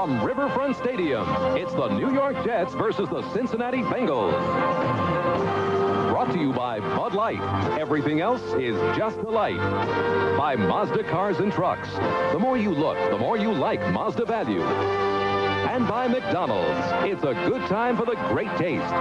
From Riverfront Stadium, it's the New York Jets versus the Cincinnati Bengals. Brought to you by Bud Light. Everything else is just a light. By Mazda Cars and Trucks. The more you look, the more you like Mazda value. And by McDonald's. It's a good time for the great taste.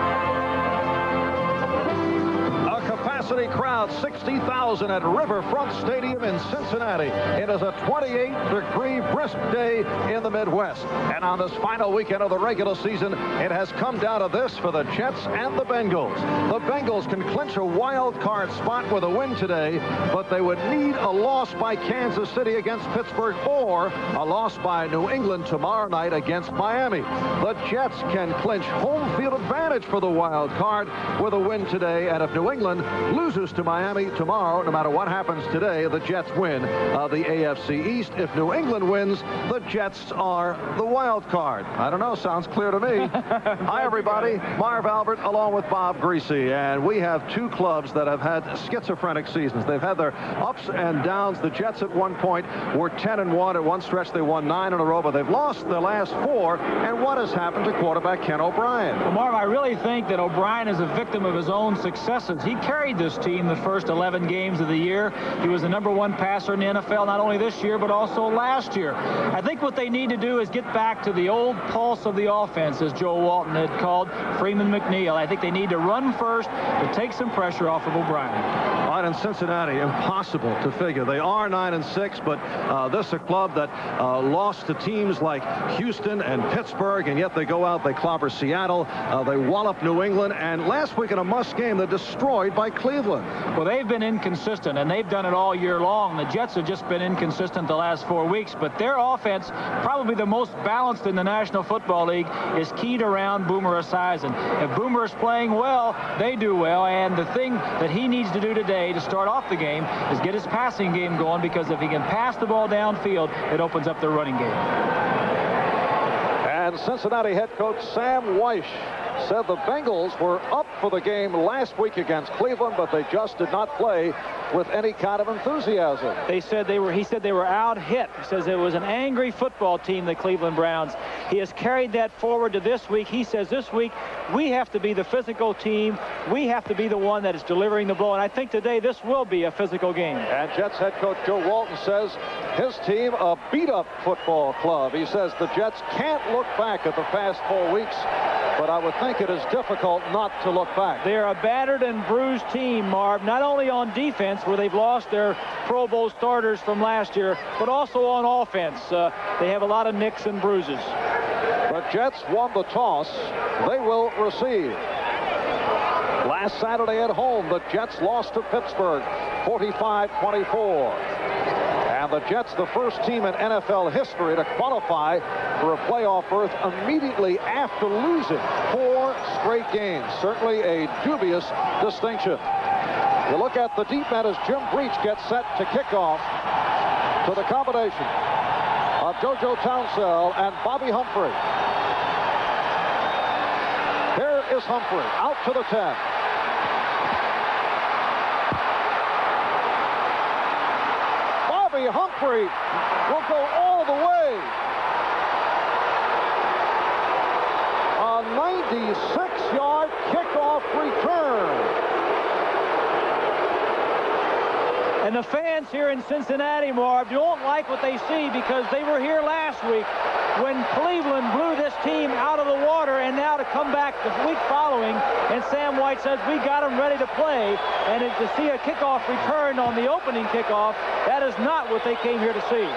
Capacity crowd, 60,000 at Riverfront Stadium in Cincinnati. It is a 28-degree brisk day in the Midwest. And on this final weekend of the regular season, it has come down to this for the Jets and the Bengals. The Bengals can clinch a wild card spot with a win today, but they would need a loss by Kansas City against Pittsburgh or a loss by New England tomorrow night against Miami. The Jets can clinch home field advantage for the wild card with a win today, and if New England loses to Miami tomorrow, no matter what happens today, the Jets win the AFC East. If New England wins, the Jets are the wild card. I don't know, sounds clear to me. Hi, everybody. Marv Albert along with Bob Griese, and we have two clubs that have had schizophrenic seasons. They've had their ups and downs. The Jets at one point were 10-1. At one stretch, they won 9 in a row, but they've lost their last 4. And what has happened to quarterback Ken O'Brien? Well, Marv, I really think that O'Brien is a victim of his own successes. He carried this team the first 11 games of the year. He was the #1 passer in the NFL, not only this year, but also last year. I think what they need to do is get back to the old pulse of the offense, as Joe Walton had called Freeman McNeil. I think they need to run first to take some pressure off of O'Brien. Right, in Cincinnati, impossible to figure. They are 9-6, but this is a club that lost to teams like Houston and Pittsburgh, and yet they go out, they clobber Seattle, they wallop New England, and last week in a must game, they're destroyed by Cleveland. Well, they've been inconsistent, and they've done it all year long. The Jets have just been inconsistent the last 4 weeks, but their offense, probably the most balanced in the National Football League, is keyed around Boomer Esiason. If Boomer is playing well, they do well, and the thing that he needs to do today to start off the game is get his passing game going, because if he can pass the ball downfield, it opens up their running game. And Cincinnati head coach Sam Weish said the Bengals were up for the game last week against Cleveland, but they just did not play with any kind of enthusiasm. He said they were out hit. He says it was an angry football team, the Cleveland Browns. He has carried that forward to this week. He says this week we have to be the physical team. We have to be the one that is delivering the blow, and I think today this will be a physical game. And Jets head coach Joe Walton says his team a beat-up football club. He says the Jets can't look back at the past 4 weeks, but I would think it is difficult not to look back. They're a battered and bruised team, Marv, not only on defense, where they've lost their Pro Bowl starters from last year, but also on offense. They have a lot of nicks and bruises. The Jets won the toss. They will receive. Last Saturday at home, the Jets lost to Pittsburgh 45-24. And the Jets, the first team in NFL history to qualify for a playoff berth immediately after losing 4 straight games. Certainly a dubious distinction. You look at the deep end as Jim Breach gets set to kick off to the combination of JoJo Townsell and Bobby Humphrey. Here is Humphrey out to the 10. Humphrey will go all the way. A 96-yard kickoff return. And the fans here in Cincinnati, Marv, don't like what they see, because they were here last week when Cleveland blew this team out of the water, and now to come back the week following, and Sam White says we got them ready to play, and to see a kickoff return on the opening kickoff, that is not what they came here to see.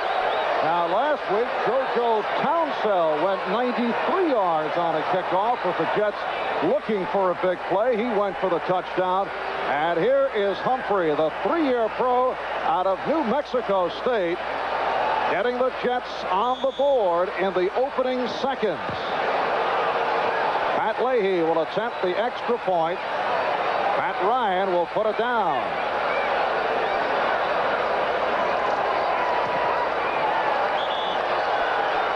Now, last week, JoJo Townsell went 93 yards on a kickoff with the Jets looking for a big play. He went for the touchdown. And here is Humphrey, the 3-year pro out of New Mexico State, getting the Jets on the board in the opening seconds. Pat Leahy will attempt the extra point. Matt Ryan will put it down.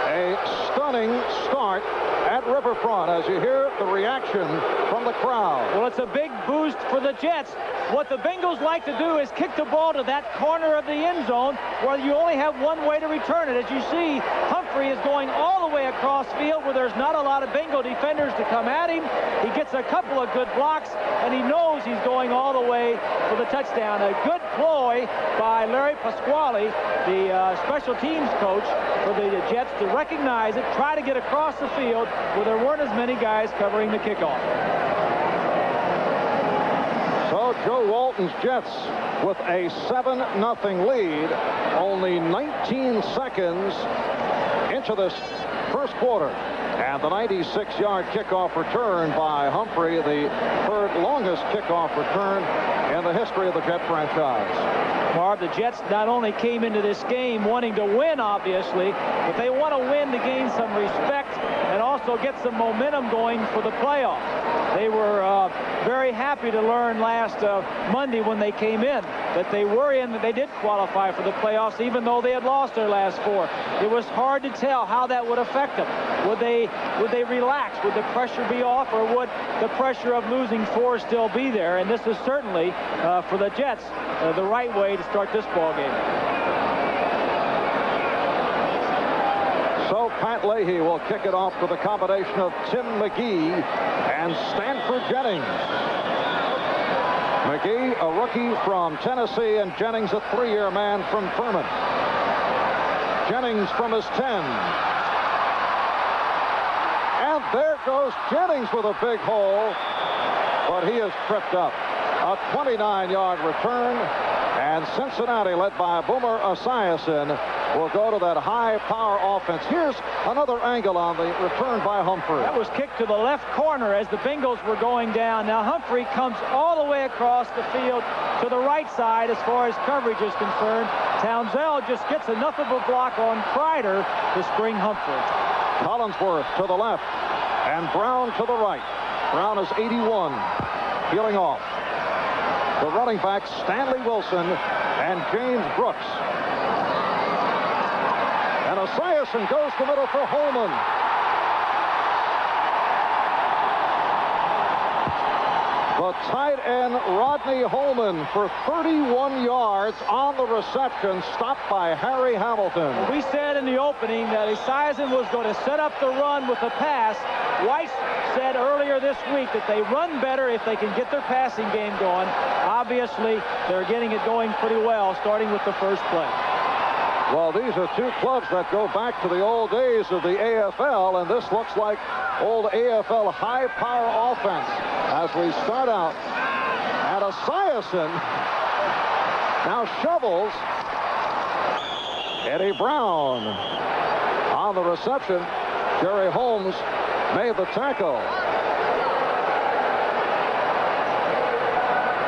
A stunning start at Riverfront as you hear the reaction from the crowd. Well, it's a big boost for the Jets. What the Bengals like to do is kick the ball to that corner of the end zone where you only have one way to return it. As you see, Humphrey Humphrey is going all the way across field where there's not a lot of Bengal defenders to come at him. He gets a couple of good blocks, and he knows he's going all the way for the touchdown. A good ploy by Larry Pasquale, the special teams coach for the Jets, to recognize it, try to get across the field where there weren't as many guys covering the kickoff. So Joe Walton's Jets with a 7-0 lead, only 19 seconds into this first quarter. And the 96-yard kickoff return by Humphrey, the third longest kickoff return in the history of the Jet franchise. Marv, the Jets not only came into this game wanting to win, obviously, but they want to win to gain some respect and also get some momentum going for the playoffs. They were very happy to learn last Monday when they came in that they were in, that they did qualify for the playoffs, even though they had lost their last 4. It was hard to tell how that would affect them. Would they relax? Would the pressure be off, or would the pressure of losing 4 still be there? And this is certainly, for the Jets, the right way to start this ball game. So Pat Leahy will kick it off with a combination of Tim McGee and Stanford Jennings. McGee, a rookie from Tennessee, and Jennings, a 3-year man from Furman. Jennings from his 10. And there goes Jennings with a big hole, but he is tripped up. A 29-yard return, and Cincinnati, led by Boomer Esiason, will go to that high-power offense. Here's another angle on the return by Humphrey. That was kicked to the left corner as the Bengals were going down. Now Humphrey comes all the way across the field to the right side as far as coverage is concerned. Townsend just gets enough of a block on Kreider to spring Humphrey. Collinsworth to the left, and Brown to the right. Brown is 81, peeling off. The running backs, Stanley Wilson and James Brooks. And Esiason goes to the middle for Holman. The tight end, Rodney Holman, for 31 yards on the reception, stopped by Harry Hamilton. We said in the opening that Esiason was going to set up the run with a pass. Weiss said earlier this week that they run better if they can get their passing game going. Obviously, they're getting it going pretty well, starting with the first play. Well, these are two clubs that go back to the old days of the AFL, and this looks like old AFL high-power offense as we start out. And Esiason now shovels Eddie Brown on the reception. Jerry Holmes made the tackle.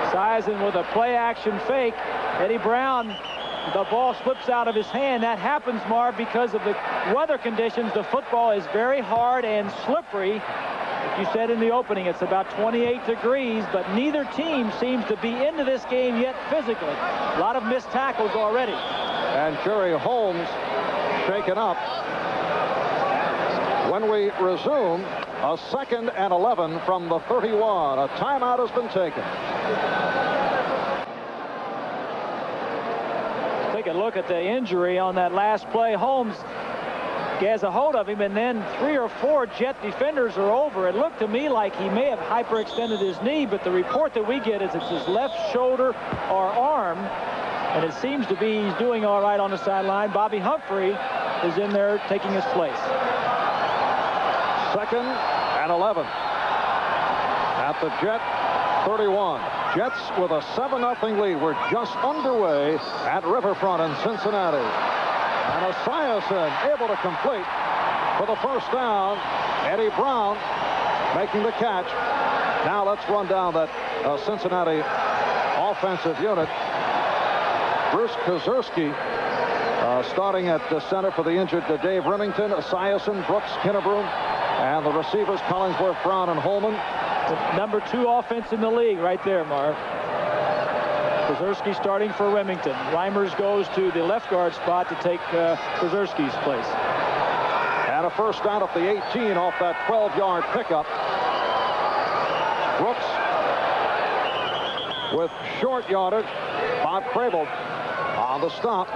Esiason with a play-action fake. Eddie Brown, the ball slips out of his hand. That happens, Marv, because of the weather conditions. The football is very hard and slippery. Like you said in the opening, it's about 28 degrees, but neither team seems to be into this game yet physically. A lot of missed tackles already. And Jerry Holmes shaken up. When we resume, a 2nd and 11 from the 31. A timeout has been taken. Take a look at the injury on that last play. Holmes gets a hold of him, and then 3 or 4 Jet defenders are over. It looked to me like he may have hyperextended his knee, but the report that we get is it's his left shoulder or arm, and it seems to be he's doing all right on the sideline. Bobby Humphrey is in there taking his place. 2nd and 11 at the Jet 31. Jets with a 7-0 lead. We're just underway at Riverfront in Cincinnati. And Esiason able to complete for the first down. Eddie Brown making the catch. Now let's run down that Cincinnati offensive unit. Bruce Kozerski starting at the center for the injured Dave Remington, Esiason, Brooks, Kinnebrew, and the receivers Collinsworth, Brown, and Holman. The number 2 offense in the league right there, Marv. Kozerski starting for Remington. Reimers goes to the left guard spot to take Kozerski's place. And a first down at the 18 off that 12-yard pickup. Brooks with short yardage. Bob Crable on the stop.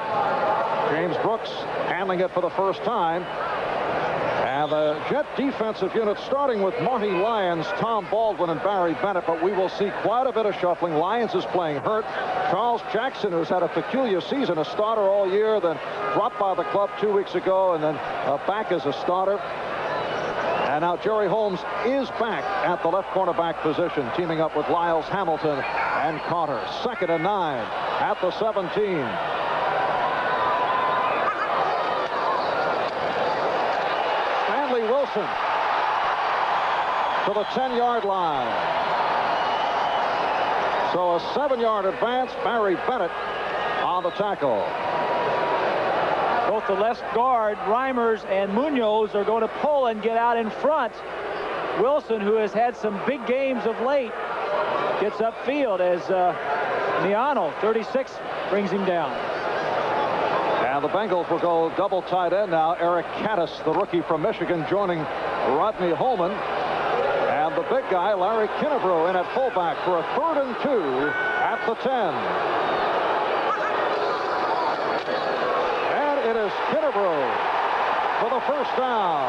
James Brooks handling it for the first time. And the Jet defensive unit starting with Marty Lyons, Tom Baldwin, and Barry Bennett, but we will see quite a bit of shuffling. Lyons is playing hurt. Charles Jackson, who's had a peculiar season, a starter all year, then dropped by the club 2 weeks ago, and then back as a starter. And now Jerry Holmes is back at the left cornerback position, teaming up with Lyles Hamilton and Carter. 2nd and 9 at the 17. Wilson to the 10-yard line. So a 7-yard advance. Barry Bennett on the tackle. Both the left guard, Reimers, and Munoz are going to pull and get out in front. Wilson, who has had some big games of late, gets upfield as Miano, 36, brings him down. And the Bengals will go double tight end now. Eric Caddis, the rookie from Michigan, joining Rodney Holman. And the big guy, Larry Kinnebrew, in at fullback for a 3rd and 2 at the 10. And it is Kinnebrew for the first down.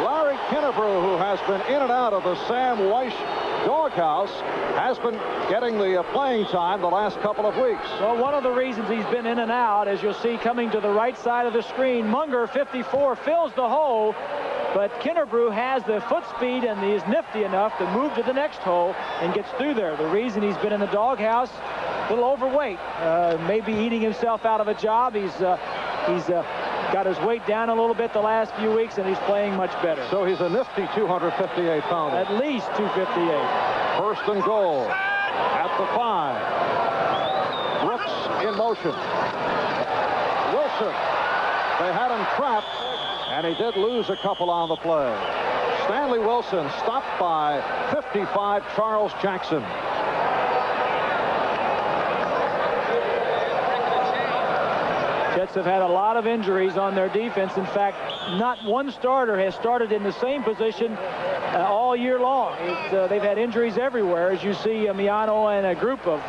Larry Kinnebrew, who has been in and out of the Sam Weish doghouse, has been getting the playing time the last couple of weeks. Well, one of the reasons he's been in and out, as you'll see coming to the right side of the screen, Munger, 54, fills the hole, but Kinnebrew has the foot speed and he is nifty enough to move to the next hole and gets through there. The reason he's been in the doghouse, a little overweight, maybe eating himself out of a job. He's got his weight down a little bit the last few weeks, and he's playing much better. So he's a nifty 258 pounder. At least 258. 1st and goal at the 5. Brooks in motion. Wilson. They had him trapped, and he did lose a couple on the play. Stanley Wilson stopped by 55 Charles Jackson. Jets have had a lot of injuries on their defense. In fact, not one starter has started in the same position all year long. They've had injuries everywhere, as you see Miano and a group of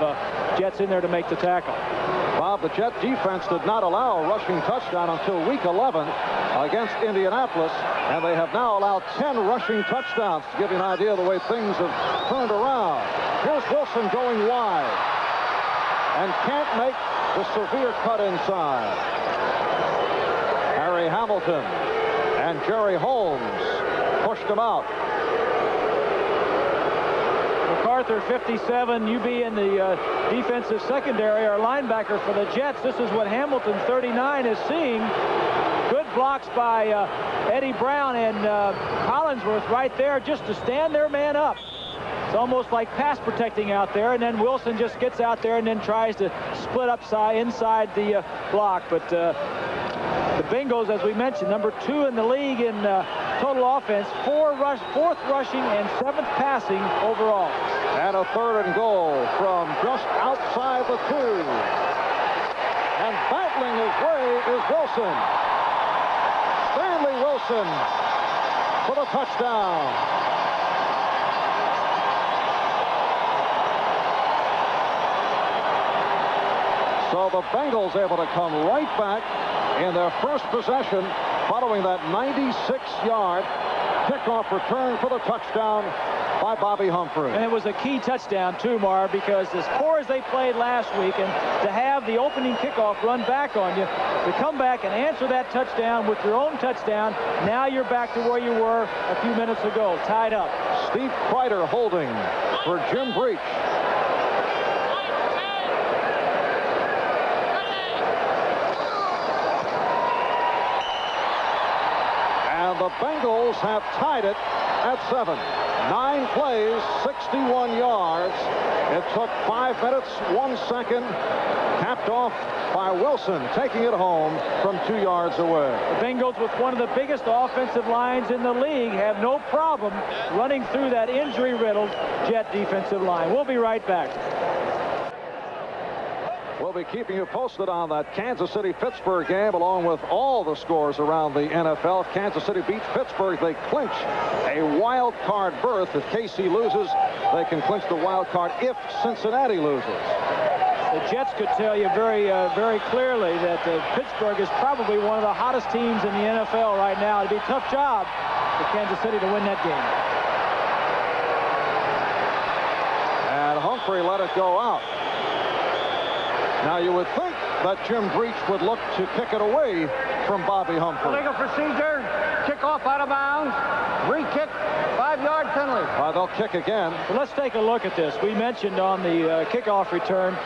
Jets in there to make the tackle. Bob, the Jet defense did not allow a rushing touchdown until week 11 against Indianapolis, and they have now allowed 10 rushing touchdowns, to give you an idea of the way things have turned around. Here's Wilson going wide and can't make the severe cut inside. Harry Hamilton and Jerry Holmes pushed him out. MacArthur, 57, UB in the defensive secondary, our linebacker for the Jets. This is what Hamilton, 39, is seeing. Good blocks by Eddie Brown and Collinsworth right there just to stand their man up. It's almost like pass protecting out there, and then Wilson just gets out there and then tries to split upside inside the block. But the Bengals, as we mentioned, number 2 in the league in total offense, 4th rushing and 7th passing overall. And a 3rd and goal from just outside the 2. And battling his way is Wilson. Stanley Wilson for the touchdown. So the Bengals able to come right back in their first possession following that 96-yard kickoff return for the touchdown by Bobby Humphrey. And it was a key touchdown too, Marv, because as poor as they played last week, and to have the opening kickoff run back on you, to come back and answer that touchdown with your own touchdown, now you're back to where you were a few minutes ago, tied up. Steve Kreider holding for Jim Breach. The Bengals have tied it at 7. 9 plays, 61 yards. It took 5 minutes, 1 second. Capped off by Wilson, taking it home from 2 yards away. The Bengals, with one of the biggest offensive lines in the league, have no problem running through that injury-riddled Jet defensive line. We'll be right back. We'll be keeping you posted on that Kansas City-Pittsburgh game, along with all the scores around the NFL. If Kansas City beats Pittsburgh, they clinch a wild card berth. If KC loses, they can clinch the wild card if Cincinnati loses. The Jets could tell you very clearly that Pittsburgh is probably one of the hottest teams in the NFL right now. It'd be a tough job for Kansas City to win that game. And Humphrey let it go out. Now you would think that Jim Griese would look to kick it away from Bobby Humphrey. Illegal procedure, kickoff out of bounds, re-kick, 5-yard penalty. They'll kick again. So let's take a look at this. We mentioned on the kickoff return,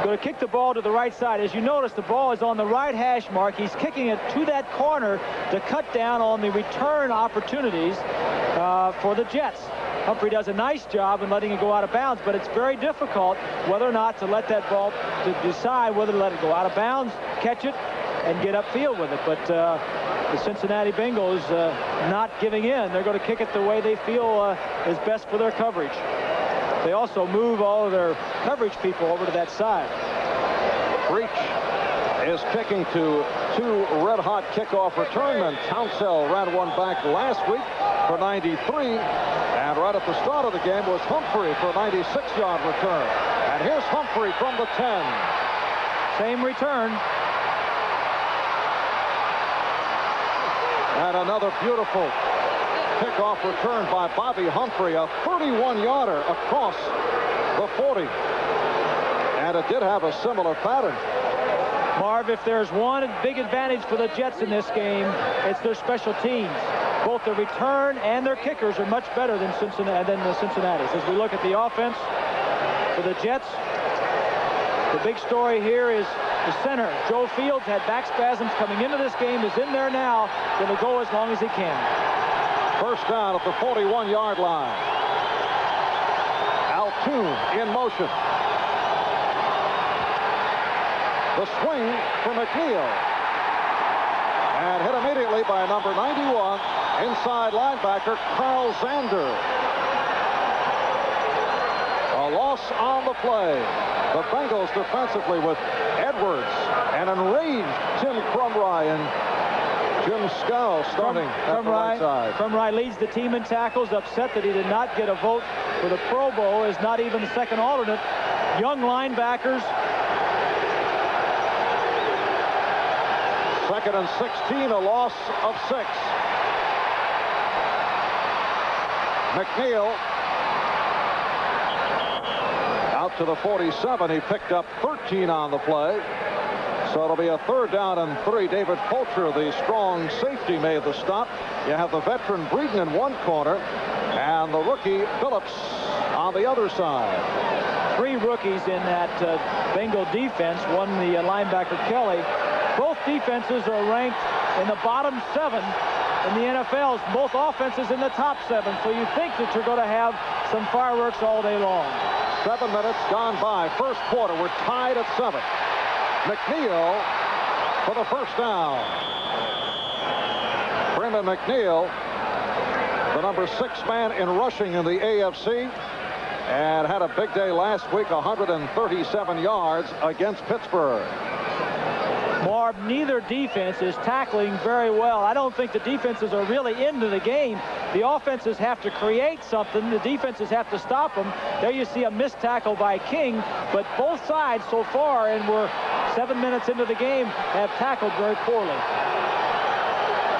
going to kick the ball to the right side. As you notice, the ball is on the right hash mark. He's kicking it to that corner to cut down on the return opportunities for the Jets. Humphrey does a nice job in letting it go out of bounds, but it's very difficult whether or not to let that ball, to decide whether to let it go out of bounds, catch it, and get upfield with it. But the Cincinnati Bengals not giving in. They're going to kick it the way they feel is best for their coverage. They also move all of their coverage people over to that side. Breach is kicking to 2 red-hot kickoff return men. Townsell ran one back last week for 93. And right at the start of the game was Humphrey for a 96-yard return. And here's Humphrey from the 10. Same return. And another beautiful kickoff return by Bobby Humphrey, a 31-yarder across the 40. And it did have a similar pattern. Marv, if there's one big advantage for the Jets in this game, it's their special teams. Both the return and their kickers are much better than the Cincinnati's. As we look at the offense for the Jets, the big story here is the center. Joe Fields had back spasms coming into this game, is in there now, going to go as long as he can. First down at the 41-yard line. Altoon in motion. The swing for McNeil. And hit immediately by number 91, inside linebacker Carl Zander. A loss on the play. The Bengals defensively with Edwards and enraged Tim Crumry and Jim Scow starting at the right side. Crumry leads the team in tackles, upset that he did not get a vote for the Pro Bowl, is not even the second alternate. Young linebackers. Second and 16, a loss of 6. McNeil out to the 47. He picked up 13 on the play. So it'll be a 3rd down and 3. David Fulcher, the strong safety, made the stop. You have the veteran Breeden in one corner and the rookie Phillips on the other side. 3 rookies in that Bengal defense. One, the linebacker Kelly. Both defenses are ranked in the bottom 7 in the NFL. Both offenses in the top 7. So you think that you're going to have some fireworks all day long. 7 minutes gone by. First quarter. We're tied at 7. McNeil for the first down. Brendan McNeil, the number 6 man in rushing in the AFC, and had a big day last week, 137 yards against Pittsburgh. Marv, neither defense is tackling very well. I don't think the defenses are really into the game. The offenses have to create something. The defenses have to stop them. There you see a missed tackle by King, but both sides so far, and we're 7 minutes into the game, have tackled very poorly.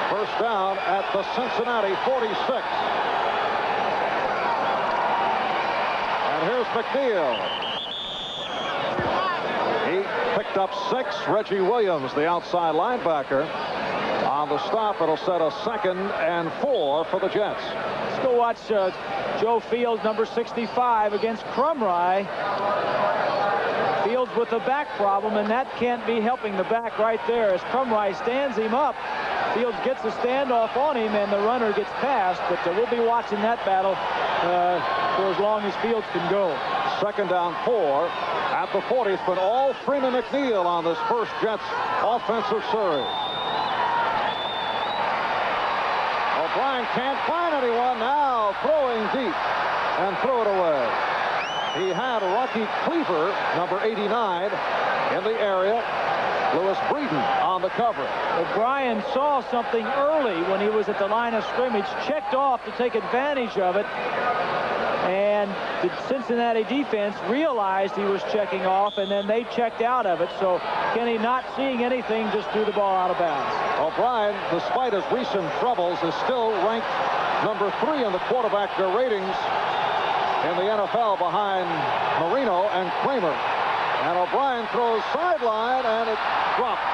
First down at the Cincinnati 46. And here's McNeil. He picked up 6. Reggie Williams, the outside linebacker, on the stop. It'll set a 2nd and 4 for the Jets. Let's go watch Joe Fields, number 65, against Crumry. Fields with the back problem, and that can't be helping the back right there. As Crumry stands him up, Fields gets a standoff on him, and the runner gets past. But we'll be watching that battle for as long as Fields can go. 2nd down 4 at the 40th, but all Freeman McNeil on this first Jets offensive series. O'Brien can't find anyone now, throwing deep and threw it away. He had Rocky Cleaver, number 89, in the area. Lewis Breeden on the cover. O'Brien saw something early when he was at the line of scrimmage, checked off to take advantage of it, and the Cincinnati defense realized he was checking off, and then they checked out of it. So Kenny, not seeing anything, just threw the ball out of bounds. O'Brien, despite his recent troubles, is still ranked number 3 in the quarterback ratings in the NFL behind Marino and Kramer. And O'Brien throws sideline, and it dropped.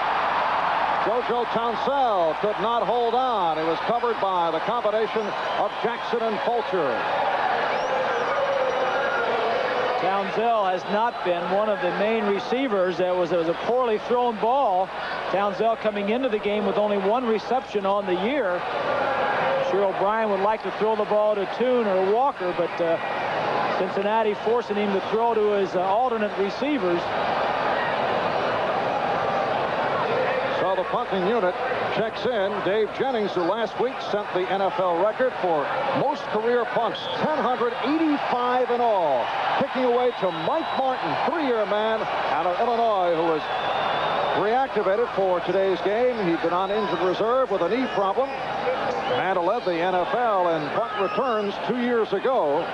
JoJo Townsell could not hold on. It was covered by the combination of Jackson and Fulcher. Townsell has not been one of the main receivers. It was a poorly thrown ball. Townsell coming into the game with only 1 reception on the year. I'm sure O'Brien would like to throw the ball to Toon or Walker, but Cincinnati forcing him to throw to his alternate receivers. So the punting unit checks in. Dave Jennings, who last week set the NFL record for most career punts, 1,085 in all. Kicking away to Mike Martin, 3-year man out of Illinois, who was reactivated for today's game. He'd been on injured reserve with a knee problem. Man who led the NFL in punt returns 2 years ago.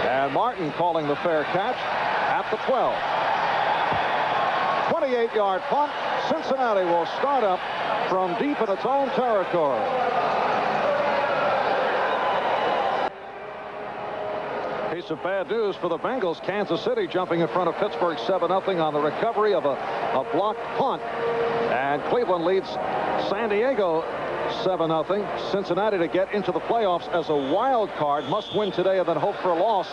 And Martin calling the fair catch at the 12. 28-yard punt. Cincinnati will start up from deep in its own territory. Piece of bad news for the Bengals. Kansas City jumping in front of Pittsburgh 7-0 on the recovery of a blocked punt. And Cleveland leads San Diego 7-0. Cincinnati to get into the playoffs as a wild card must win today and then hope for a loss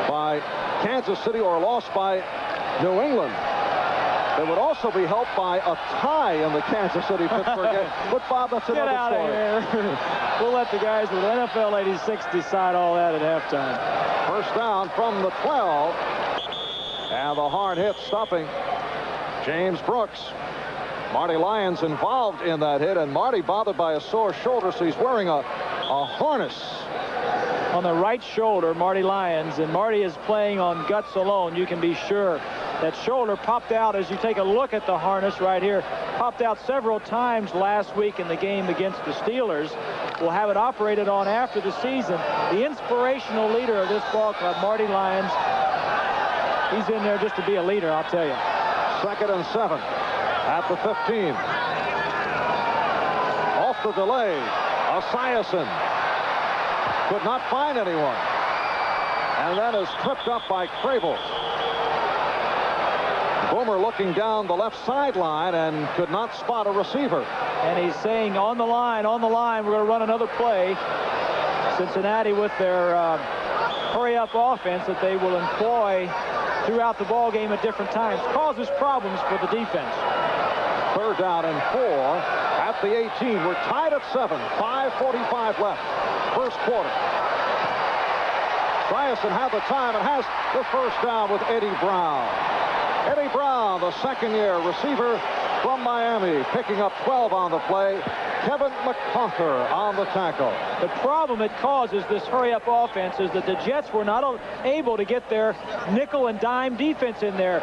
by Kansas City or a loss by New England. They would also be helped by a tie in the Kansas City-Pittsburgh game. But, Bob, that's another story. Get out of here. We'll let the guys with NFL 86 decide all that at halftime. First down from the 12. And the hard hit stopping James Brooks. Marty Lyons involved in that hit, and Marty bothered by a sore shoulder, so he's wearing a harness. On the right shoulder, Marty Lyons, and Marty is playing on guts alone. You can be sure that shoulder popped out as you take a look at the harness right here. Popped out several times last week in the game against the Steelers. We'll have it operated on after the season. The inspirational leader of this ball club, Marty Lyons. He's in there just to be a leader, I'll tell you. 2nd and 7 at the 15. Off the delay, Esiason could not find anyone. And then is tripped up by Crable. Boomer looking down the left sideline and could not spot a receiver. And he's saying on the line, we're going to run another play. Cincinnati with their hurry-up offense that they will employ throughout the ball game at different times. Causes problems for the defense. 3rd down and 4 at the 18. We're tied at 7. 5:45 left. First quarter. Esiason had the time and has the first down with Eddie Brown. Eddie Brown, the second-year receiver from Miami, picking up 12 on the play. Kevin McCarther on the tackle. The problem it causes, this hurry-up offense, is that the Jets were not able to get their nickel and dime defense in there.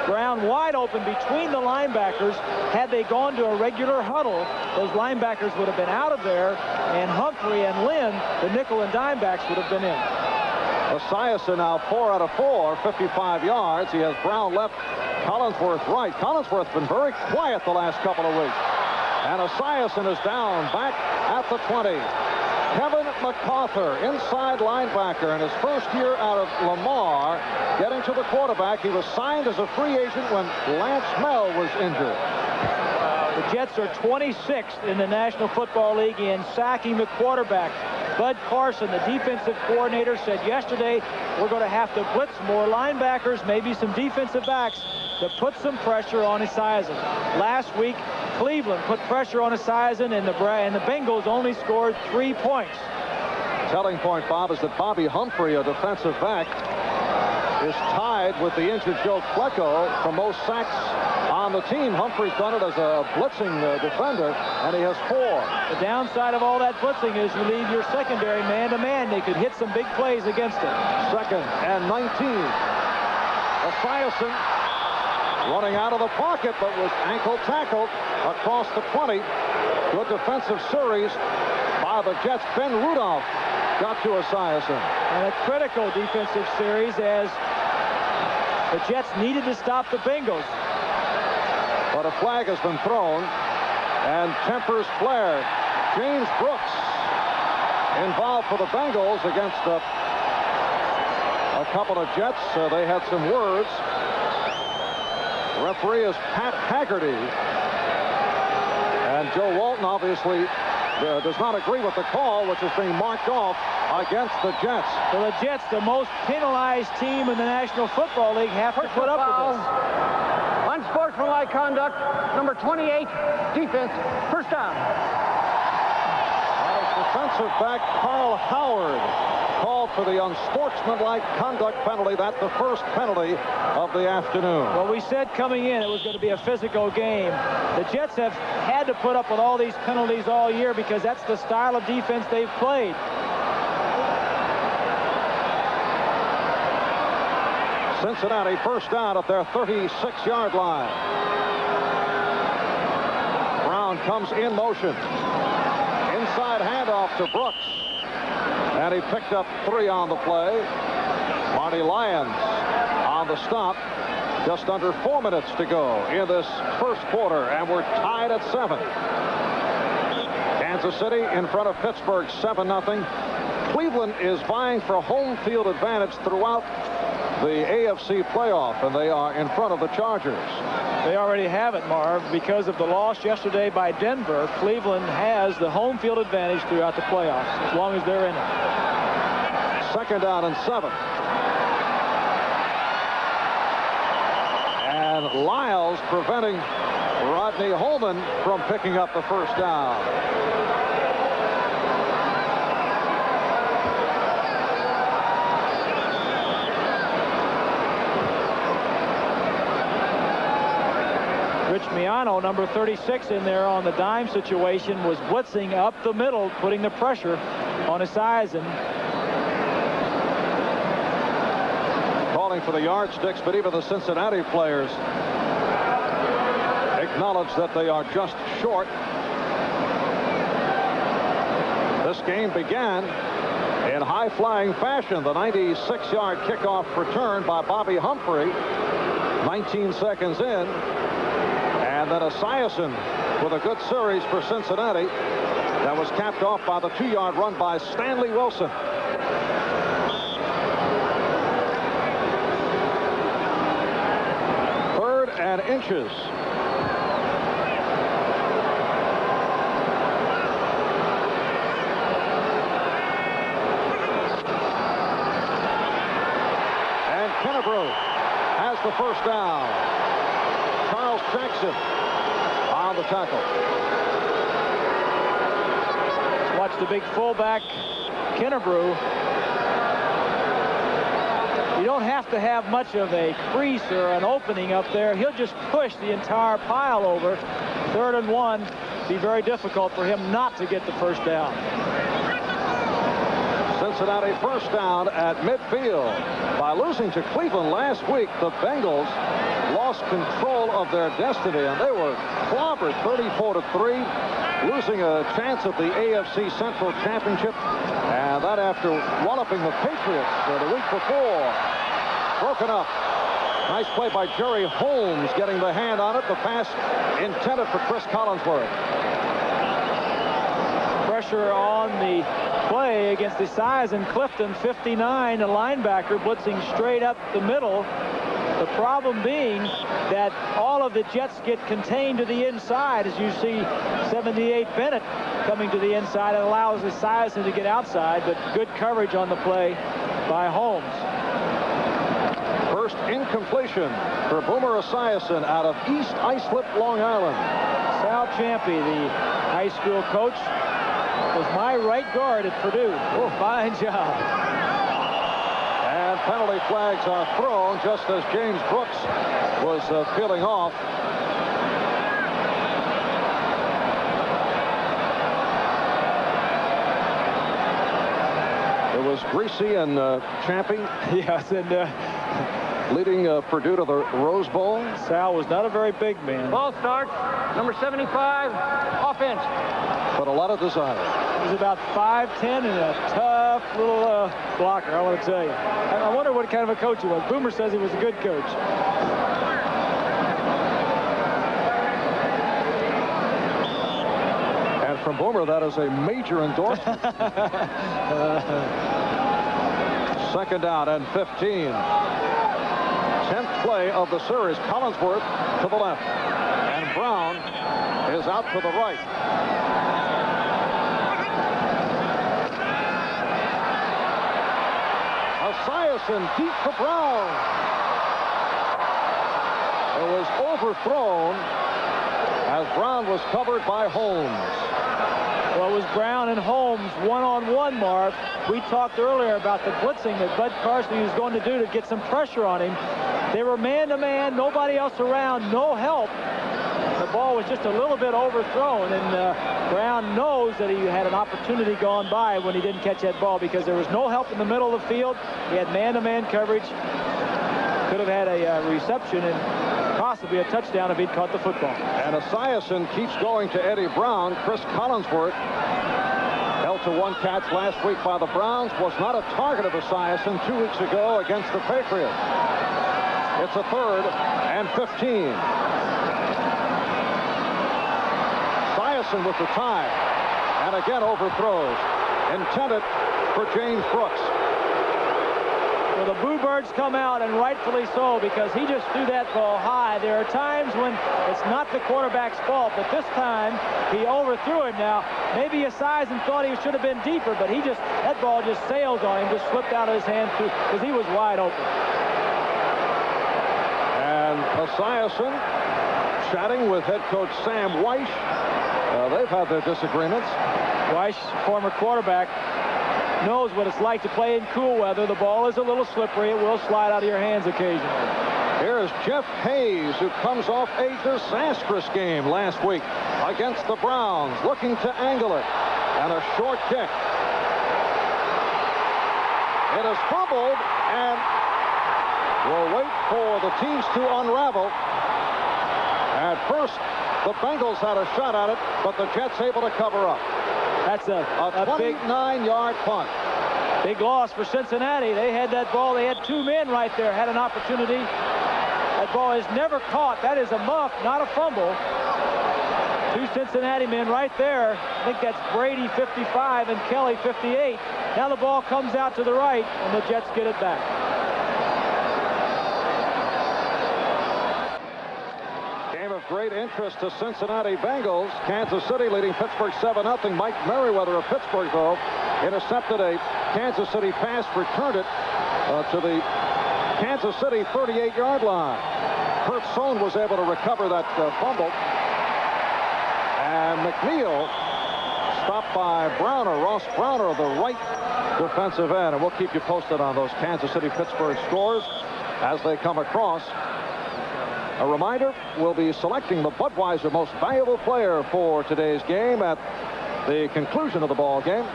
Brown wide open between the linebackers. Had they gone to a regular huddle, those linebackers would have been out of there, and Humphrey and Lynn, the nickel and dime backs, would have been in. Esiason now 4 out of 4, 55 yards. He has Brown left, Collinsworth right. Collinsworth's been very quiet the last couple of weeks. And Esiason is down back at the 20. Kevin McCarther, inside linebacker, in his first year out of Lamar, getting to the quarterback. He was signed as a free agent when Lance Mel was injured. The Jets are 26th in the National Football League in sacking the quarterback. Bud Carson, the defensive coordinator, said yesterday we're going to have to blitz more linebackers, maybe some defensive backs, to put some pressure on Esiason. Last week, Cleveland put pressure on Esiason, and the Bengals only scored 3 points. Telling point, Bob, is that Bobby Humphrey, a defensive back, is tied with the injured Joe Flacco for most sacks on the team. Humphrey's done it as a blitzing defender, and he has 4. The downside of all that blitzing is you leave your secondary man-to-man. They could hit some big plays against it. 2nd and 19. Esiason running out of the pocket, but was ankle tackled across the 20. Good defensive series by the Jets. Ben Rudolph got to Esiason. And a critical defensive series as the Jets needed to stop the Bengals. But a flag has been thrown, and tempers flared. James Brooks involved for the Bengals against a couple of Jets. They had some words. The referee is Pat Haggerty. And Joe Walton obviously does not agree with the call, which is being marked off against the Jets. So the Jets, the most penalized team in the National Football League, have to put up with this. Unsportsmanlike conduct, number 28, defense, first down. Defensive back Carl Howard called for the unsportsmanlike conduct penalty. That's the first penalty of the afternoon. Well, we said coming in it was going to be a physical game. The Jets have had to put up with all these penalties all year because that's the style of defense they've played. Cincinnati first down at their 36-yard line. Brown comes in motion. Inside handoff to Brooks. And he picked up 3 on the play. Marty Lyons on the stop. Just under 4 minutes to go in this first quarter, and we're tied at 7. Kansas City in front of Pittsburgh 7-0. Cleveland is vying for home field advantage throughout the AFC playoff, and they are in front of the Chargers. They already have it, Marv. Because of the loss yesterday by Denver, Cleveland has the home field advantage throughout the playoffs, as long as they're in it. Second down and 7. And Lyles preventing Rodney Holman from picking up the first down. Rich Miano, number 36, in there on the dime situation, was blitzing up the middle, putting the pressure on Esiason. Calling for the yardsticks, but even the Cincinnati players acknowledge that they are just short. This game began in high-flying fashion. The 96-yard kickoff return by Bobby Humphrey, 19 seconds in. And then Esiason with a good series for Cincinnati. That was capped off by the 2-yard run by Stanley Wilson. Third and inches. And Kennebrew has the first down. Charles Jackson on the tackle. Watch the big fullback, Kennebrew. You don't have to have much of a crease or an opening up there. He'll just push the entire pile over. 3rd and 1. Be very difficult for him not to get the first down. Cincinnati first down at midfield. By losing to Cleveland last week, the Bengals lost control of their destiny, and they were clobbered 34-3, losing a chance at the AFC Central Championship, and that after walloping the Patriots the week before. Broken up. Nice play by Jerry Holmes, getting the hand on it. The pass intended for Chris Collinsworth. Pressure on the play against Esiason. Clifton, 59, a linebacker, blitzing straight up the middle. The problem being that all of the Jets get contained to the inside, as you see 78 Bennett coming to the inside. It allows Esiason to get outside, but good coverage on the play by Holmes. First incompletion for Boomer Esiason out of East Islip, Long Island. Sal Ciampi, the high school coach, was my right guard at Purdue. Oh, fine job. And penalty flags are thrown just as James Brooks was peeling off. It was Griese and Ciampi. Yes, and leading Purdue to the Rose Bowl. Sal was not a very big man. Ball starts. Number 75, offense. But a lot of desire. He's about 5'10" and a tough little blocker, I want to tell you. I wonder what kind of a coach he was. Boomer says he was a good coach. And from Boomer, that is a major endorsement. Second down and 15. 10th play of the series. Collinsworth to the left. And Brown is out to the right. Esiason deep for Brown. It was overthrown as Brown was covered by Holmes. Well, it was Brown and Holmes one-on-one, Marv. We talked earlier about the blitzing that Bud Carson was going to do to get some pressure on him. They were man-to-man, nobody else around, no help. The ball was just a little bit overthrown, and Brown knows that he had an opportunity gone by when he didn't catch that ball because there was no help in the middle of the field. He had man-to-man coverage. Could have had a reception and possibly a touchdown if he'd caught the football. And Esiason keeps going to Eddie Brown. Chris Collinsworth, held to one catch last week by the Browns, was not a target of Esiason 2 weeks ago against the Patriots. It's a 3rd and 15. Esiason with the tie, and again overthrows, intended for James Brooks. Well, the Boo Birds come out, and rightfully so, because he just threw that ball high. There are times when it's not the quarterback's fault, but this time he overthrew it. Now, maybe Esiason thought he should have been deeper, but that ball just sailed on him, just slipped out of his hand because he was wide open. And Esiason chatting with head coach Sam Weish. They've had their disagreements. Weish, former quarterback, knows what it's like to play in cool weather. The ball is a little slippery. It will slide out of your hands occasionally. Here's Jeff Hayes, who comes off a disastrous game last week against the Browns, looking to angle it. And a short kick. It is fumbled, and we'll wait for the teams to unravel. At first, the Bengals had a shot at it, but the Jets able to cover up. That's a 29-yard punt. Big loss for Cincinnati. They had that ball. They had 2 men right there, had an opportunity. That ball is never caught. That is a muff, not a fumble. 2 Cincinnati men right there. I think that's Brady, 55, and Kelly, 58. Now the ball comes out to the right, and the Jets get it back. Great interest to Cincinnati Bengals. Kansas City leading Pittsburgh 7-0. Mike Merriweather of Pittsburgh, though, intercepted a Kansas City pass, returned it to the Kansas City 38-yard line. Kurt Sohn was able to recover that fumble. And McNeil stopped by Browner, Ross Browner, of the right defensive end. And we'll keep you posted on those Kansas City-Pittsburgh scores as they come across. A reminder, we'll be selecting the Budweiser Most Valuable Player for today's game at the conclusion of the ball game.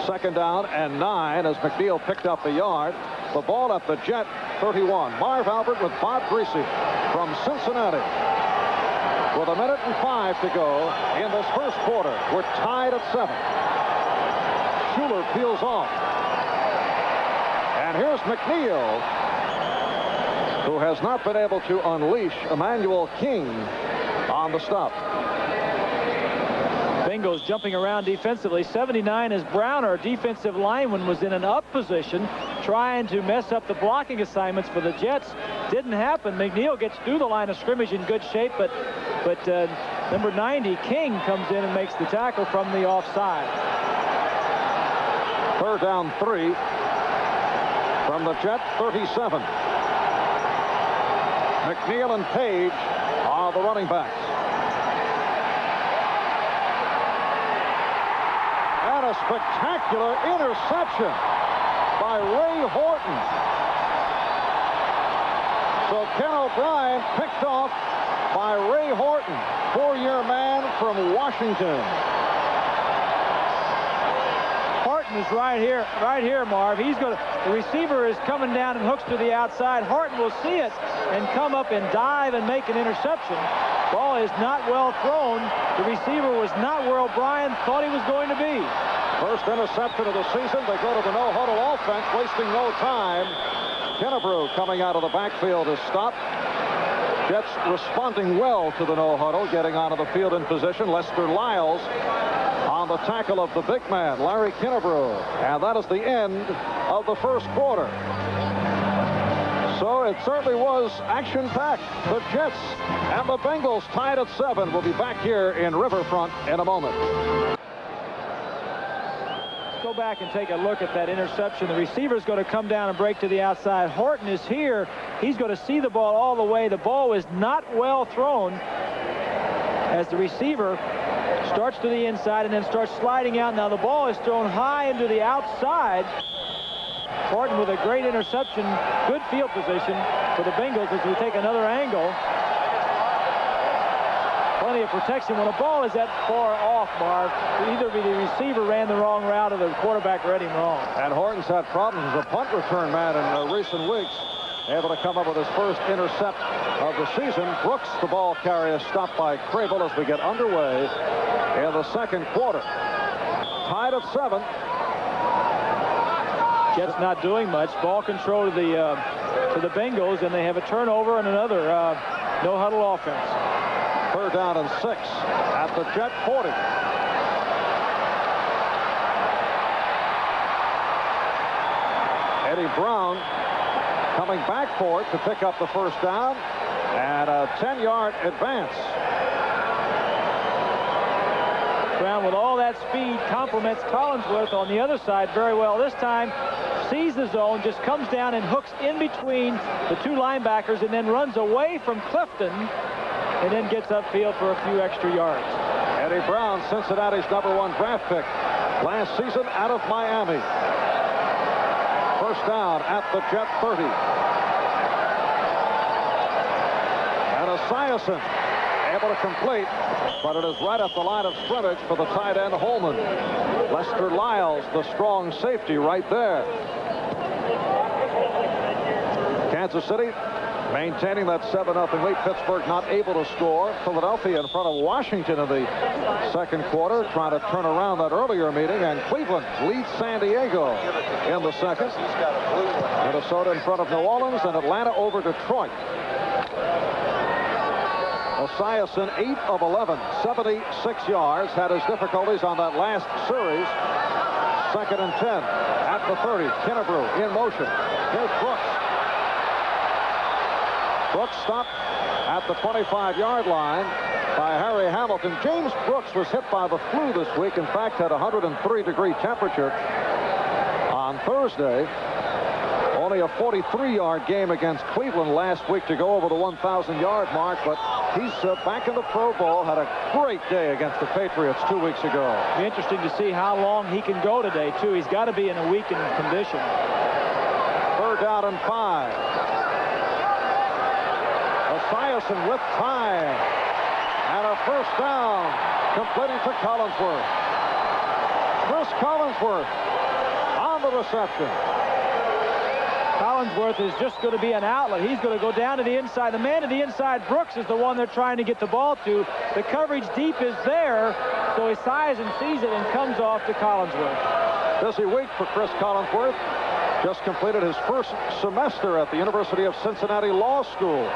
2nd down and 9 as McNeil picked up a yard. The ball at the Jet 31. Marv Albert with Bob Griese from Cincinnati. With 1:05 to go in this first quarter. We're tied at 7. Schuler peels off. And here's McNeil, who has not been able to unleash Emmanuel King on the stop. Bengals jumping around defensively. 79 as Browner, defensive lineman, was in an up position trying to mess up the blocking assignments for the Jets. Didn't happen. McNeil gets through the line of scrimmage in good shape, but number 90, King, comes in and makes the tackle from the offside. 3rd down 3 from the Jet 37. McNeil and Page are the running backs. And a spectacular interception by Ray Horton. So Ken O'Brien picked off by Ray Horton, 4-year man from Washington. Horton Horton is right here, Marv. The receiver is coming down and hooks to the outside. Horton will see it and come up and dive and make an interception. Ball is not well thrown. The receiver was not where O'Brien thought he was going to be. First interception of the season. They go to the no-huddle offense, wasting no time. Kennebrew coming out of the backfield to stop. Jets responding well to the no-huddle, getting onto the field in position. Lester Lyles on the tackle of the big man, Larry Kennebrew. And that is the end of the first quarter. So it certainly was action-packed. The Jets and the Bengals tied at 7. We'll be back here in Riverfront in a moment. Go back and take a look at that interception. The receiver's going to come down and break to the outside. Horton is here. He's going to see the ball all the way. The ball was not well thrown as the receiver starts to the inside and then starts sliding out. Now the ball is thrown high into the outside. Horton with a great interception. Good field position for the Bengals as we take another angle. Plenty of protection when a ball is that far off, Marv. Either the receiver ran the wrong route or the quarterback read him wrong. And Horton's had problems as a punt return man in recent weeks. Able to come up with his first intercept of the season. Brooks, the ball carrier, stopped by Crable as we get underway in the second quarter. Tied at 7. Jets not doing much. Ball control to the Bengals, and they have a turnover and another no-huddle offense. Third down and 6 at the Jet 40. Eddie Brown coming back for it to pick up the first down and a 10-yard advance. Brown with all that speed complements Collinsworth on the other side very well. This time sees the zone, just comes down and hooks in between the two linebackers and then runs away from Clifton and then gets upfield for a few extra yards. Eddie Brown, Cincinnati's #1 draft pick last season out of Miami. First down at the Jet 30. And Esiason able to complete, but it is right at the line of scrimmage for the tight end Holman. Lester Lyles, the strong safety, right there. Kansas City maintaining that 7-0 lead. Pittsburgh not able to score. Philadelphia in front of Washington in the second quarter, trying to turn around that earlier meeting. And Cleveland leads San Diego in the second. Minnesota in front of New Orleans and Atlanta over Detroit. Esiason 8 of 11, 76 yards. Had his difficulties on that last series. Second and 10 at the 30. Kennebrew in motion. Here's Brooks. Brooks stopped at the 25-yard line by Harry Hamilton. James Brooks was hit by the flu this week. In fact, had a 103-degree temperature on Thursday. Only a 43-yard game against Cleveland last week to go over the 1,000-yard mark, but he's back in the Pro Bowl. Had a great day against the Patriots 2 weeks ago. Be interesting to see how long he can go today, too. He's got to be in a weakened condition. Third down and 5. Esiason with time. And a first down, completing to Collinsworth. Chris Collinsworth on the reception. Collinsworth is just going to be an outlet. He's going to go down to the inside. The man to the inside, Brooks, is the one they're trying to get the ball to. The coverage deep is there, so Esiason sees it and comes off to Collinsworth. Busy week for Chris Collinsworth. Just completed his first semester at the University of Cincinnati Law School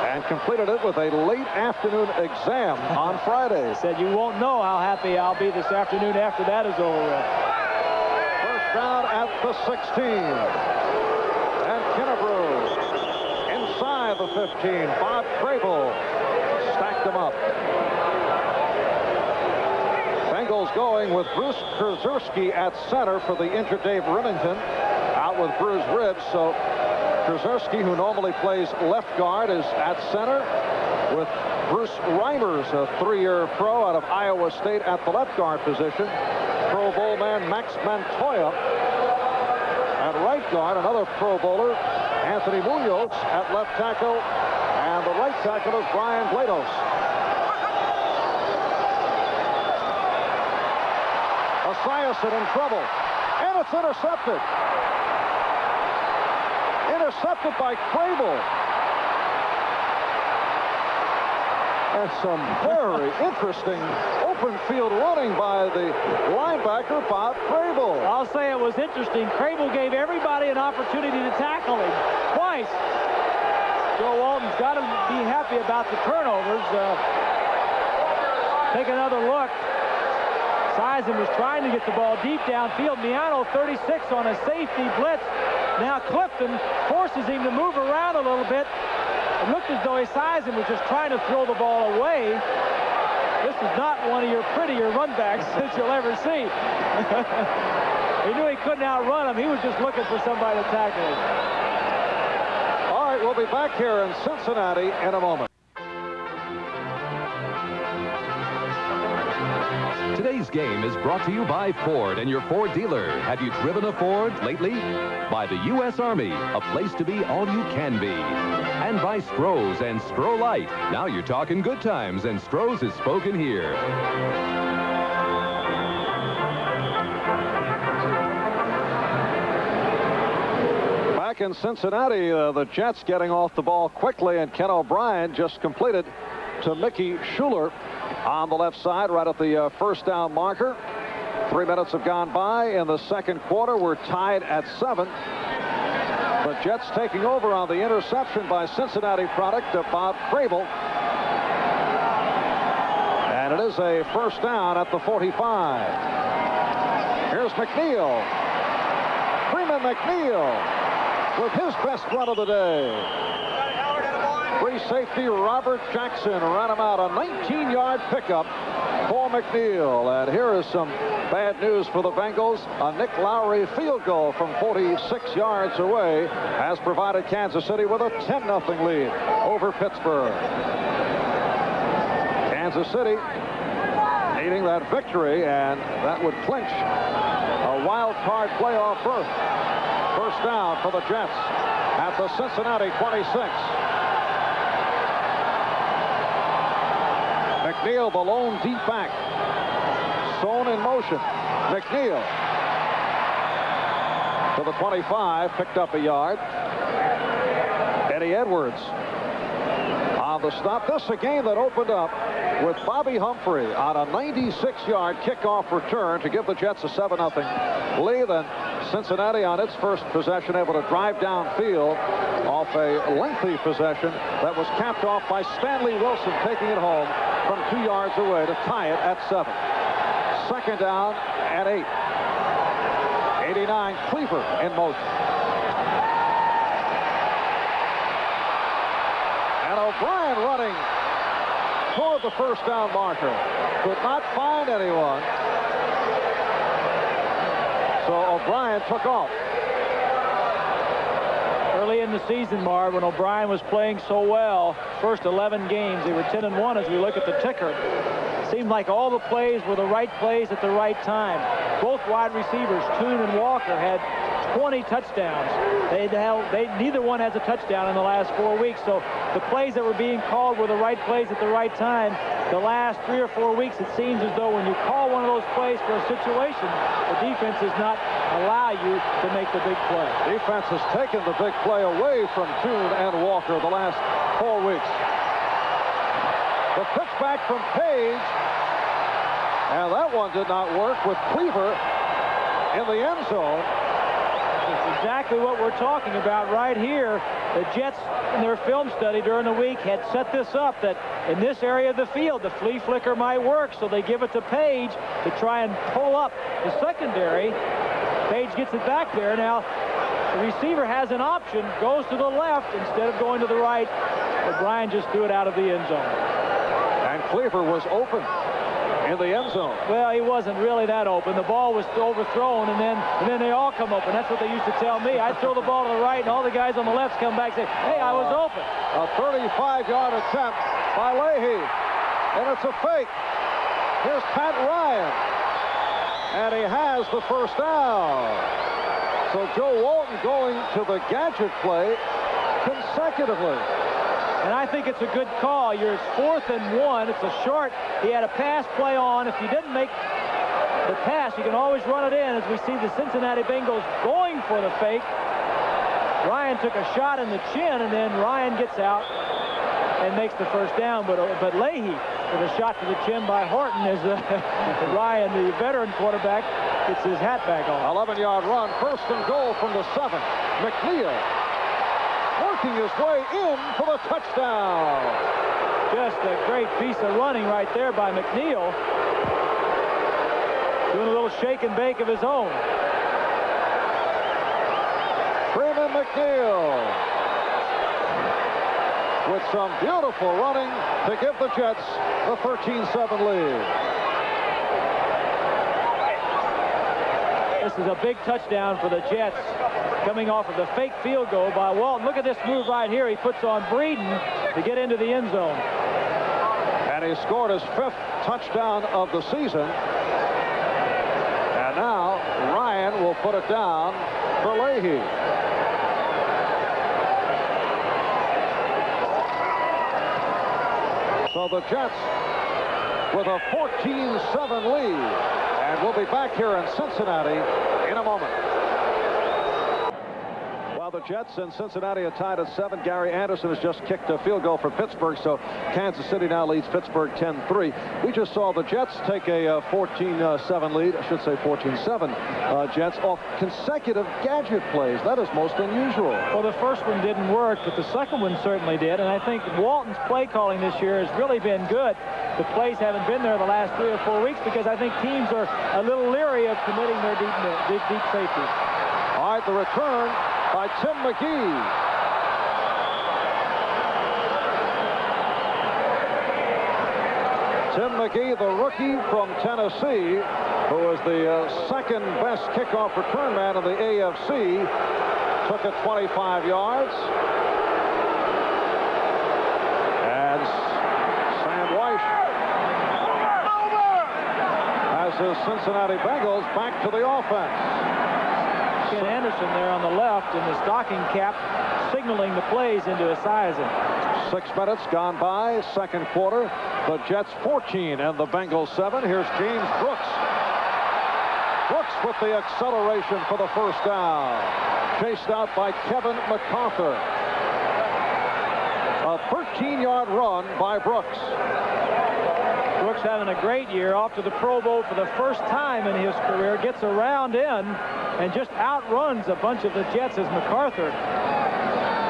and completed it with a late afternoon exam on Friday. Said you won't know how happy I'll be this afternoon after that is over with. First down at the 16. Kennebrew inside the 15. Bob Crable stacked them up. Bengals going with Bruce Krzyzewski at center for the injured Dave Remington. Out with bruised ribs, so Krzyzewski, who normally plays left guard, is at center with Bruce Reimers, a 3-year pro out of Iowa State, at the left guard position. Pro Bowl man Max Montoya. At right guard, another Pro Bowler, Anthony Munoz, at left tackle, and the right tackle is Brian Glados. Esiason in trouble. and it's intercepted. Intercepted by Crable. And some very interesting open field running by the linebacker, Bob Crable. I'll say it was interesting. Crable gave everybody an opportunity to tackle him twice. Joe Walton's got to be happy about the turnovers. Take another look. Esiason was trying to get the ball deep downfield. Miano 36 on a safety blitz. Now Clifton forces him to move around a little bit. It looked as though Esiason was just trying to throw the ball away. This is not one of your prettier runbacks that you'll ever see. He knew he couldn't outrun him. He was just looking for somebody to tackle him. All right, we'll be back here in Cincinnati in a moment. Today's game is brought to you by Ford and your Ford dealer. Have you driven a Ford lately? By the U.S. Army, a place to be all you can be. And by Stroh's and Stroh Light. Now you're talking good times, and Stroh's is spoken here. Back in Cincinnati, the Jets getting off the ball quickly, and Ken O'Brien just completed to Mickey Schuler on the left side right at the first down marker. 3 minutes have gone by in the second quarter. We're tied at 7. The Jets taking over on the interception by Cincinnati product of Bob Crable. And it is a first down at the 45. Here's McNeil. Freeman McNeil with his best run of the day. Free safety Robert Jackson ran him out. A 19-yard pickup for McNeil. And here is some bad news for the Bengals. A Nick Lowry field goal from 46 yards away has provided Kansas City with a 10-0 lead over Pittsburgh. Kansas City needing that victory, and that would clinch a wild card playoff berth. First down for the Jets at the Cincinnati 26. McNeil, the lone deep back. Sohn in motion. McNeil to the 25, picked up a yard. Eddie Edwards on the stop. This is a game that opened up with Bobby Humphrey on a 96-yard kickoff return to give the Jets a 7-0 lead. And Cincinnati on its first possession able to drive downfield off a lengthy possession that was capped off by Stanley Wilson taking it home from 2 yards away to tie it at 7. Second down and 8. 89 Cleaver in motion. And O'Brien running toward the first down marker. Could not find anyone. So O'Brien took off. Early in the season, Marv, when O'Brien was playing so well, first 11 games, they were 10-1 as we look at the ticker. Seemed like all the plays were the right plays at the right time. Both wide receivers, Toon and Walker, had 20 touchdowns. Neither one has a touchdown in the last 4 weeks. So the plays that were being called were the right plays at the right time. The last 3 or 4 weeks, it seems as though when you call one of those plays for a situation, the defense does not allow you to make the big play. Defense has taken the big play away from Toon and Walker the last 4 weeks. The pitch back from Page, and that one did not work with Cleaver in the end zone. That's exactly what we're talking about right here. The Jets, in their film study during the week, had set this up that in this area of the field, the flea flicker might work, so they give it to Page to try and pull up the secondary. Page gets it back there. Now, the receiver has an option, goes to the left instead of going to the right. O'Brien just threw it out of the end zone. And Cleaver was open in the end zone. Well, he wasn't really that open. The ball was overthrown, and then they all come open. That's what they used to tell me. I'd throw the ball to the right, and all the guys on the left come back and say, hey, I was open. A 35-yard attempt by Leahy, and it's a fake. Here's Pat Ryan, and he has the first down. So Joe Walton going to the gadget play consecutively. And I think it's a good call. It's 4th and 1. It's a short. He had a pass play on. If you didn't make the pass. You can always run it in, as we see the Cincinnati Bengals going for the fake. Ryan took a shot in the chin, and then Ryan gets out and makes the first down. But Leahy with a shot to the chin by Horton as Ryan, the veteran quarterback, gets his hat back on. 11-yard run, first and goal from the 7. McNeil working his way in for the touchdown. Just a great piece of running right there by McNeil. Doing a little shake and bake of his own. Freeman McNeil with some beautiful running to give the Jets the 13-7 lead. This is a big touchdown for the Jets, coming off of the fake field goal by Walton. Look at this move right here. He puts on Breeden to get into the end zone. And he scored his 5th touchdown of the season. And now Ryan will put it down for Leahy. So the Jets with a 14-7 lead. And we'll be back here in Cincinnati in a moment. While the Jets and Cincinnati are tied at 7, Gary Anderson has just kicked a field goal for Pittsburgh, so Kansas City now leads Pittsburgh 10-3. We just saw the Jets take a 14-7 lead, I should say 14-7 Jets off consecutive gadget plays. That is most unusual. Well, the first one didn't work, but the second one certainly did, and I think Walton's play calling this year has really been good. The plays haven't been there the last 3 or 4 weeks because I think teams are a little leery of committing their deep safeties. All right, the return by Tim McGee. Tim McGee, the rookie from Tennessee, who is the second best kickoff return man in the AFC, took it 25 yards. And Sam Weiss has his Cincinnati Bengals back to the offense. Ken Anderson there on the left in the stocking cap, signaling the plays into Esiason. 6 minutes gone by, second quarter. The Jets 14 and the Bengals 7. Here's James Brooks. Brooks with the acceleration for the first down. Chased out by Kevin MacArthur. A 13-yard run by Brooks. Brooks having a great year, off to the Pro Bowl for the first time in his career. Gets around in and just outruns a bunch of the Jets as MacArthur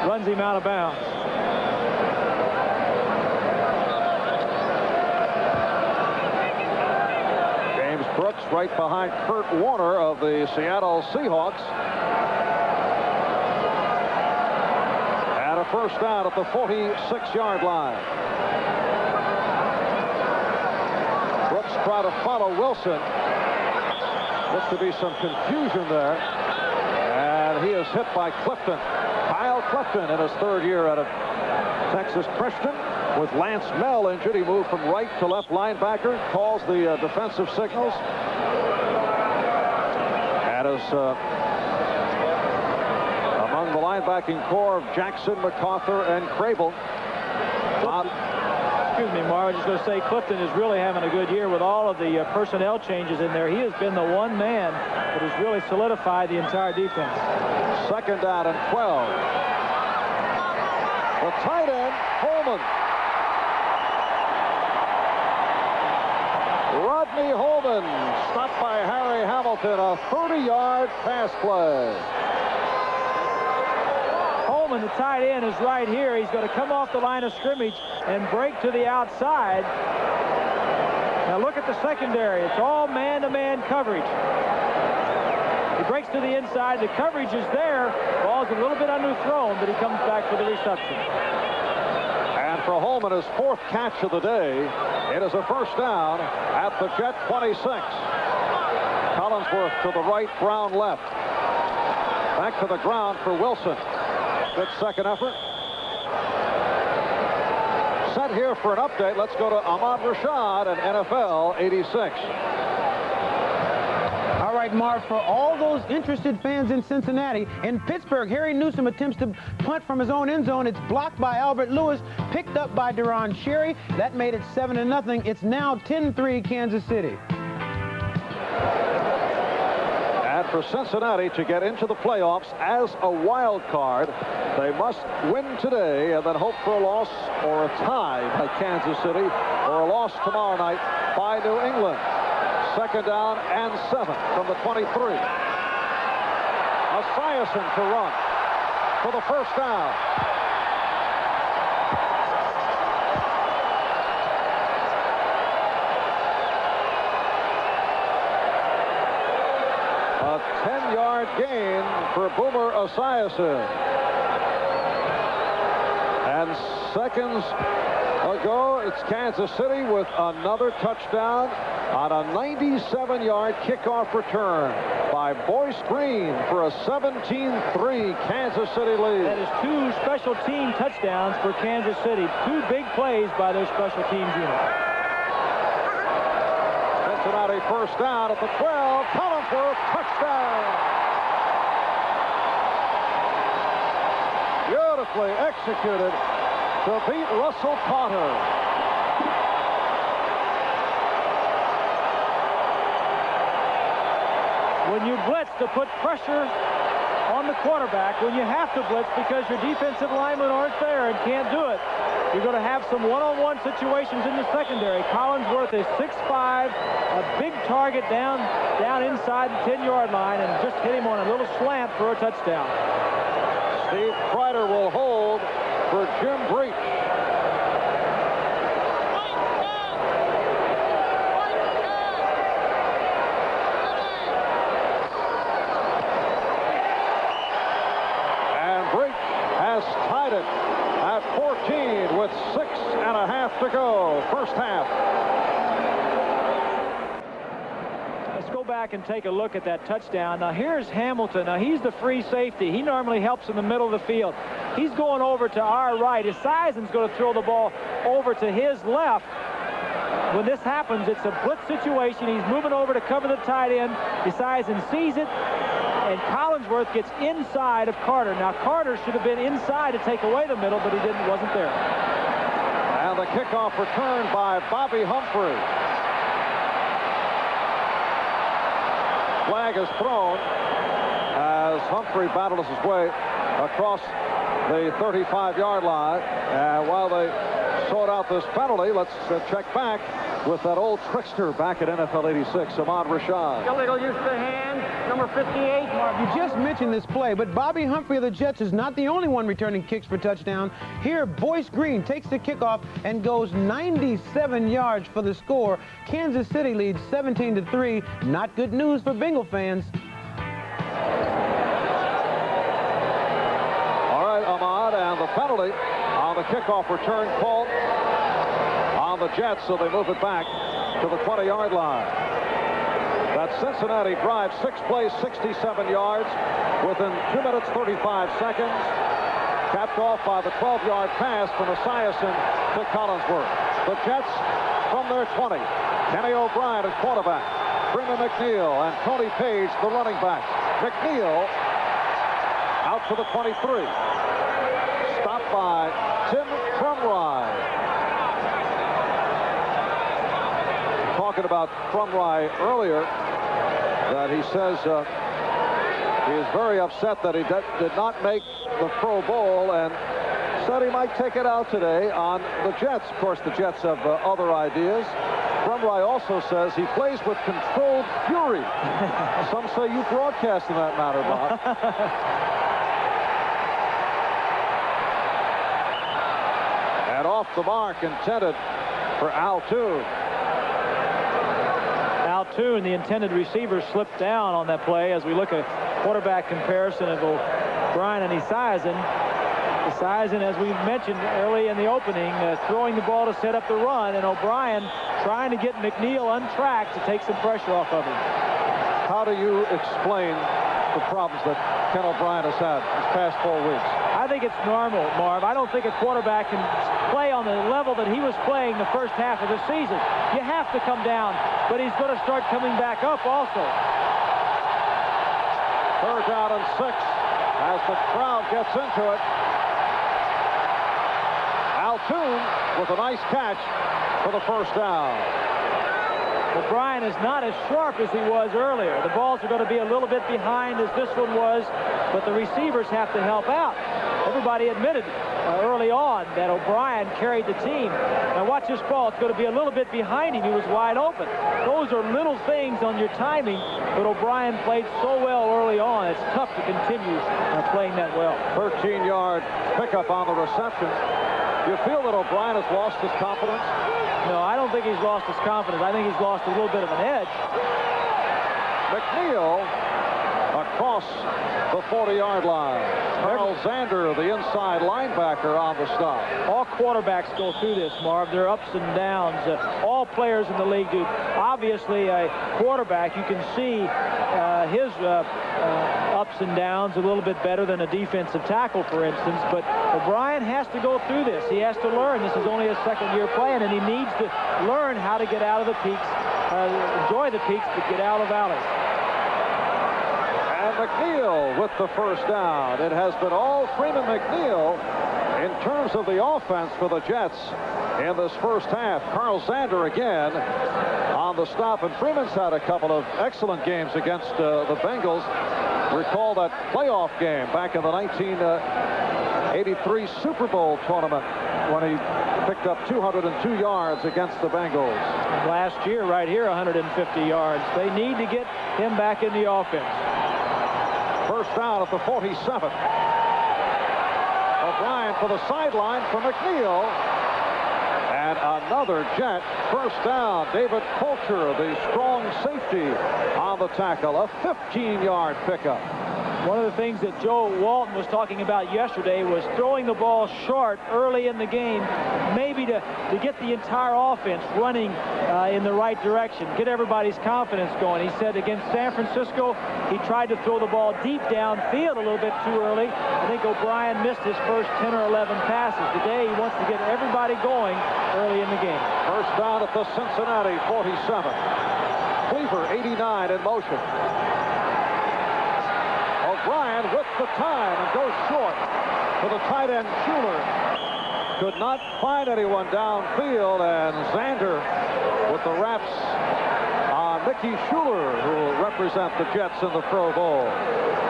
runs him out of bounds. James Brooks right behind Kurt Warner of the Seattle Seahawks. And a first down at the 46-yard line. Brooks try to follow Wilson. Looks to be some confusion there. And he is hit by Clifton. Kyle Clifton in his 3rd year out of Texas Christian. With Lance Mell injured, he moved from right to left linebacker, calls the defensive signals. And is among the linebacking core of Jackson, MacArthur, and Crable. Excuse me, Marv. I was just going to say Clifton is really having a good year with all of the personnel changes in there. He has been the one man that has really solidified the entire defense. Second down and 12. The tight end, Holman. Rodney Holman stopped by Harry Hamilton. A 30-yard pass play. Holman, the tight end, is right here. He's going to come off the line of scrimmage and break to the outside. Now look at the secondary. It's all man-to-man coverage. He breaks to the inside. The coverage is there. Ball's a little bit underthrown, but he comes back for the reception. And for Holman, his 4th catch of the day. It is a first down at the Jet 26. Collinsworth to the right, Brown left. Back to the ground for Wilson. Good second effort. Set here for an update. Let's go to Ahmad Rashad and NFL 86. All right, Marv, for all those interested fans in Cincinnati, in Pittsburgh, Harry Newsome attempts to punt from his own end zone. It's blocked by Albert Lewis, picked up by Deron Sherry. That made it 7-0. It's now 10-3 Kansas City. for Cincinnati to get into the playoffs as a wild card, they must win today and then hope for a loss or a tie by Kansas City or a loss tomorrow night by New England. 2nd down and 7 from the 23. Esiason to run for the first down. A 10-yard gain for Boomer Esiason. And seconds ago, it's Kansas City with another touchdown on a 97-yard kickoff return by Boyce Green for a 17-3 Kansas City lead. That is 2 special team touchdowns for Kansas City. 2 big plays by their special teams unit. Cincinnati first down at the 12. Collinsworth, touchdown. Beautifully executed to beat Russell Potter. When you blitz to put pressure on the quarterback, when you have to blitz because your defensive linemen aren't there and can't do it, you're going to have some one-on-one situations in the secondary. Collinsworth is 6'5", a big target down inside the 10-yard line, and just hit him on a little slant for a touchdown. Steve Kreider will hold for Jim Breach. And Breach has tied it at 14 with 6.5 to go. First half. Let's go back and take a look at that touchdown. Now here's Hamilton. Now he's the free safety. He normally helps in the middle of the field. He's going over to our right. Esiason's going to throw the ball over to his left. When this happens, it's a blitz situation. He's moving over to cover the tight end. Esiason sees it, and Collinsworth gets inside of Carter. Now Carter should have been inside to take away the middle, but he wasn't there. And the kickoff return by Bobby Humphrey. Flag is thrown as Humphrey battles his way across the 35-yard line. And while they sort out this penalty, let's check back with that old trickster back at NFL 86, Ahmad Rashad. Illegal use of the hand, number 58. Marv, you just mentioned this play, but Bobby Humphrey of the Jets is not the only one returning kicks for touchdown. Here, Boyce Green takes the kickoff and goes 97 yards for the score. Kansas City leads 17-3. Not good news for Bengal fans. All right, Ahmad, and the penalty on the kickoff return called on the Jets, so they move it back to the 20-yard line. That Cincinnati drive, 6 plays, 67 yards within 2 minutes, 35 seconds. Capped off by the 12-yard pass from Esiason to Collinsworth. The Jets from their 20. Kenny O'Brien at quarterback. Freeman McNeil and Tony Page, the running backs. McNeil out to the 23. Stopped by Tim Crumrye. Talking about Crumrye earlier, that he says he is very upset that he did not make the Pro Bowl, and said he might take it out today on the Jets. Of course, the Jets have other ideas. Crumrye also says he plays with controlled fury. Some say you broadcast in that matter, Bob. And off the mark, intended for Altoon. Altoon, the intended receiver, slipped down on that play. As we look at quarterback comparison of O'Brien and Esiason. Esiason, as we mentioned early in the opening, throwing the ball to set up the run, and O'Brien trying to get McNeil untracked to take some pressure off of him. How do you explain the problems that Ken O'Brien has had these past 4 weeks? I think it's normal, Marv. I don't think a quarterback can play on the level that he was playing the first half of the season. You have to come down, but he's going to start coming back up also. 3rd down and 6 as the crowd gets into it. Altoon with a nice catch for the first down. O'Brien is not as sharp as he was earlier. The balls are going to be a little bit behind as this one was, but the receivers have to help out. Everybody admitted early on that O'Brien carried the team. Now watch this ball. It's going to be a little bit behind him. He was wide open. Those are little things on your timing, but O'Brien played so well early on. It's tough to continue playing that well. 13-yard pickup on the reception. You feel that O'Brien has lost his confidence? No, I don't think he's lost his confidence. I think he's lost a little bit of an edge. McNeil across the 40-yard line. Carl Zander, the inside linebacker, on the stop. All quarterbacks go through this, Marv. They're ups and downs. All players in the league do. Obviously, a quarterback, you can see his ups and downs a little bit better than a defensive tackle, for instance. But O'Brien has to go through this. He has to learn. This is only his second-year playing, and he needs to learn how to get out of the peaks, enjoy the peaks, but get out of valleys. And McNeil with the first down. It has been all Freeman McNeil in terms of the offense for the Jets in this first half. Carl Zander again on the stop, and Freeman's had a couple of excellent games against the Bengals. Recall that playoff game back in the 1983 Super Bowl tournament when he picked up 202 yards against the Bengals. Last year, right here, 150 yards. They need to get him back in the offense. First down at the 47. O'Brien for the sideline for McNeil. And another Jet first down. David Coulter, the strong safety, on the tackle. A 15-yard pickup. One of the things that Joe Walton was talking about yesterday was throwing the ball short early in the game, maybe to get the entire offense running in the right direction, get everybody's confidence going. He said against San Francisco, he tried to throw the ball deep downfield a little bit too early. I think O'Brien missed his first 10 or 11 passes. Today, he wants to get everybody going early in the game. First down at the Cincinnati 47. Cleaver, 89, in motion. O'Brien with the time and goes short for the tight end Schuler. Could not find anyone downfield, and Zander with the wraps on Mickey Schuler, who will represent the Jets in the Pro Bowl.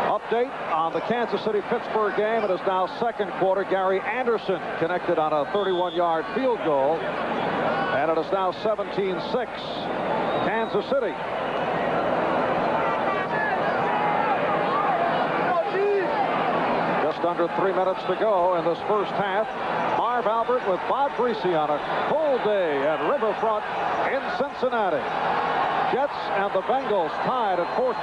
Update on the Kansas City-Pittsburgh game. It is now second quarter. Gary Anderson connected on a 31-yard field goal, and it is now 17-6 Kansas City. Under 3 minutes to go in this first half. Marv Albert with Bob Griese on a cold day at Riverfront in Cincinnati. Jets and the Bengals tied at 14.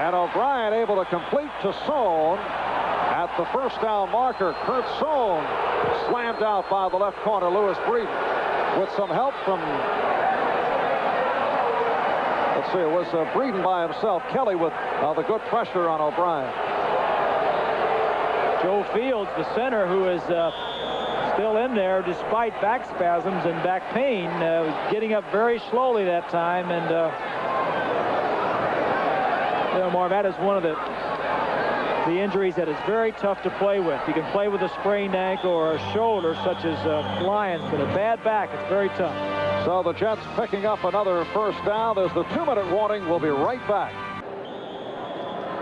And O'Brien able to complete to Sohn at the first down marker. Kurt Sohn slammed out by the left corner, Lewis Breeden, with some help from... Let's see, it was Breeden by himself. Kelly with the good pressure on O'Brien. Joe Fields, the center, who is still in there despite back spasms and back pain, was getting up very slowly that time. And, you know, Marv, that is one of the injuries that is very tough to play with. You can play with a sprained ankle or a shoulder, such as Lyons, but a bad back, it's very tough. So the Jets picking up another first down. There's the 2-minute warning. We'll be right back.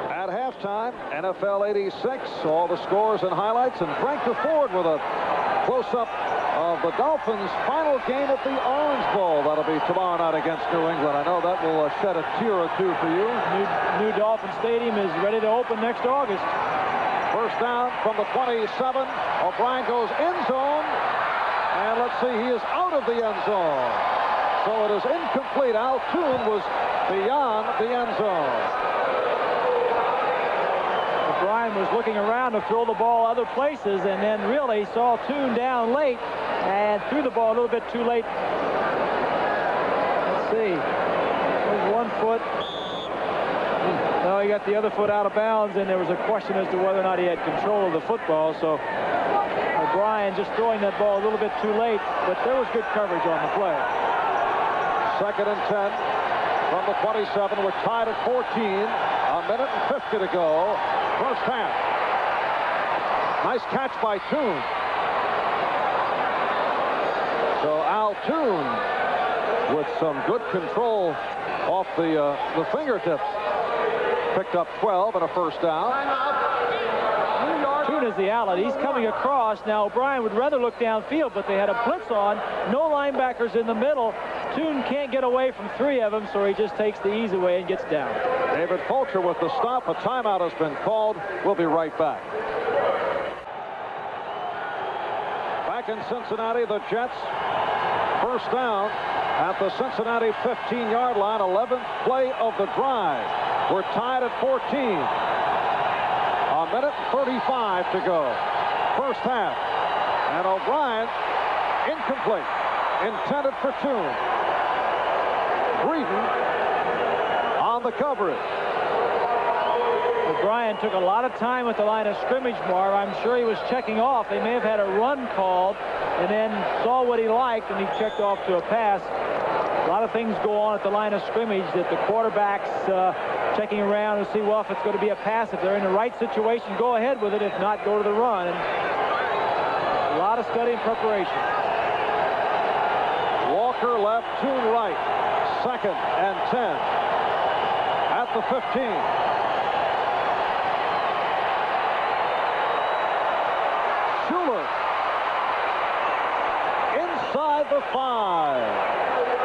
At halftime, NFL 86, all the scores and highlights, and Frank DeFord with a close-up of the Dolphins' final game at the Orange Bowl. That'll be tomorrow night against New England. I know that will shed a tear or two for you. New Dolphin Stadium is ready to open next August. First down from the 27. O'Brien goes end zone. And let's see, he is out of the end zone. So it is incomplete. Al Toon was beyond the end zone. O'Brien was looking around to throw the ball other places, and then really saw Toon down late and threw the ball a little bit too late. Let's see. There's 1 foot. No, he got the other foot out of bounds, and there was a question as to whether or not he had control of the football. So O'Brien just throwing that ball a little bit too late, but there was good coverage on the play. Second and 10 from the 27. We're tied at 14. A minute and 50 to go. First half. Nice catch by Toon. Al Toon with some good control off the fingertips. Picked up 12 and a first down. Toon is the outlet. He's coming across. Now O'Brien would rather look downfield, but they had a blitz on. No linebackers in the middle. Toon can't get away from 3 of them, so he just takes the easy way and gets down. David Fulcher with the stop. A timeout has been called. We'll be right back. Back in Cincinnati, the Jets. First down at the Cincinnati 15-yard line. 11th play of the drive. We're tied at 14. A minute 35 to go. First half. And O'Brien, incomplete. Intended for Toon. Griese on the coverage. O'Brien took a lot of time at the line of scrimmage, Marv. I'm sure he was checking off. They may have had a run called and then saw what he liked, and he checked off to a pass. A lot of things go on at the line of scrimmage that the quarterback's checking around to see, well, if it's going to be a pass. If they're in the right situation, go ahead with it. If not, go to the run. And a lot of study and preparation. Walker left, Toon right. 2nd and 10 at the 15. Schuler inside the 5.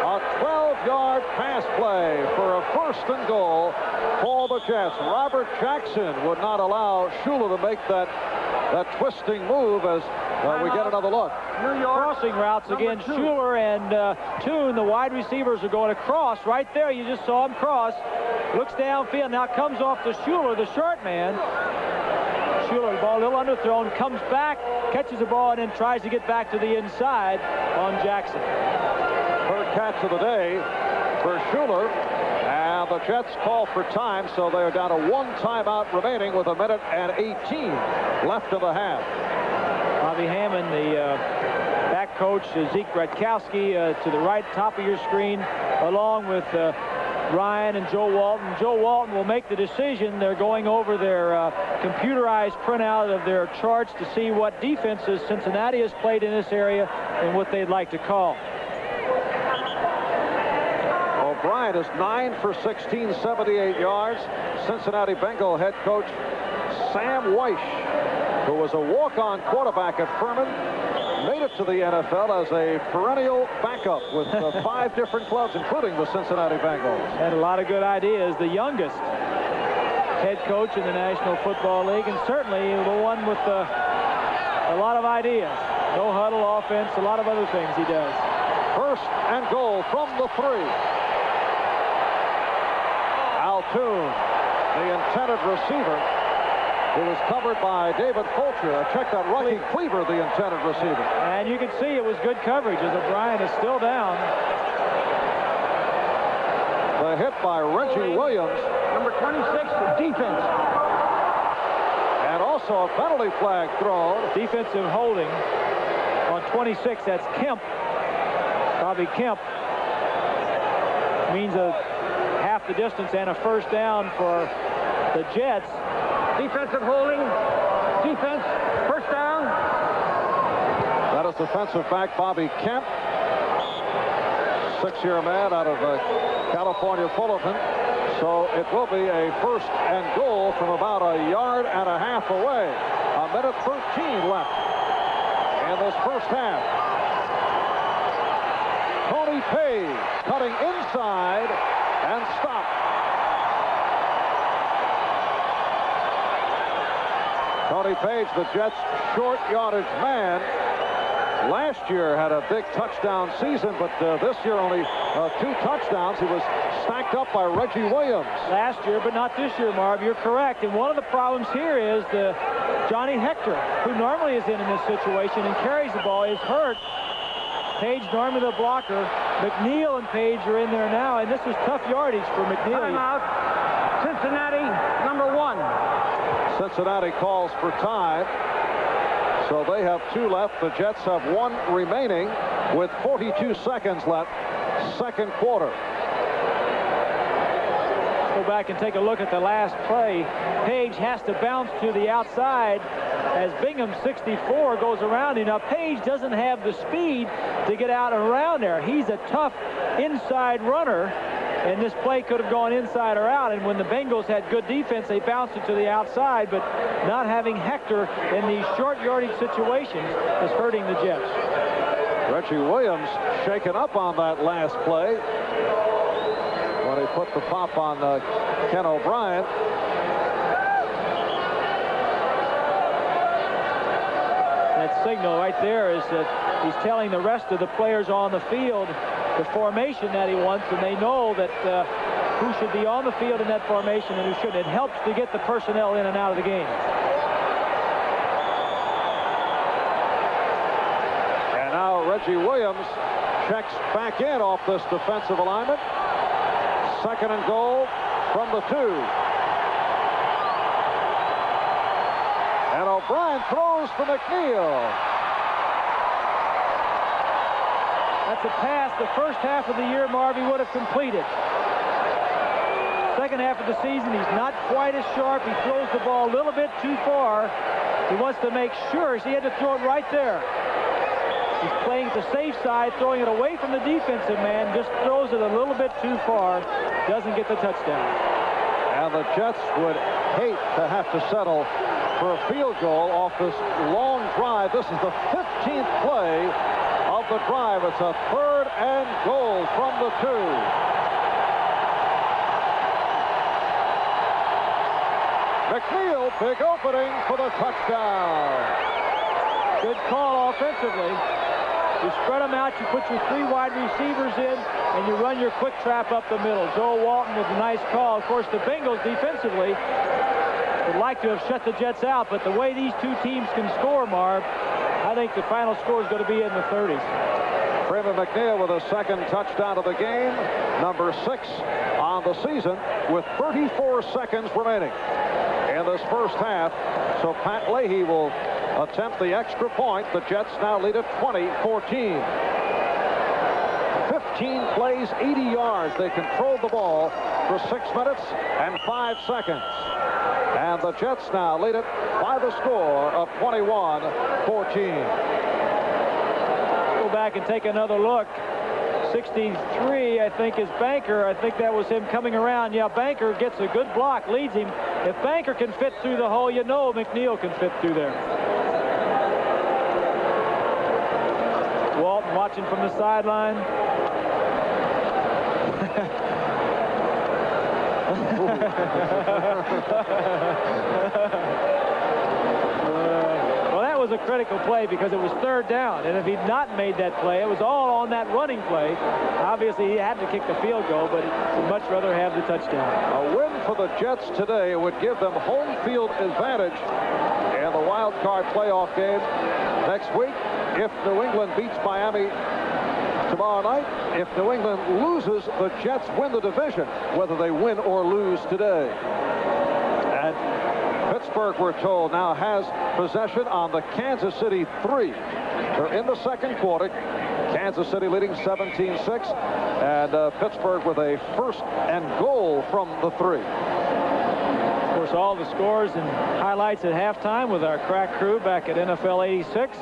A 12-yard pass play for a 1st and goal for the Jets. Robert Jackson would not allow Schuler to make that twisting move as we get another look. New York crossing routes again. Schuler and Toon, the wide receivers, are going across. Right there, you just saw him cross. Looks downfield, now comes off to Schuler, the short man. Schuler, the ball a little underthrown, comes back, catches the ball, and then tries to get back to the inside on Jackson. Third catch of the day for Schuler. And the Jets call for time, so they're down to 1 timeout remaining with 1 minute and 18 left of the half. Bobby Hammond, the back coach, Zeke Bratkowski, to the right, top of your screen, along with Ryan and Joe Walton. Joe Walton will make the decision. They're going over their computerized printout of their charts to see what defenses Cincinnati has played in this area and what they'd like to call. O'Brien is 9 for 16, 78 yards. Cincinnati Bengal head coach Sam Weish, who was a walk-on quarterback at Furman, made it to the NFL as a perennial backup with 5 different clubs, including the Cincinnati Bengals. Had a lot of good ideas. The youngest head coach in the National Football League, and certainly the one with a lot of ideas. No huddle offense, a lot of other things he does. First and goal from the 3. Al Toon, the intended receiver, who was covered by David Fulcher. I checked out Rocky Cleaver, the intended receiver. And you can see it was good coverage as O'Brien is still down. The hit by Reggie Williams. Number 26, defense. And also a penalty flag thrown. Defensive holding on 26. That's Kemp. Bobby Kemp. Means a half the distance and a first down for the Jets. Defensive holding. Defense. First down. That is defensive back Bobby Kemp. 6-year man out of California Fullerton. So it will be a first and goal from about 1.5 yards away. 1 minute 13 left in this first half. Tony Page cutting inside and stopped. Tony Page, the Jets' short yardage man, last year had a big touchdown season, but this year only 2 touchdowns. He was stacked up by Reggie Williams. Last year, but not this year, Marv. You're correct. And one of the problems here is the Johnny Hector, who normally is in this situation and carries the ball, is hurt. Page normally the blocker. McNeil and Page are in there now, and this is tough yardage for McNeil. Timeout. Cincinnati, number 1. Cincinnati calls for time. So they have 2 left. The Jets have 1 remaining with 42 seconds left. Second quarter. Let's go back and take a look at the last play. Page has to bounce to the outside. as Bingham's 64 goes around him. Now, Page doesn't have the speed to get out and around there. He's a tough inside runner, and this play could have gone inside or out. And when the Bengals had good defense, they bounced it to the outside, but not having Hector in these short yardage situations is hurting the Jets. Reggie Williams shaken up on that last play when he put the pop on Ken O'Brien. That signal right there is that he's telling the rest of the players on the field the formation that he wants, and they know that who should be on the field in that formation and who shouldn't. It helps to get the personnel in and out of the game. And now Reggie Williams checks back in off this defensive alignment. 2nd and goal from the 2. And O'Brien throws for McNeil. That's a pass the first half of the year Marv would have completed. Second half of the season, he's not quite as sharp. He throws the ball a little bit too far. He wants to make sure, so he had to throw it right there. He's playing the safe side, throwing it away from the defensive man, just throws it a little bit too far, doesn't get the touchdown. And the Jets would hate to have to settle for a field goal off this long drive. This is the 15th play of the drive. It's a 3rd and goal from the 2. McNeil, big opening for the touchdown. Good call offensively. You spread them out, you put your 3 wide receivers in, and you run your quick trap up the middle. Joe Walton with a nice call. Of course, the Bengals defensively would like to have shut the Jets out, but the way these two teams can score, Marv, I think the final score is going to be in the 30s. Freeman McNeil with a 2nd touchdown of the game, number 6 on the season, with 34 seconds remaining in this first half. So Pat Leahy will attempt the extra point. The Jets now lead at 20-14. 15 plays, 80 yards. They controlled the ball for 6 minutes and 5 seconds. And the Jets now lead it by the score of 21-14. Go back and take another look. 63, I think, is Banker. I think that was him coming around. Yeah, Banker gets a good block, leads him. If Banker can fit through the hole, you know McNeil can fit through there. Walton watching from the sideline. Well, that was a critical play because it was 3rd down, and if he'd not made that play, it was all on that running play. Obviously, he had to kick the field goal, but he'd much rather have the touchdown. A win for the Jets today would give them home field advantage in the wild card playoff game next week. If New England beats Miami tomorrow night, if New England loses, the Jets win the division, whether they win or lose today. And Pittsburgh, we're told, now has possession on the Kansas City 3. They're in the 2nd quarter. Kansas City leading 17-6, and Pittsburgh with a 1st and goal from the 3. Of course, all the scores and highlights at halftime with our crack crew back at NFL 86,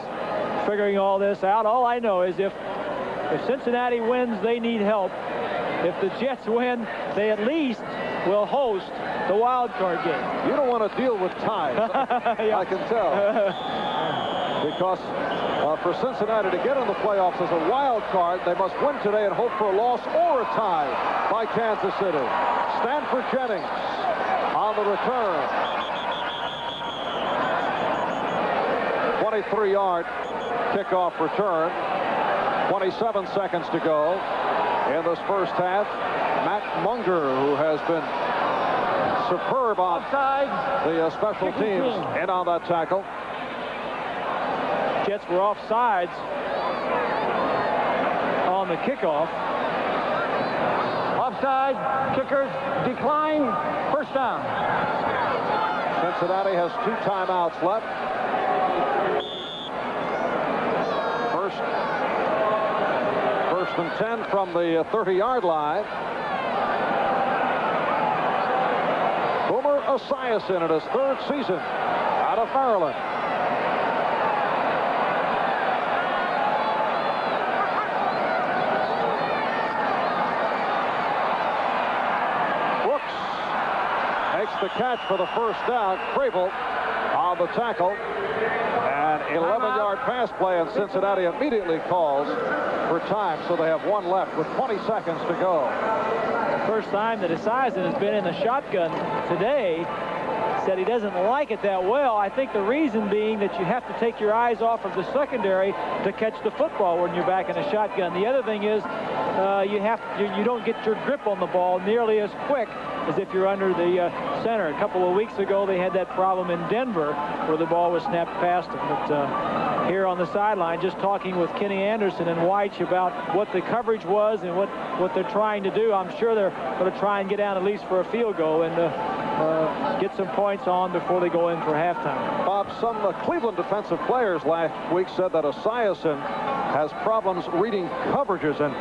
figuring all this out. All I know is if Cincinnati wins, they need help. If the Jets win, they at least will host the wild card game. You don't want to deal with ties. Yeah. I can tell. Because for Cincinnati to get in the playoffs as a wild card, they must win today and hope for a loss or a tie by Kansas City. Stanford Jennings on the return. 23-yard kickoff return. 27 seconds to go in this first half. Matt Munger, who has been superb on the special teams, in on that tackle. Jets were offsides on the kickoff. Offside, kickers decline, 1st down. Cincinnati has 2 timeouts left. First and 10 from the 30-yard line. Boomer Esiason in his 3rd season out of Maryland. the catch for the first down. Crable on the tackle. An 11-yard pass play, and Cincinnati immediately calls for time, so they have one left with 20 seconds to go. First time that Esiason has been in the shotgun today. Said he doesn't like it that well. I think the reason being that you have to take your eyes off of the secondary to catch the football when you're back in a shotgun. The other thing is you don't get your grip on the ball nearly as quick as if you're under the center. A couple of weeks ago, they had that problem in Denver where the ball was snapped past them. But here on the sideline, just talking with Kenny Anderson and Weich about what the coverage was and what they're trying to do. I'm sure they're going to try and get down at least for a field goal and get some points on before they go in for halftime. Bob, some Cleveland defensive players last week said that Esiason has problems reading coverages, and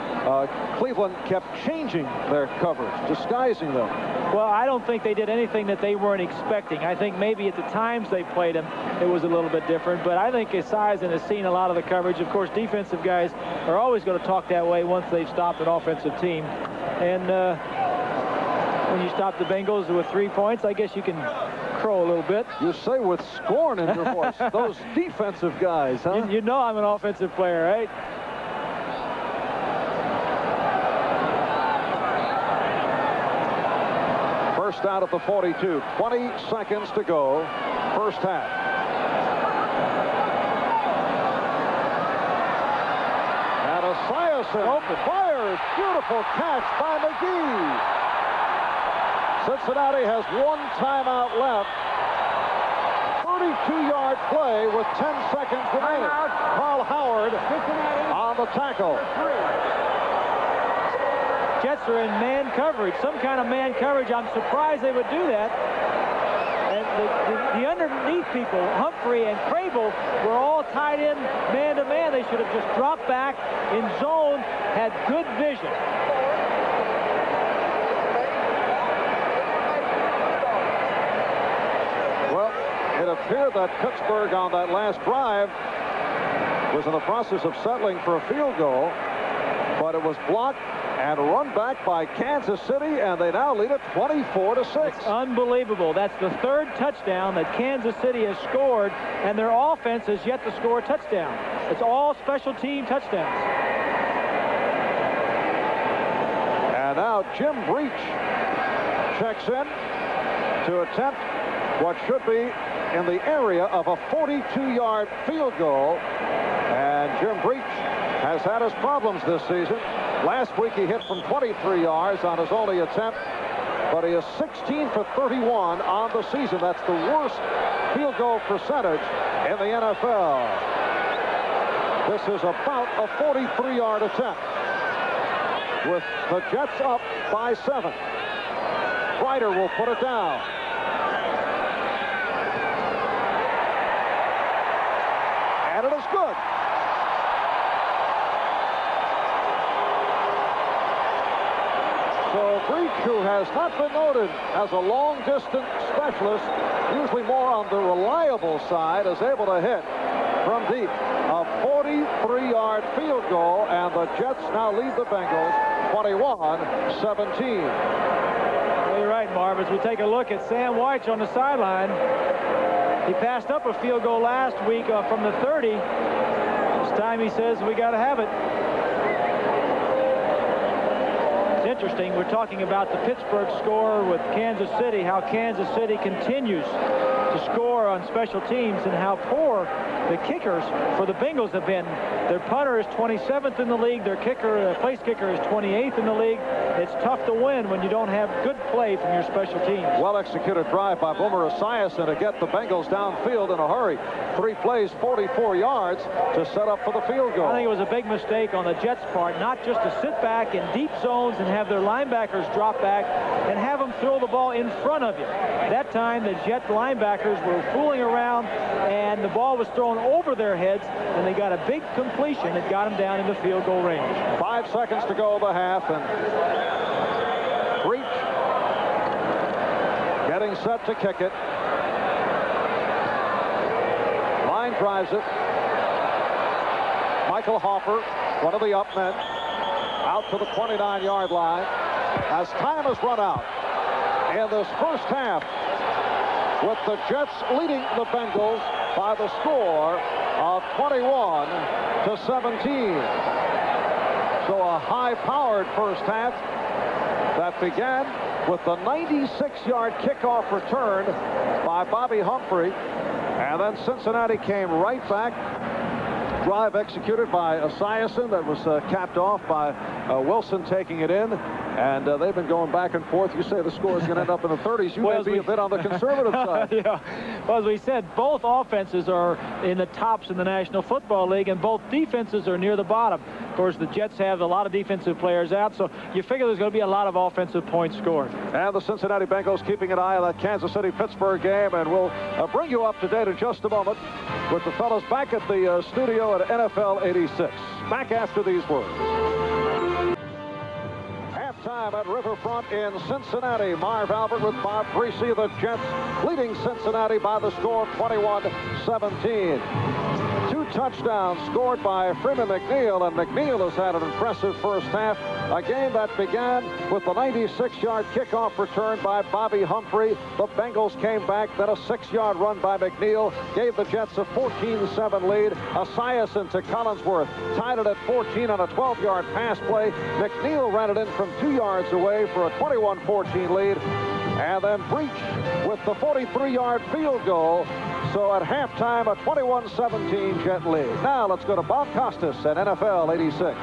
Cleveland kept changing their coverage, disguising them. Well, I don't think they did anything that they weren't expecting. I think maybe at the times they played him, it was a little bit different. But I think Esiason has seen a lot of the coverage. Of course, defensive guys are always going to talk that way once they've stopped an offensive team. And when you stop the Bengals with 3 points, I guess you can crow a little bit. You say with scorn in your voice. Those defensive guys, huh? You know I'm an offensive player, right? First out at the 42. 20 seconds to go. First half. And Esiason fires. Beautiful catch by McGee. Cincinnati has one timeout left. 32-yard play with 10 seconds remaining. Carl Howard on the tackle. Jets are in man coverage, some kind of man coverage. I'm surprised they would do that. And the underneath people, Humphrey and Crable, were all tied in man-to-man. They should have just dropped back in zone, had good vision. It appeared that Pittsburgh on that last drive was in the process of settling for a field goal, but it was blocked and run back by Kansas City, and they now lead it 24-6. It's unbelievable. That's the third touchdown that Kansas City has scored, and their offense has yet to score a touchdown. It's all special team touchdowns. And now Jim Breach checks in to attempt what should be in the area of a 42-yard field goal. And Jim Breach has had his problems this season. Last week he hit from 23 yards on his only attempt, but he is 16 for 31 on the season. That's the worst field goal percentage in the NFL. This is about a 43-yard attempt with the Jets up by 7. Ryder will put it down. And it is good. So Breach, who has not been noted as a long-distance specialist, usually more on the reliable side, is able to hit from deep. A 43-yard field goal, and the Jets now lead the Bengals 21-17. You're right, Marv. As we take a look at Sam Weich on the sideline, he passed up a field goal last week from the 30. This time he says we got to have it. It's interesting. We're talking about the Pittsburgh score with Kansas City, how Kansas City continues to score on special teams and how poor the kickers for the Bengals have been. Their punter is 27th in the league. Their kicker, place kicker, is 28th in the league. It's tough to win when you don't have good play from your special teams. Well-executed drive by Boomer Esiason to get the Bengals downfield in a hurry. 3 plays, 44 yards to set up for the field goal. I think it was a big mistake on the Jets' part, not just to sit back in deep zones and have their linebackers drop back and have them throw the ball in front of you. That time, the Jet linebackers were fooling around, and the ball was thrown over their heads, and they got a big completion that got them down into field goal range. 5 seconds to go the half, and Breach getting set to kick it. Line drives it. Michael Hoffer, one of the up men, out to the 29-yard line as time has run out. in this first half, with the Jets leading the Bengals by the score of 21-17. So a high-powered first half that began with the 96-yard kickoff return by Bobby Humphrey, and then Cincinnati came right back. Drive executed by Esiason that was capped off by Wilson taking it in. And they've been going back and forth. You say the score is going to end up in the 30s. You may be a bit on the conservative side. Yeah. Well, as we said, both offenses are in the tops in the National Football League, and both defenses are near the bottom. Of course, the Jets have a lot of defensive players out, so you figure there's going to be a lot of offensive points scored. And the Cincinnati Bengals keeping an eye on that Kansas City-Pittsburgh game, and we'll bring you up to date in just a moment with the fellows back at the studio at NFL 86. Back after these words. Time at Riverfront in Cincinnati. Marv Albert with Bob Griese. The Jets leading Cincinnati by the score of 21-17. 2 touchdowns scored by Freeman McNeil, and McNeil has had an impressive first half. A game that began with the 96-yard kickoff return by Bobby Humphrey. The Bengals came back, then a 6-yard run by McNeil gave the Jets a 14-7 lead. Esiason to Collinsworth tied it at 14 on a 12-yard pass play. McNeil ran it in from 2 yards away for a 21-14 lead. And then Breach with the 43-yard field goal. So at halftime, a 21-17 Jet lead. Now let's go to Bob Costas at NFL 86.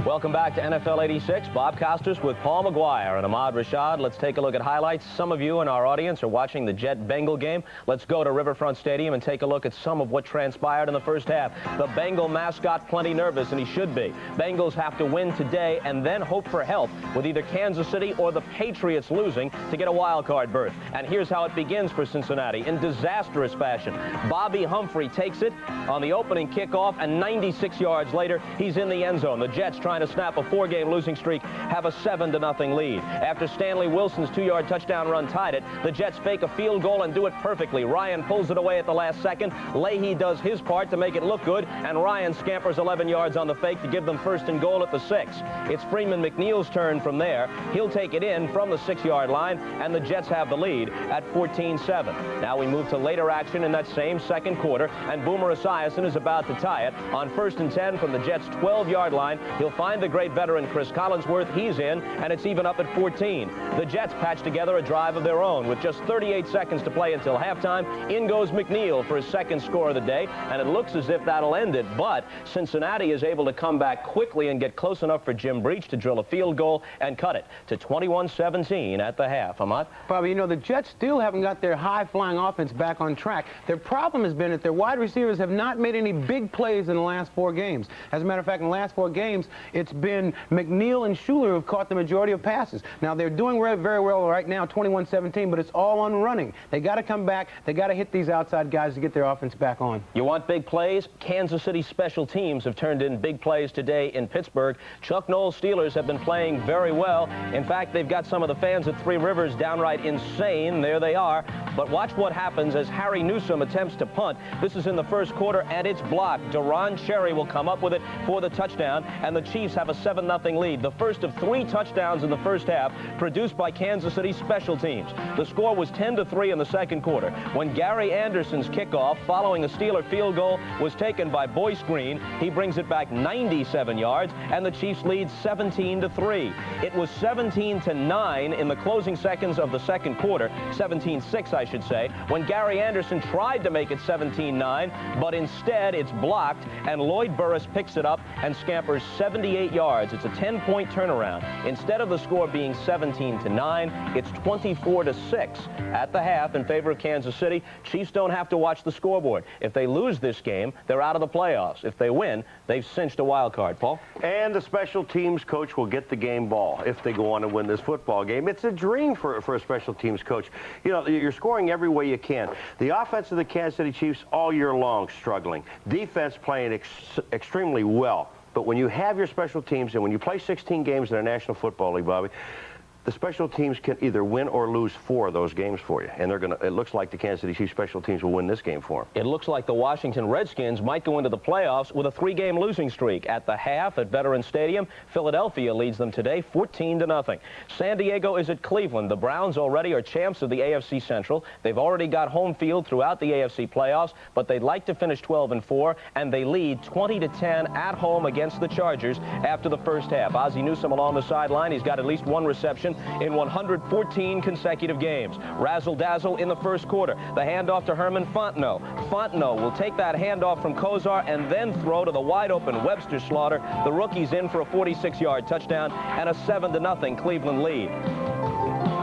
Welcome back to NFL 86. Bob Costas with Paul McGuire and Ahmad Rashad. Let's take a look at highlights. Some of you in our audience are watching the Jet-Bengal game. Let's go to Riverfront Stadium and take a look at some of what transpired in the first half. The Bengal mascot plenty nervous, and he should be. Bengals have to win today and then hope for help with either Kansas City or the Patriots losing to get a wild card berth. And here's how it begins for Cincinnati in disastrous fashion. Bobby Humphrey takes it on the opening kickoff, and 96 yards later, he's in the end zone. The Jets trying to snap a 4-game losing streak, have a 7-0 lead. After Stanley Wilson's 2-yard touchdown run tied it, the Jets fake a field goal and do it perfectly. Ryan pulls it away at the last second. Leahy does his part to make it look good, and Ryan scampers 11 yards on the fake to give them 1st and goal at the 6. It's Freeman McNeil's turn from there. He'll take it in from the 6-yard line, and the Jets have the lead at 14-7. Now we move to later action in that same second quarter, and Boomer Esiason is about to tie it. On 1st and 10 from the Jets' 12-yard line, he'll find the great veteran Chris Collinsworth. He's in, and it's even up at 14. The Jets patch together a drive of their own with just 38 seconds to play until halftime. In goes McNeil for his 2nd score of the day, and it looks as if that'll end it. But Cincinnati is able to come back quickly and get close enough for Jim Breach to drill a field goal and cut it to 21-17 at the half. Ahmad? Bobby, you know, the Jets still haven't got their high-flying offense back on track. Their problem has been that their wide receivers have not made any big plays in the last 4 games. As a matter of fact, in the last 4 games, it's been McNeil and Schuler who have caught the majority of passes. Now, they're doing very well right now, 21-17, but it's all on running. They got to come back. They got to hit these outside guys to get their offense back on. You want big plays? Kansas City special teams have turned in big plays today in Pittsburgh. Chuck Noll's Steelers have been playing very well. In fact, they've got some of the fans at Three Rivers downright insane. There they are. But watch what happens as Harry Newsome attempts to punt. This is in the first quarter, and it's blocked. Deron Cherry will come up with it for the touchdown, and the Chiefs have a 7-0 lead. The first of 3 touchdowns in the first half produced by Kansas City special teams. The score was 10-3 in the second quarter when Gary Anderson's kickoff following a Steeler field goal was taken by Boyce Green. He brings it back 97 yards, and the Chiefs lead 17-3. It was 17-9 in the closing seconds of the second quarter, 17-6 I should say, when Gary Anderson tried to make it 17-9, but instead it's blocked, and Lloyd Burris picks it up and scampers 78 yards. It's a 10-point turnaround. Instead of the score being 17-9, it's 24-6 at the half in favor of Kansas City. Chiefs don't have to watch the scoreboard. If they lose this game, they're out of the playoffs. If they win, they've cinched a wild card. Paul? And the special teams coach will get the game ball if they go on to win this football game. It's a dream for a special teams coach. You know, you're scoring every way you can. The offense of the Kansas City Chiefs all year long struggling. Defense playing extremely well. But when you have your special teams and when you play 16 games in the National Football League, Bobby, the special teams can either win or lose 4 of those games for you. And it looks like the Kansas City Chiefs special teams will win this game for them. It looks like the Washington Redskins might go into the playoffs with a 3-game losing streak. At the half at Veterans Stadium, Philadelphia leads them today 14-0. San Diego is at Cleveland. The Browns already are champs of the AFC Central. They've already got home field throughout the AFC playoffs, but they'd like to finish 12-4, and they lead 20-10 at home against the Chargers after the first half. Ozzie Newsome along the sideline. He's got at least 1 reception in 114 consecutive games. Razzle-dazzle in the first quarter. The handoff to Herman Fontenot. Fontenot will take that handoff from Kozar and then throw to the wide-open Webster Slaughter. The rookie's in for a 46-yard touchdown and a 7-0 Cleveland lead.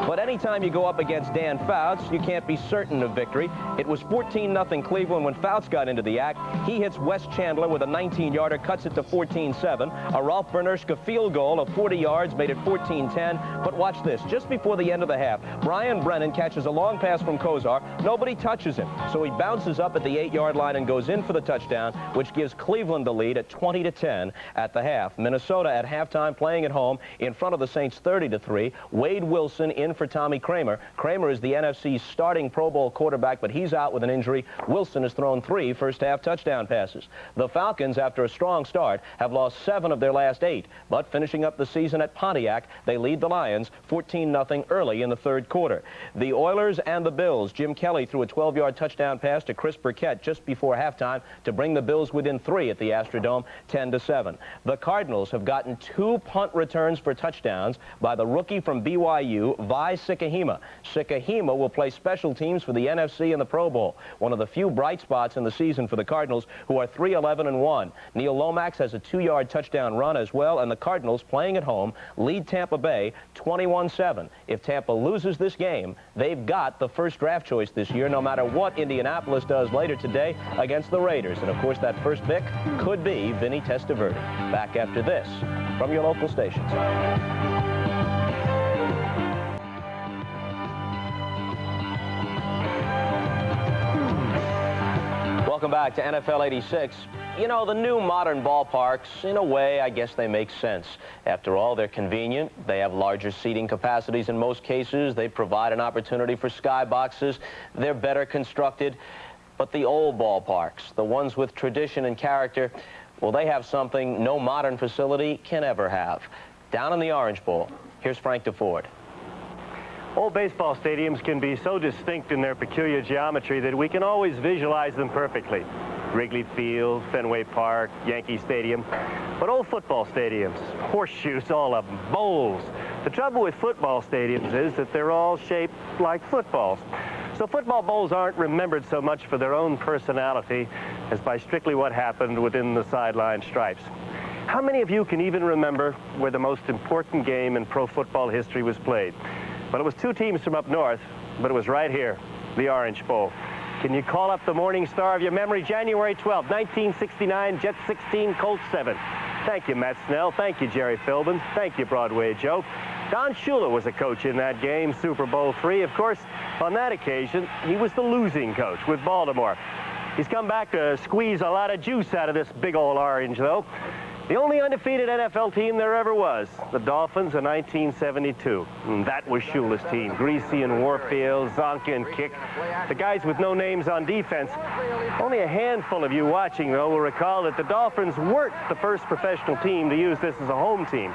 But anytime you go up against Dan Fouts, you can't be certain of victory. It was 14-0 Cleveland when Fouts got into the act. He hits Wes Chandler with a 19-yarder, cuts it to 14-7. A Ralph Bernerschke field goal of 40 yards made it 14-10. But watch this. Just before the end of the half, Brian Brennan catches a long pass from Kozar. Nobody touches him. So he bounces up at the 8-yard line and goes in for the touchdown, which gives Cleveland the lead at 20-10 at the half. Minnesota at halftime playing at home in front of the Saints 30-3. Wade Wilson in for Tommy Kramer. Kramer is the NFC's starting Pro Bowl quarterback, but he's out with an injury. Wilson has thrown 3 first-half touchdown passes. The Falcons, after a strong start, have lost 7 of their last 8, but finishing up the season at Pontiac, they lead the Lions 14-0 early in the third quarter. The Oilers and the Bills. Jim Kelly threw a 12-yard touchdown pass to Chris Burkett just before halftime to bring the Bills within 3 at the Astrodome, 10-7. The Cardinals have gotten 2 punt returns for touchdowns by the rookie from BYU, Vi Sikahema. Sikahema will play special teams for the NFC in the Pro Bowl. One of the few bright spots in the season for the Cardinals, who are 3-11-1. Neil Lomax has a 2-yard touchdown run as well, and the Cardinals, playing at home, lead Tampa Bay 21-7. If Tampa loses this game, they've got the first draft choice this year, no matter what Indianapolis does later today against the Raiders. And of course, that first pick could be Vinny Testaverde. Back after this from your local stations. Welcome back to NFL 86. You know, the new modern ballparks, in a way, I guess they make sense. After all, they're convenient. They have larger seating capacities in most cases. They provide an opportunity for skyboxes. They're better constructed. But the old ballparks, the ones with tradition and character, well, they have something no modern facility can ever have. Down in the Orange Bowl, here's Frank DeFord. Old baseball stadiums can be so distinct in their peculiar geometry that we can always visualize them perfectly. Wrigley Field, Fenway Park, Yankee Stadium. But old football stadiums, horseshoes, all of them, bowls. The trouble with football stadiums is that they're all shaped like footballs. So football bowls aren't remembered so much for their own personality as by strictly what happened within the sideline stripes. How many of you can even remember where the most important game in pro football history was played? Well, it was 2 teams from up north, but it was right here, the Orange Bowl. Can you call up the morning star of your memory? January 12, 1969, Jets 16, Colts 7. Thank you, Matt Snell. Thank you, Jerry Philbin. Thank you, Broadway Joe. Don Shula was a coach in that game, Super Bowl III. Of course, on that occasion, he was the losing coach with Baltimore. He's come back to squeeze a lot of juice out of this big old orange, though. The only undefeated NFL team there ever was, the Dolphins in 1972. And that was Shula's team. Griese and Warfield, Zonka and Kick. The guys with no names on defense. Only a handful of you watching, though, will recall that the Dolphins weren't the first professional team to use this as a home team.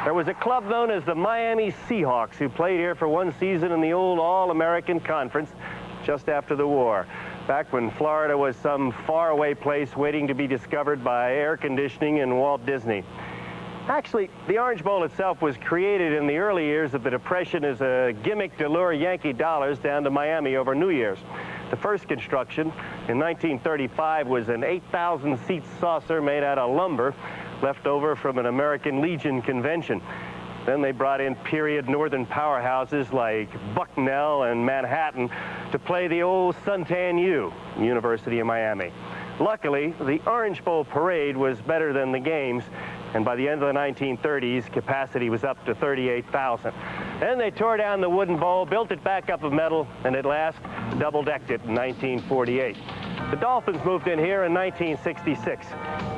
There was a club known as the Miami Seahawks who played here for 1 season in the old All-American Conference just after the war. Back when Florida was some faraway place waiting to be discovered by air conditioning and Walt Disney. Actually, the Orange Bowl itself was created in the early years of the Depression as a gimmick to lure Yankee dollars down to Miami over New Year's. The first construction in 1935 was an 8,000-seat saucer made out of lumber left over from an American Legion convention. Then they brought in period northern powerhouses like Bucknell and Manhattan to play the old Suntan U, University of Miami. Luckily, the Orange Bowl parade was better than the games, and by the end of the 1930s, capacity was up to 38,000. Then they tore down the wooden bowl, built it back up of metal, and at last double-decked it in 1948. The Dolphins moved in here in 1966,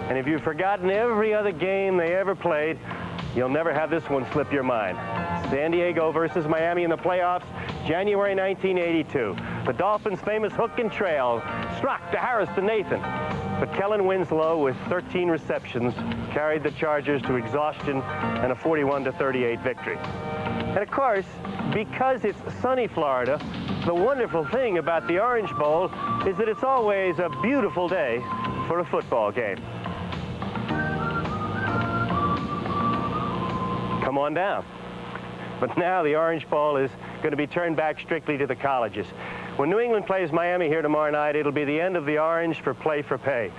and if you've forgotten every other game they ever played, you'll never have this one slip your mind. San Diego versus Miami in the playoffs, January 1982. The Dolphins' famous hook and trail struck to Harris to Nathan. But Kellen Winslow, with 13 receptions, carried the Chargers to exhaustion and a 41-38 victory. And of course, because it's sunny Florida, the wonderful thing about the Orange Bowl is that it's always a beautiful day for a football game. Come on down. But now the Orange Bowl is going to be turned back strictly to the colleges. When New England plays Miami here tomorrow night, it'll be the end of the Orange for play for pay.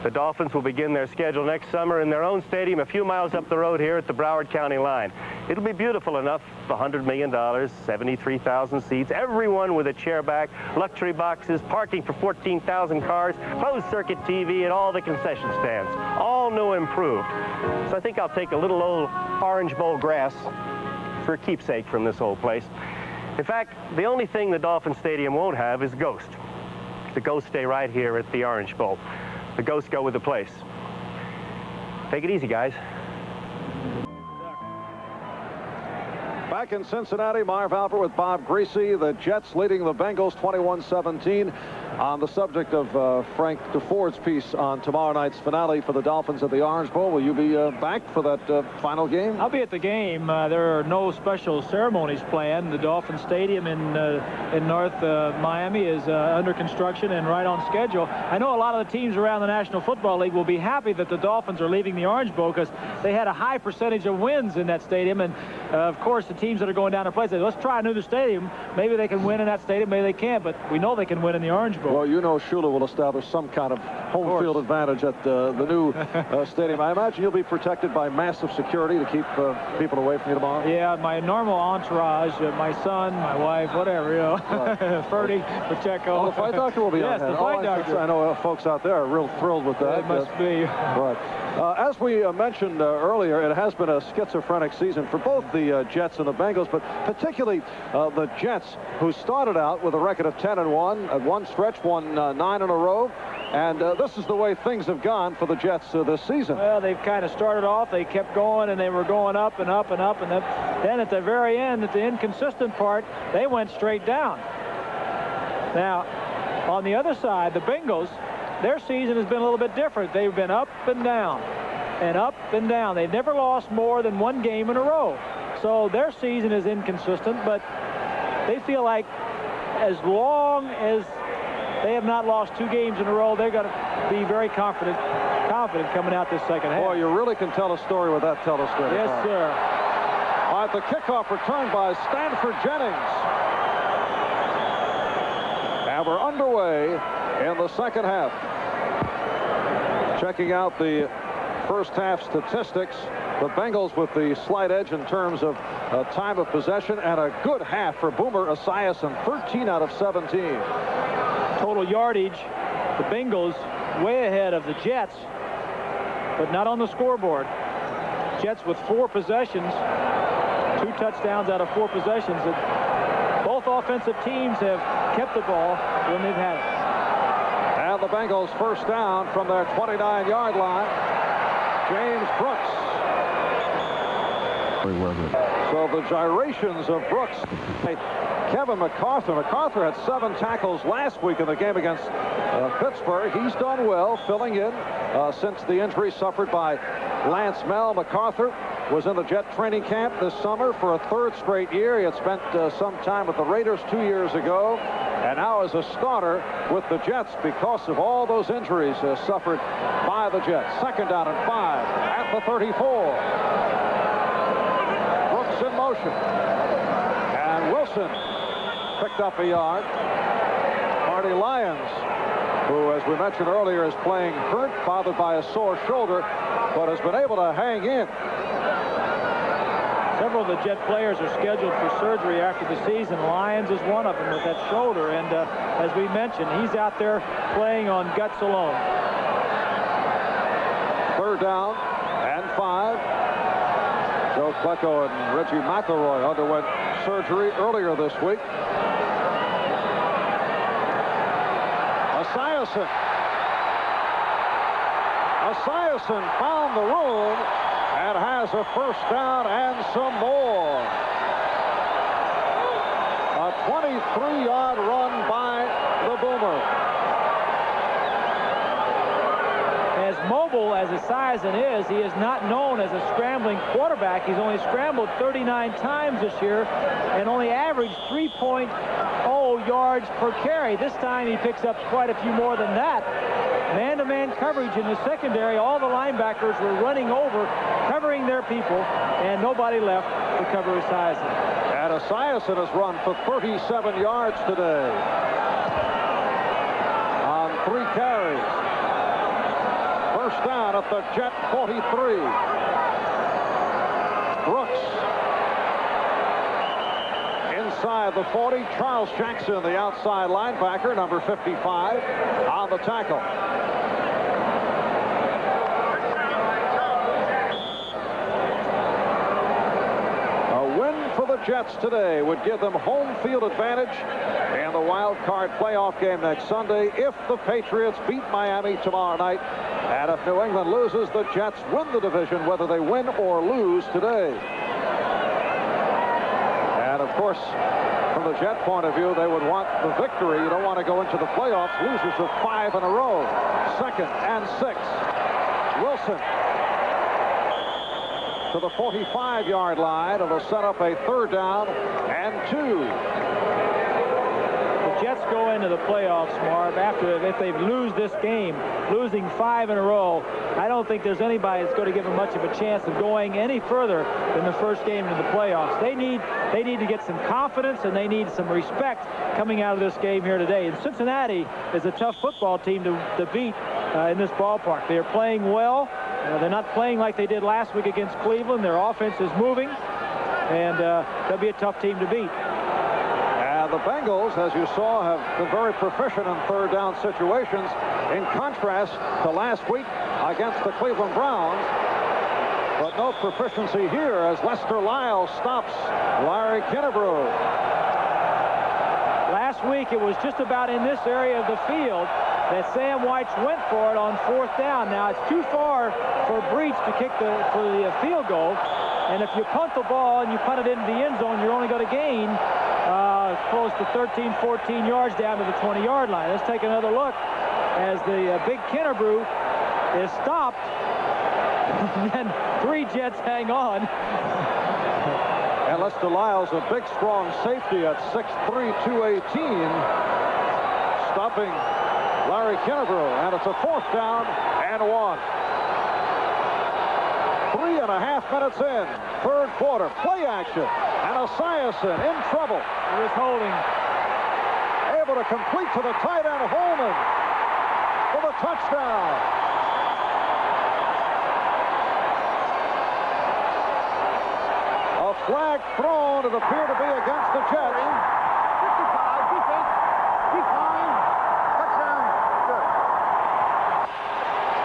The Dolphins will begin their schedule next summer in their own stadium a few miles up the road here at the Broward County line. It'll be beautiful enough, $100 million, 73,000 seats, everyone with a chair back, luxury boxes, parking for 14,000 cars, closed circuit TV, and all the concession stands. All new and improved. So I think I'll take a little old Orange Bowl grass for a keepsake from this old place. In fact, the only thing the Dolphin Stadium won't have is ghosts. The ghosts stay right here at the Orange Bowl. The ghosts go with the place. Take it easy, guys. Back in Cincinnati, Marv Albert with Bob Griese. The Jets leading the Bengals 21-17. On the subject of Frank DeFord's piece on tomorrow night's finale for the Dolphins at the Orange Bowl, will you be back for that final game? I'll be at the game. There are no special ceremonies planned. The Dolphin Stadium in North Miami is under construction and right on schedule. I know a lot of the teams around the National Football League will be happy that the Dolphins are leaving the Orange Bowl because they had a high percentage of wins in that stadium. And, of course, the teams that are going down to play say, let's try another stadium. Maybe they can win in that stadium, maybe they can't. But we know they can win in the Orange Bowl. Well, you know Shula will establish some kind of home field advantage at the new stadium. I imagine you'll be protected by massive security to keep people away from you tomorrow. Yeah, my normal entourage, my son, my wife, whatever, you know. Right. Ferdy, Pacheco. Well, the fight doctor will be on hand. Yes, the fight doctor. I know folks out there are real thrilled with that. It must be. Right. As we mentioned earlier, it has been a schizophrenic season for both the Jets and the Bengals, but particularly the Jets, who started out with a record of 10-1 at one stretch, won 9 in a row. And this is the way things have gone for the Jets this season. Well, they've kind of started off. They kept going, and they were going up and up and up. And then at the very end, at the inconsistent part, they went straight down. Now, on the other side, the Bengals, their season has been a little bit different. They've been up and down and up and down. They've never lost more than one game in a row. So their season is inconsistent, but they feel like as long as they have not lost 2 games in a row, they're going to be very confident coming out this second half. Boy, you really can tell a story with that telescope. Yes, sir. All right, the kickoff returned by Stanford Jennings. And we're underway in the second half. Checking out the first half statistics, the Bengals with the slight edge in terms of time of possession, and a good half for Boomer Esiason, 13 out of 17. Total yardage, the Bengals way ahead of the Jets, but not on the scoreboard. Jets with 4 possessions, 2 touchdowns out of 4 possessions. Both offensive teams have kept the ball when they've had it. And the Bengals first down from their 29-yard line. James Brooks. So the gyrations of Brooks. Kevin McArthur. McArthur had 7 tackles last week in the game against Pittsburgh. He's done well filling in since the injury suffered by Lance Mel. McArthur was in the Jet training camp this summer for a 3rd straight year. He had spent some time with the Raiders 2 years ago, and now as a starter with the Jets because of all those injuries suffered by the Jets. Second down and 5 at the 34. Brooks in motion. And Wilson picked up a yard. Marty Lyons, who, as we mentioned earlier, is playing hurt, bothered by a sore shoulder, but has been able to hang in. Several of the Jet players are scheduled for surgery after the season. Lyons is one of them with that shoulder, and as we mentioned, he's out there playing on guts alone. 3rd down and 5. Joe Klecko and Reggie McElroy underwent surgery earlier this week. Esiason. Esiason found the room and has a first down and some more. 23-yard run by the Boomer. As mobile as Esiason is, he is not known as a scrambling quarterback. He's only scrambled 39 times this year and only averaged 3.0 yards per carry. This time he picks up quite a few more than that. Man-to-man coverage in the secondary. All the linebackers were running over, covering their people, and nobody left to cover Esiason. And Esiason has run for 37 yards today on 3 carries. First down at the Jet 43. Brooks inside the 40. Charles Jackson, the outside linebacker, number 55, on the tackle. A win for the Jets today would give them home field advantage in the wild card playoff game next Sunday if the Patriots beat Miami tomorrow night. And if New England loses, the Jets win the division whether they win or lose today. And of course, from the Jet point of view, they would want the victory. You don't want to go into the playoffs losers of 5 in a row. 2nd and 6. Wilson to the 45-yard line. It'll set up a 3rd down and 2. Jets go into the playoffs, Marv, if they lose this game, losing 5 in a row. I don't think there's anybody that's going to give them much of a chance of going any further than the first game into the playoffs. They need to get some confidence, and they need some respect coming out of this game here today. And Cincinnati is a tough football team to beat in this ballpark. They are playing well. They're not playing like they did last week against Cleveland. Their offense is moving, and they'll be a tough team to beat. The Bengals, as you saw, have been very proficient in 3rd down situations, in contrast to last week against the Cleveland Browns. But no proficiency here as Lester Lyles stops Larry Kinnebrew. Last week it was just about in this area of the field that Sam White went for it on 4th down. Now it's too far for Breach to kick for the field goal. And if you punt the ball and you punt it into the end zone, you're only going to gain close to 13, 14 yards down to the 20-yard line. Let's take another look as the big Kinnebrew is stopped. And 3 Jets hang on. And Lester Lyles, a big, strong safety at 6'3", 218, stopping Larry Kinnebrew. And it's a 4th down and 1. 3.5 minutes in, 3rd quarter, play action, and Esiason in trouble. He was holding. Able to complete to the tight end, Holman, for the touchdown. A flag thrown, it appeared to be against the Jets. 55, defense, decline, touchdown, good.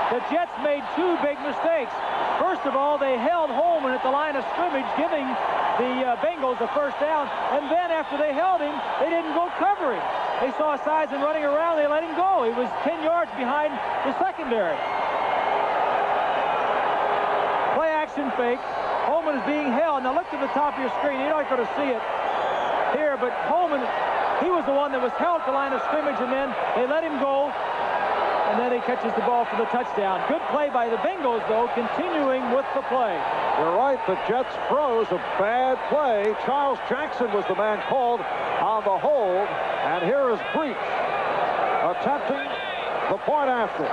The Jets made 2 big mistakes. First of all, they held Holman at the line of scrimmage, giving the Bengals a 1st down. And then after they held him, they didn't go cover him. They saw Esiason running around. They let him go. He was 10 yards behind the secondary. Play action fake. Holman is being held. Now look to the top of your screen. You're not going to see it here, but Holman, he was the one that was held at the line of scrimmage, and then they let him go. And then he catches the ball for the touchdown. Good play by the Bengals, though, continuing with the play. You're right, the Jets froze a bad play. Charles Jackson was the man called on the hold. And here is Breach attempting the point after.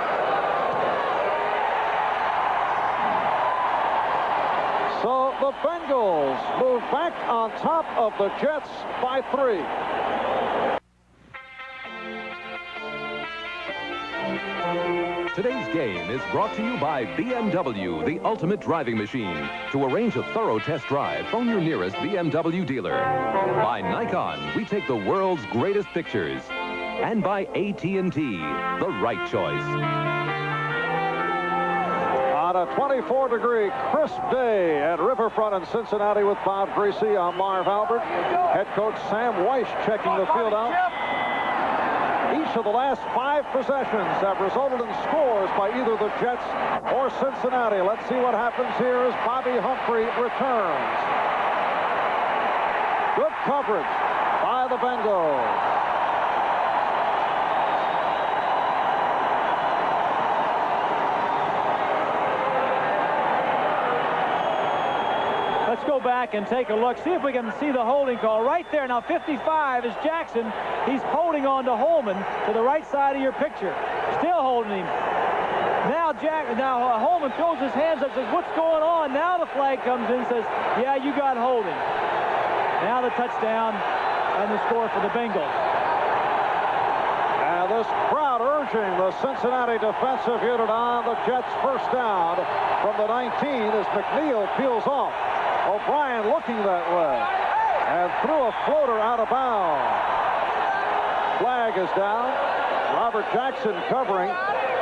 So the Bengals move back on top of the Jets by 3. Today's game is brought to you by BMW, the ultimate driving machine. To arrange a thorough test drive, phone your nearest BMW dealer. By Nikon, we take the world's greatest pictures. And by AT&T, the right choice. On a 24-degree crisp day at Riverfront in Cincinnati with Bob Griese, I'm Marv Albert. Head coach Sam Weiss checking the field out. Each of the last 5 possessions have resulted in scores by either the Jets or Cincinnati. Let's see what happens here as Bobby Humphrey returns. Good coverage by by the Bengals. Let's go back and take a look. See if we can see the holding call right there. Now 55 is Jackson. He's holding on to Holman to the right side of your picture. Still holding him. Now Holman throws his hands up and says, what's going on? Now the flag comes in and says, yeah, you got holding. Now the touchdown and the score for the Bengals. And this crowd urging the Cincinnati defensive unit on the Jets' first down from the 19 as McNeil peels off. O'Brien looking that way and threw a floater out of bounds. Flag is down. Robert Jackson covering.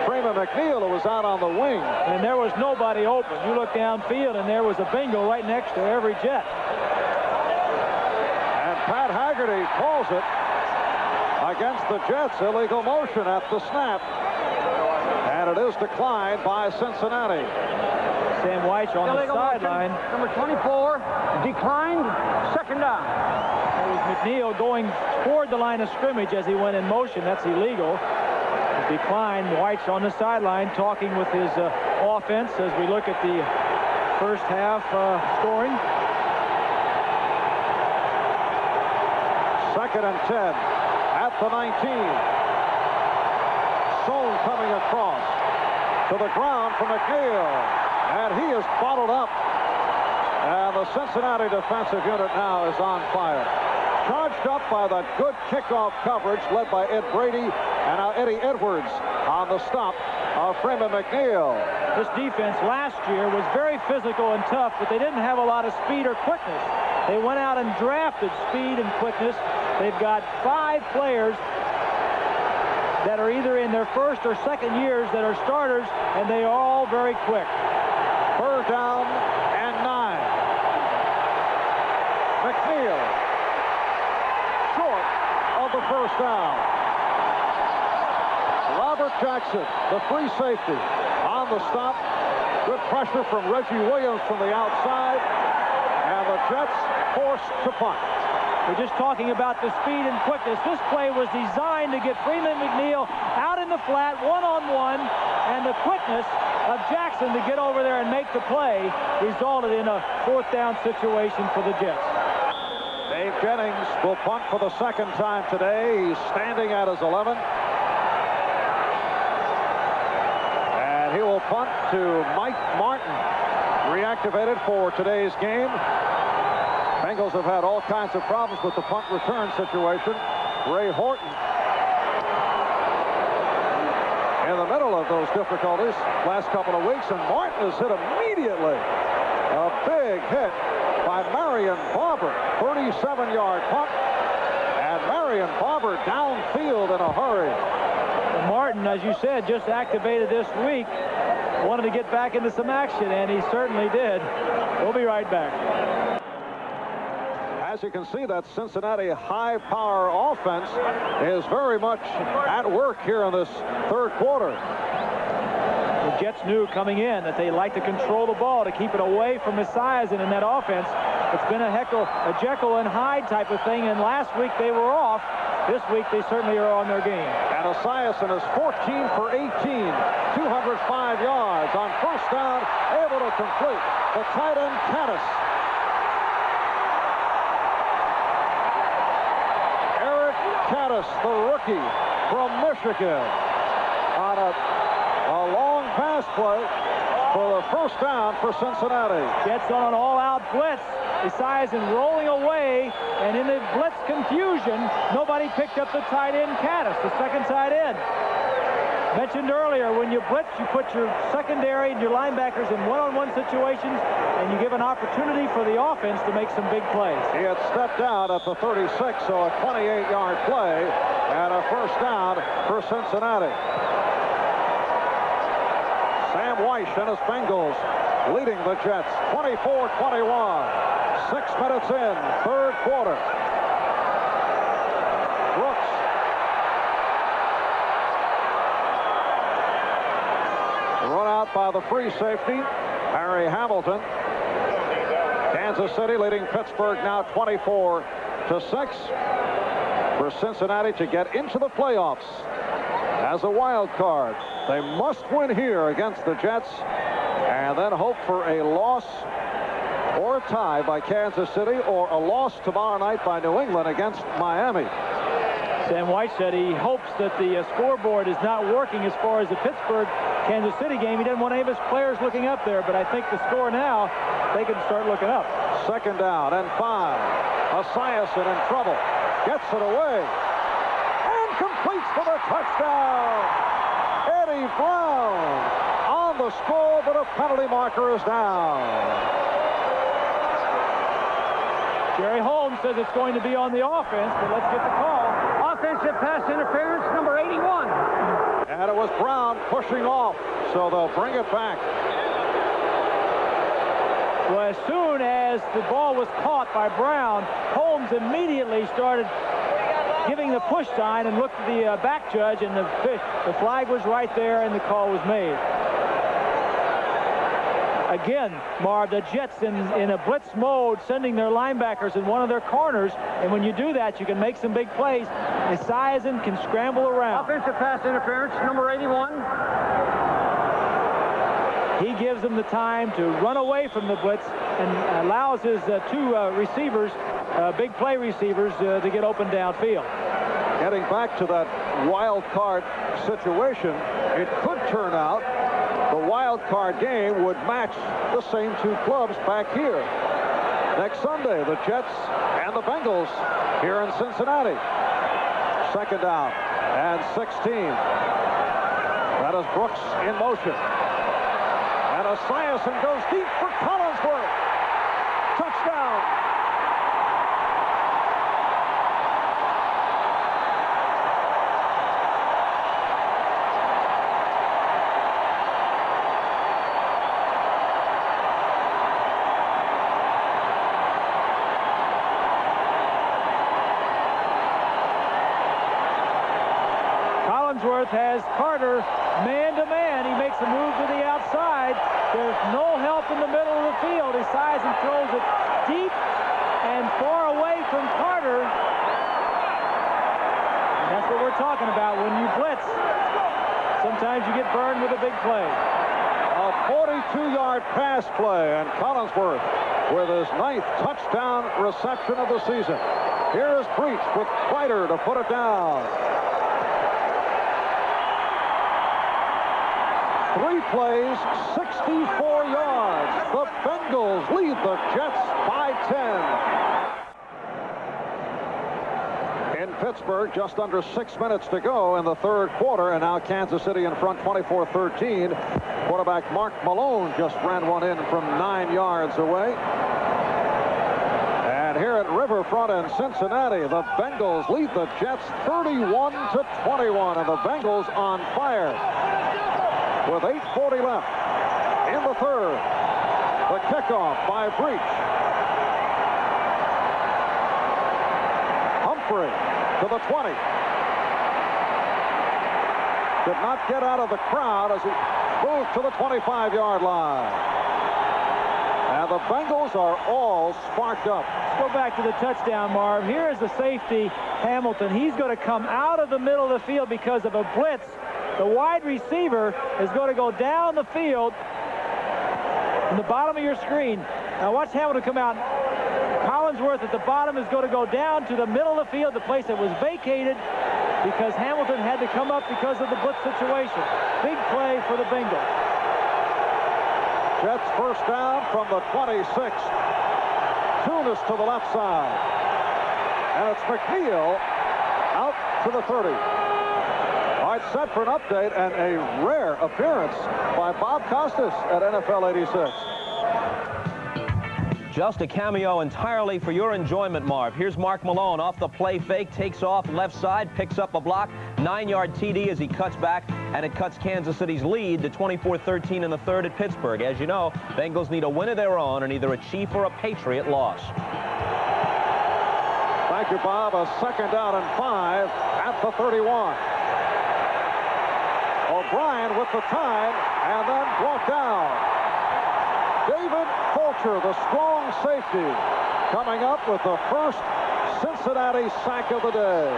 Freeman McNeil, who was out on the wing. And there was nobody open. You look downfield and there was a Bengal right next to every Jet. And Pat Haggerty calls it against the Jets. Illegal motion at the snap. And it is declined by Cincinnati. Sam White on the sideline. Number 24, declined, second down. It was McNeil going toward the line of scrimmage as he went in motion. That's illegal. Declined. White's on the sideline talking with his offense as we look at the first half scoring. Second and 10 at the 19. Sohn coming across to the ground for McNeil. And he is bottled up. And the Cincinnati defensive unit now is on fire. Charged up by the good kickoff coverage led by Ed Brady and now Eddie Edwards on the stop of Freeman McNeil. This defense last year was very physical and tough, but they didn't have a lot of speed or quickness. They went out and drafted speed and quickness. They've got 5 players that are either in their first or second years that are starters, and they are all very quick. Third down and 9. McNeil short of the first down. Robert Jackson, the free safety, on the stop. Good pressure from Reggie Williams from the outside. And the Jets forced to punt. We're just talking about the speed and quickness. This play was designed to get Freeman McNeil out in the flat, one-on-one, and the quickness of Jackson to get over there and make the play resulted in a fourth down situation for the Jets. Dave Jennings will punt for the second time today. He's standing at his 11. And he will punt to Mike Martin, reactivated for today's game. Bengals have had all kinds of problems with the punt return situation. Ray Horton in the middle of those difficulties last couple of weeks, and Martin is hit immediately. A big hit by Marion Barber, 37-yard punt, and Marion Barber downfield in a hurry. Martin, as you said, just activated this week, wanted to get back into some action, and he certainly did. We'll be right back. As you can see, that Cincinnati high-power offense is very much at work here in this third quarter. The Jets knew coming in that they like to control the ball to keep it away from Esiason in that offense. It's been a Jekyll and Hyde type of thing, and last week they were off. This week they certainly are on their game. And Esiason is 14 for 18, 205 yards on first down, able to complete the tight end Caddis. Caddis, the rookie from Michigan, on a long pass play for the first down for Cincinnati. Jets on an all-out blitz. Esiason rolling away, and in the blitz confusion, nobody picked up the tight end Caddis, the second tight end. Mentioned earlier, when you blitz, you put your secondary and your linebackers in one-on-one situations, and you give an opportunity for the offense to make some big plays. He had stepped out at the 36, so a 28-yard play and a first down for Cincinnati. Sam White and his Bengals leading the Jets 24-21. 6 minutes in, third quarter. Brooks. Run out by the free safety, Harry Hamilton. Kansas City leading Pittsburgh now 24-6. for Cincinnati to get into the playoffs as a wild card. They must win here against the Jets and then hope for a loss or a tie by Kansas City or a loss tomorrow night by New England against Miami. Sam White said he hopes that the scoreboard is not working as far as the Pittsburgh-Kansas City game. He doesn't want any of his players looking up there, but I think the score now, they can start looking up. 2nd down and 5. Esiason in trouble. Gets it away. And completes for the touchdown. Eddie Brown on the score, but a penalty marker is down. Jerry Holmes says it's going to be on the offense, but let's get the call. Offensive pass interference, number 81. And it was Brown pushing off, so they'll bring it back. Well, as soon as the ball was caught by Brown, Holmes immediately started giving the push sign and looked at the back judge, and the flag was right there, and the call was made. Again, Marv, the Jets in a blitz mode, sending their linebackers in one of their corners, and when you do that, you can make some big plays. Esiason can scramble around. Offensive pass interference, number 81. He gives them the time to run away from the blitz and allows his two receivers, big play receivers, to get open downfield. Getting back to that wild card situation, it could turn out the wild card game would match the same two clubs back here. Next Sunday, the Jets and the Bengals here in Cincinnati. 2nd down and 16. That is Brooks in motion. And Esiason goes deep for Collinsworth. Touchdown. Collinsworth has Carter man-to-man. He makes a move to the outside. There's no help in the middle of the field. Esiason throws it deep and far away from Carter. And that's what we're talking about. When you blitz, sometimes you get burned with a big play. A 42-yard pass play, and Collinsworth with his 9th touchdown reception of the season. Here is Breach with Kreider to put it down. 3 plays, 64 yards. The Bengals lead the Jets by 10. In Pittsburgh, just under 6 minutes to go in the 3rd quarter, and now Kansas City in front 24-13. Quarterback Mark Malone just ran one in from 9 yards away. And here at Riverfront in Cincinnati, the Bengals lead the Jets 31-21, and the Bengals on fire. With 8:40 left in the 3rd. The kickoff by Breach. Humphrey to the 20. Did not get out of the crowd as he moved to the 25-yard line. And the Bengals are all sparked up. Let's go back to the touchdown, Marv. Here is the safety, Hamilton. He's going to come out of the middle of the field because of a blitz. The wide receiver is going to go down the field in the bottom of your screen. Now watch Hamilton come out. Collinsworth at the bottom is going to go down to the middle of the field, the place that was vacated because Hamilton had to come up because of the blitz situation. Big play for the Bengals. Jets 1st down from the 26. Tunis to the left side. And it's McNeil out to the 30. All right, set for an update and a rare appearance by Bob Costas at NFL 86. Just a cameo entirely for your enjoyment, Marv. Here's Mark Malone off the play fake, takes off left side, picks up a block, 9-yard TD as he cuts back, and it cuts Kansas City's lead to 24-13 in the 3rd at Pittsburgh. As you know, Bengals need a win of their own and either a Chief or a Patriot loss. Thank you, Bob. A 2nd down and 5 at the 31. O'Brien with the time and then brought down. David Fulcher, the strong safety, coming up with the first Cincinnati sack of the day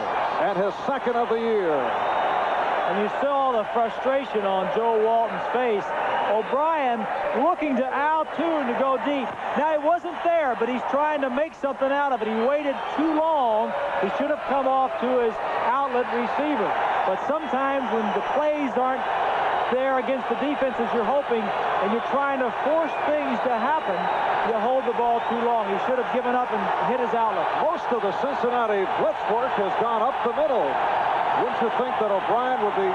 and his second of the year. And you saw the frustration on Joe Walton's face. O'Brien looking to out-tune to go deep. Now, he wasn't there, but he's trying to make something out of it. He waited too long. He should have come off to his outlet receiver. But sometimes when the plays aren't there against the defenses you're hoping, and you're trying to force things to happen, you hold the ball too long. He should have given up and hit his outlet. Most of the Cincinnati blitz work has gone up the middle. Wouldn't you think that O'Brien would be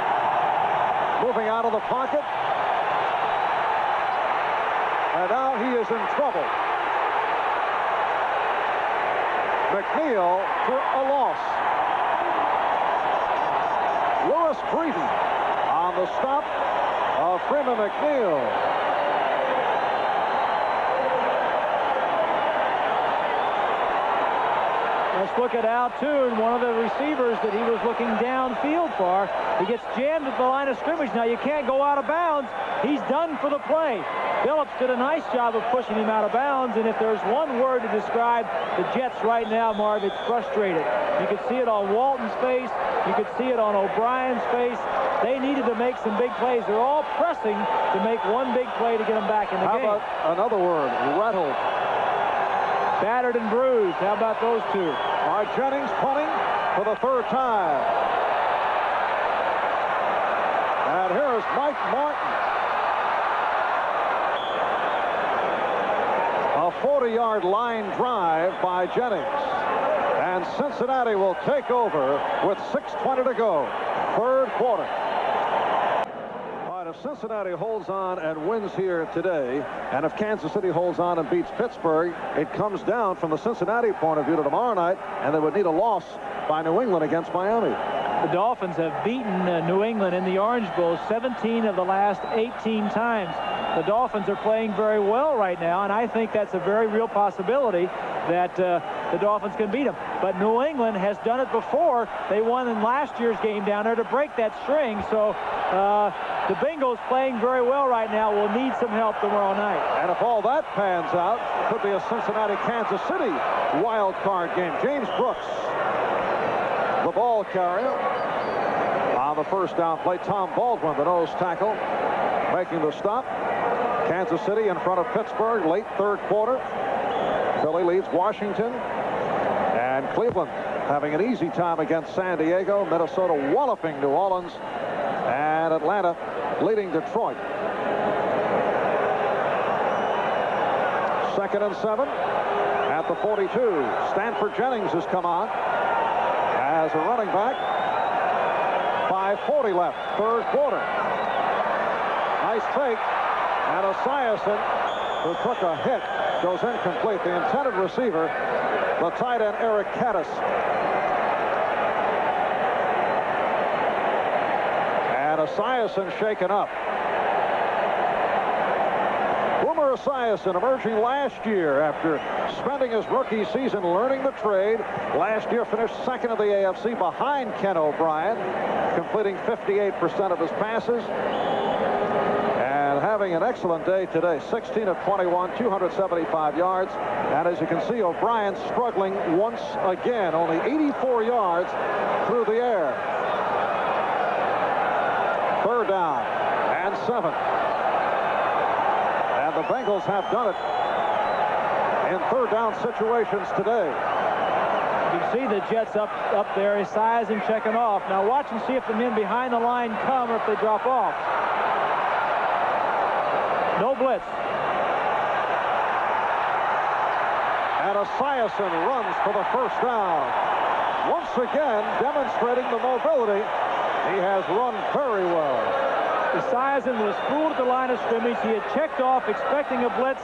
moving out of the pocket? And now he is in trouble. McNeil for a loss. Lewis Griese on the stop of Freeman McNeil. Let's look at Al-Toon, one of the receivers that he was looking downfield for. He gets jammed at the line of scrimmage. Now, you can't go out of bounds. He's done for the play. Phillips did a nice job of pushing him out of bounds, and if there's one word to describe the Jets right now, Marv, it's frustrated. You could see it on Walton's face. You could see it on O'Brien's face. They needed to make some big plays. They're all pressing to make one big play to get them back in the game. How about another word, rattled? Battered and bruised. How about those two? All right, Jennings punting for the third time. And here's Mike Martin. A 40-yard line drive by Jennings. And Cincinnati will take over with 6:20 to go. Third quarter. All right, if Cincinnati holds on and wins here today, and if Kansas City holds on and beats Pittsburgh, it comes down from the Cincinnati point of view to tomorrow night, and they would need a loss by New England against Miami. The Dolphins have beaten New England in the Orange Bowl 17 of the last 18 times. The Dolphins are playing very well right now, and I think that's a very real possibility that the Dolphins can beat them. But New England has done it before. They won in last year's game down there to break that string. So the Bengals playing very well right now will need some help tomorrow night. And if all that pans out, it could be a Cincinnati-Kansas City wild card game. James Brooks, the ball carrier. On the first down play, Tom Baldwin, the nose tackle, making the stop. Kansas City in front of Pittsburgh, late third quarter. Philly leads Washington. And Cleveland having an easy time against San Diego. Minnesota walloping New Orleans. And Atlanta leading Detroit. 2nd and 7 at the 42. Stanford Jennings has come on as a running back. 5:40 left, third quarter. Nice fake. And Esiason, who took a hit, goes incomplete. The intended receiver, the tight end Eric Caddis. And Esiason shaken up. Boomer Esiason emerging last year after spending his rookie season learning the trade. Last year finished second of the AFC behind Ken O'Brien, completing 58% of his passes. And having an excellent day today. 16 of 21, 275 yards. And as you can see, O'Brien struggling once again. Only 84 yards through the air. Third down and 7. And the Bengals have done it in third down situations today. You can see the Jets up there, Esiason checking off. Now watch and see if the men behind the line come or if they drop off. No blitz. And Esiason runs for the first down. Once again, demonstrating the mobility. He has run very well. Esiason was fooled at the line of scrimmage. He had checked off expecting a blitz.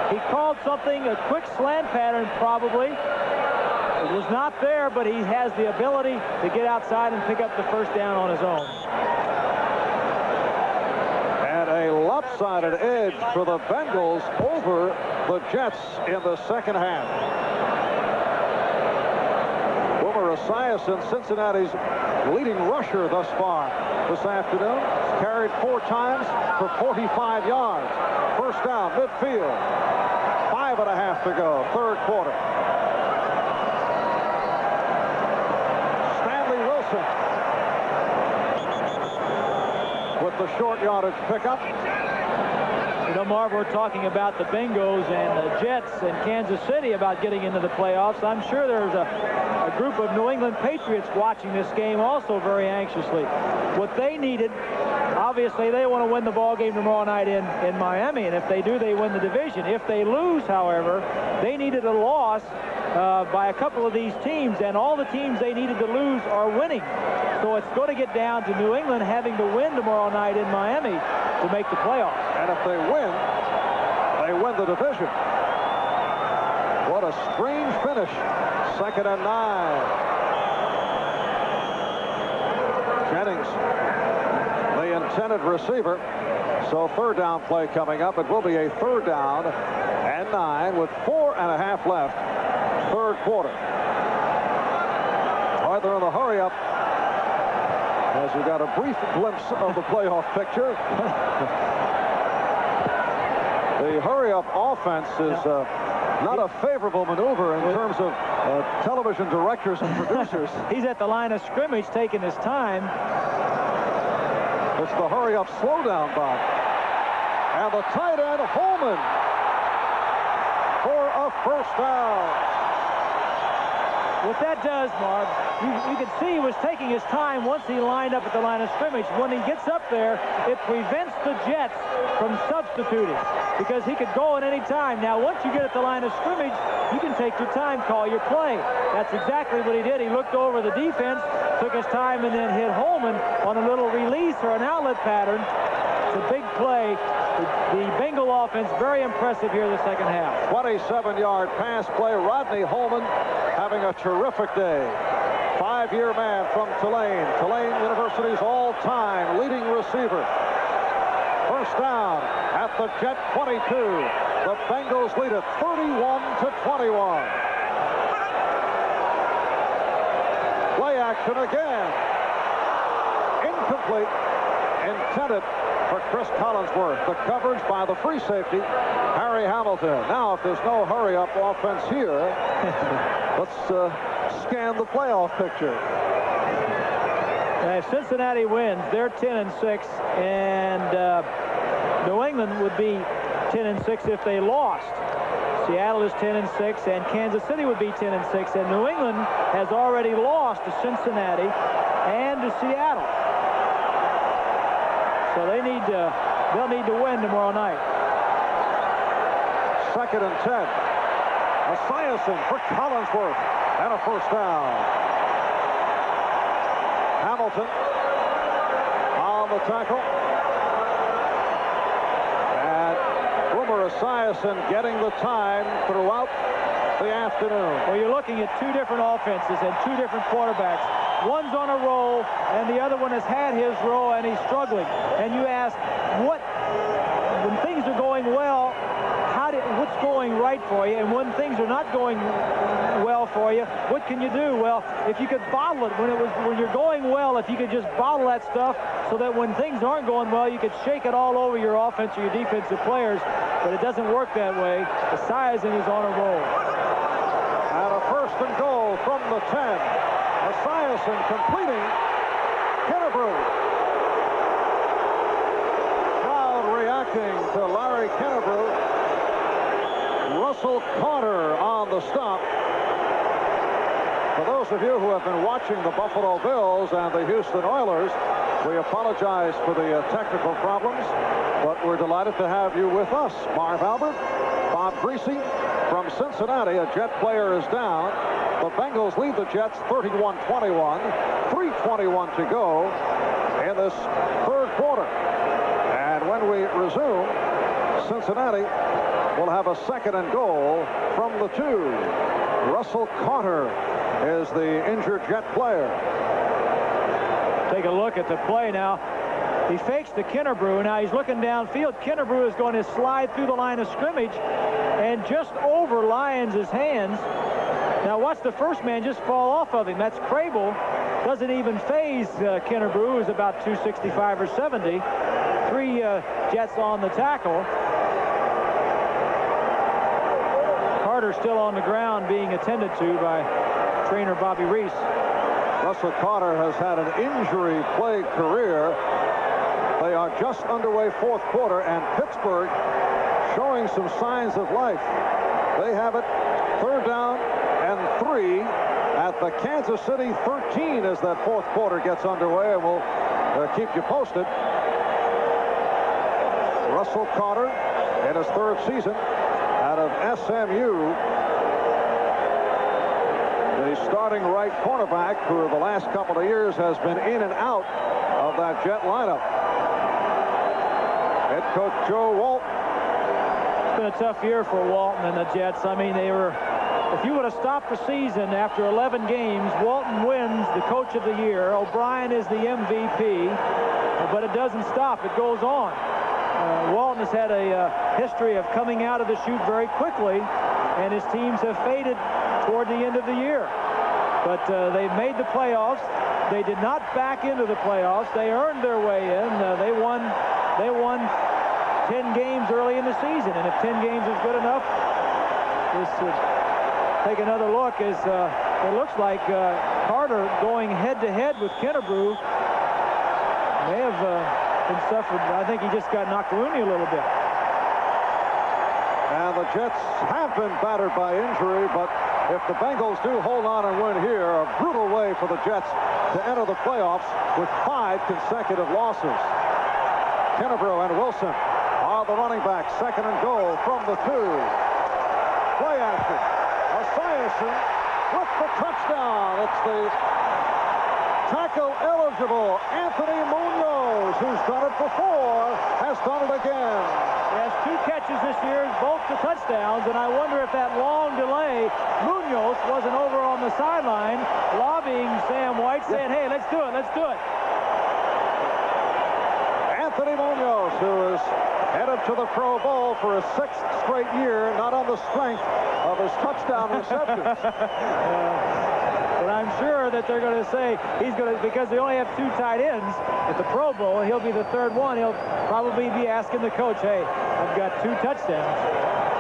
He called something, a quick slant pattern probably. It was not there, but he has the ability to get outside and pick up the first down on his own. And a lopsided edge for the Bengals over the Jets in the second half. Boomer Esiason, Cincinnati's leading rusher thus far this afternoon. Carried 4 times for 45 yards. First down, midfield. 5.5 to go, third quarter. Esiason with the short yardage pickup. You know, Marv, we're talking about the Bengals and the Jets and Kansas City about getting into the playoffs. I'm sure there's a group of New England Patriots watching this game also very anxiously. What they needed, obviously, they want to win the ball game tomorrow night in Miami, and if they do, they win the division. If they lose, however, they needed a loss by a couple of these teams, and all the teams they needed to lose are winning. So it's going to get down to New England having to win tomorrow night in Miami to make the playoffs. And if they win the division. What a strange finish. 2nd and 9. Jennings, the intended receiver. So 3rd down play coming up. It will be a 3rd down and 9 with 4.5 left. 3rd quarter. All right, they're in the hurry up. As we got a brief glimpse of the playoff picture. The hurry-up offense is not a favorable maneuver in terms of television directors and producers. He's at the line of scrimmage taking his time. It's the hurry-up slowdown, Bob. And the tight end, Holman, for a 1st down. What that does, Marv, you can see he was taking his time once he lined up at the line of scrimmage. When he gets up there, it prevents the Jets from substituting because he could go at any time. Now, once you get at the line of scrimmage, you can take your time, call your play. That's exactly what he did. He looked over the defense, took his time, and then hit Holman on a little release or an outlet pattern. It's a big play. The Bengal offense very impressive here in the 2nd half. 27-yard pass play. Rodney Holman having a terrific day. 5-year man from Tulane. Tulane University's all-time leading receiver. 1st down at the Jet 22. The Bengals lead it 31-21. Play action again. Incomplete. Intended for Chris Collinsworth. The coverage by the free safety, Harry Hamilton. Now, if there's no hurry-up offense here, let's scan the playoff picture. If Cincinnati wins, they're 10-6, and New England would be 10-6 if they lost. Seattle is 10-6, and Kansas City would be 10-6, and New England has already lost to Cincinnati and to Seattle. So they'll need to win tomorrow night. 2nd and 10. Esiason for Collinsworth and a 1st down. Hamilton on the tackle. And Boomer Esiason getting the time throughout the afternoon. Well, you're looking at 2 different offenses and 2 different quarterbacks. One's on a roll, and the other one has had his roll, and he's struggling. And you ask, when things are going well, what's going right for you? And when things are not going well for you, what can you do? Well, if you could bottle it when you're going well, if you could just bottle that stuff so that when things aren't going well, you could shake it all over your offense or your defensive players. But it doesn't work that way. Esiason is on a roll. And a 1st and goal from the 10. Esiason completing. Kennebrew. Crowd reacting to Larry Kennebrew. Russell Carter on the stop. For those of you who have been watching the Buffalo Bills and the Houston Oilers, we apologize for the technical problems, but we're delighted to have you with us. Marv Albert, Bob Griese from Cincinnati. A Jet player is down. The Bengals lead the Jets 31-21. 3:21 to go in this 3rd quarter. And when we resume, Cincinnati will have a 2nd and goal from the 2. Russell Carter is the injured Jet player. Take a look at the play now. He fakes to Kennebrew. Now he's looking downfield. Kennebrew is going to slide through the line of scrimmage and just over Lyons' hands. Now watch the first man just fall off of him. That's Crable. Doesn't even phase Kennebrew, who's about 265 or 70. 3 Jets on the tackle. Carter still on the ground being attended to by trainer Bobby Reese. Russell Carter has had an injury-plagued career. They are just underway fourth quarter, and Pittsburgh showing some signs of life. They have it 3rd down and 3 at the Kansas City 13 as that fourth quarter gets underway, and we'll keep you posted. Russell Carter in his 3rd season out of SMU. The starting right cornerback, who the last couple of years has been in and out of that Jet lineup. Head coach Joe Walton. It's been a tough year for Walton and the Jets. I mean, they were, if you would have stopped the season after 11 games, Walton wins the coach of the year. O'Brien is the MVP, but it doesn't stop. It goes on. Walton has had a history of coming out of the chute very quickly, and his teams have faded toward the end of the year. But they've made the playoffs. They did not back into the playoffs. They earned their way in. They won 10 games early in the season, and if 10 games is good enough, this take another look. As it looks like Carter going head-to-head with Kennebrew may have been suffered. I think he just got knocked loony a little bit. And the Jets have been battered by injury, but if the Bengals do hold on and win here, a brutal way for the Jets to enter the playoffs with 5 consecutive losses. Kennebrew and Wilson are the running backs. 2nd and goal from the 2. Play action. Esiason with the touchdown. It's the tackle-eligible Anthony Munoz, who's done it before, has done it again. He has 2 catches this year, both the touchdowns, and I wonder if that long delay, Munoz wasn't over on the sideline lobbying Sam White, saying, hey, let's do it, let's do it. Anthony Munoz, who is headed to the Pro Bowl for his 6th straight year, not on the strength of his touchdown receptions. But I'm sure that they're going to say he's going to, because they only have 2 tight ends at the Pro Bowl, he'll be the 3rd one. He'll probably be asking the coach, hey, I've got 2 touchdowns.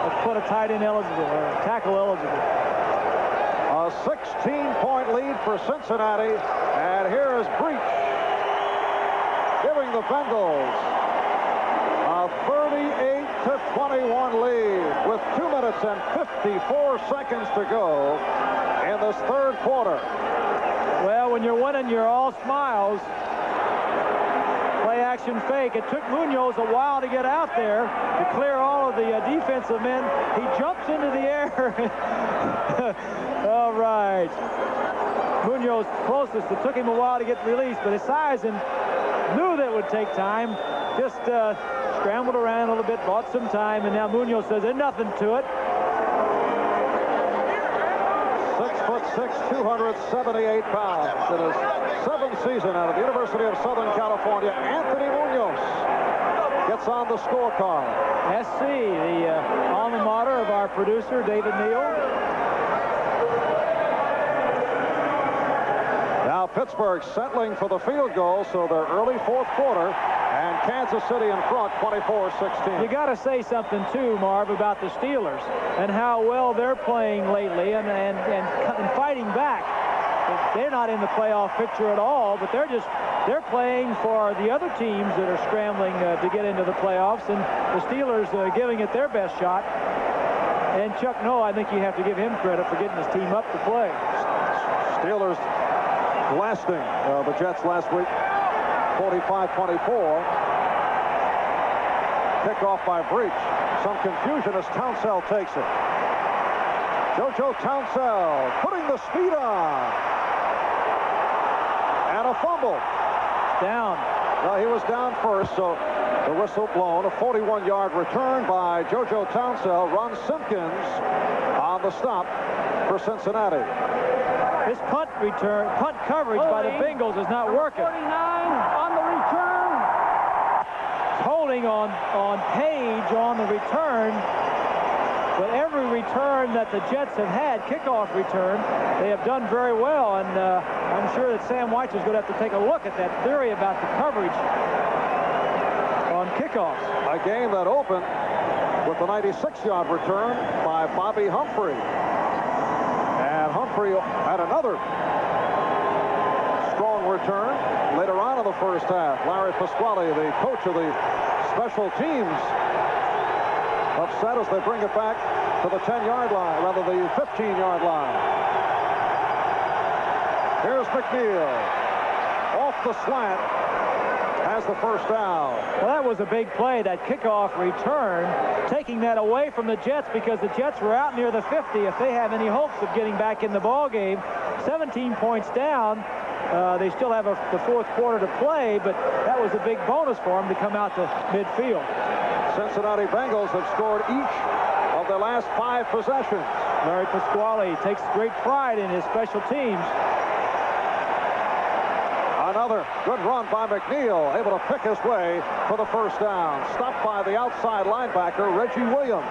Let's put a tight end eligible or a tackle eligible. A 16-point lead for Cincinnati, and here is Breach giving the Bengals a 38-21 lead with 2 minutes and 54 seconds to go in this 3rd quarter. Well, when you're winning, you're all smiles. Play action fake. It took Munoz a while to get out there to clear all of the defensive men. He jumps into the air. All right. Munoz closest. It took him a while to get released, but Esiason knew that would take time. Just scrambled around a little bit, bought some time, and now Munoz says there's nothing to it. 6'6", 278 pounds. In his 7th season out of the University of Southern California, Anthony Munoz gets on the scorecard. SC, the alma mater of our producer, David Neal. Now Pittsburgh settling for the field goal, so they're early 4th quarter, and Kansas City in front, 24-16. You got to say something too, Marv, about the Steelers and how well they're playing lately and fighting back. They're not in the playoff picture at all, but they're playing for the other teams that are scrambling to get into the playoffs, and the Steelers giving it their best shot. And Chuck Noll, I think you have to give him credit for getting his team up to play. Steelers blasting the Jets last week, 45-24. Kickoff by Breach. Some confusion as Townsell takes it. JoJo Townsell putting the speed on. And a fumble. Down. Well, he was down first, so the whistle blown. A 41-yard return by JoJo Townsell. Ron Simpkins on the stop for Cincinnati. This punt coverage by the Bengals is not working. 49 on the return. Holding on Page on the return. But every return that the Jets have had, kickoff return, they have done very well. And I'm sure that Sam White is going to have to take a look at that theory about the coverage on kickoffs. A game that opened with the 96-yard return by Bobby Humphrey. And Humphrey had another return later on in the first half. Larry Pasquale, the coach of the special teams, upset as they bring it back to the 10-yard line, rather the 15-yard line. Here's McNeil. Off the slant. Has the first down. Well, that was a big play, that kickoff return, taking that away from the Jets, because the Jets were out near the 50. If they have any hopes of getting back in the ball game, 17 points down. They still have the fourth quarter to play, but that was a big bonus for them to come out to midfield. Cincinnati Bengals have scored each of their last 5 possessions. Larry Pasquale takes great pride in his special teams. Another good run by McNeil, able to pick his way for the first down. Stopped by the outside linebacker, Reggie Williams.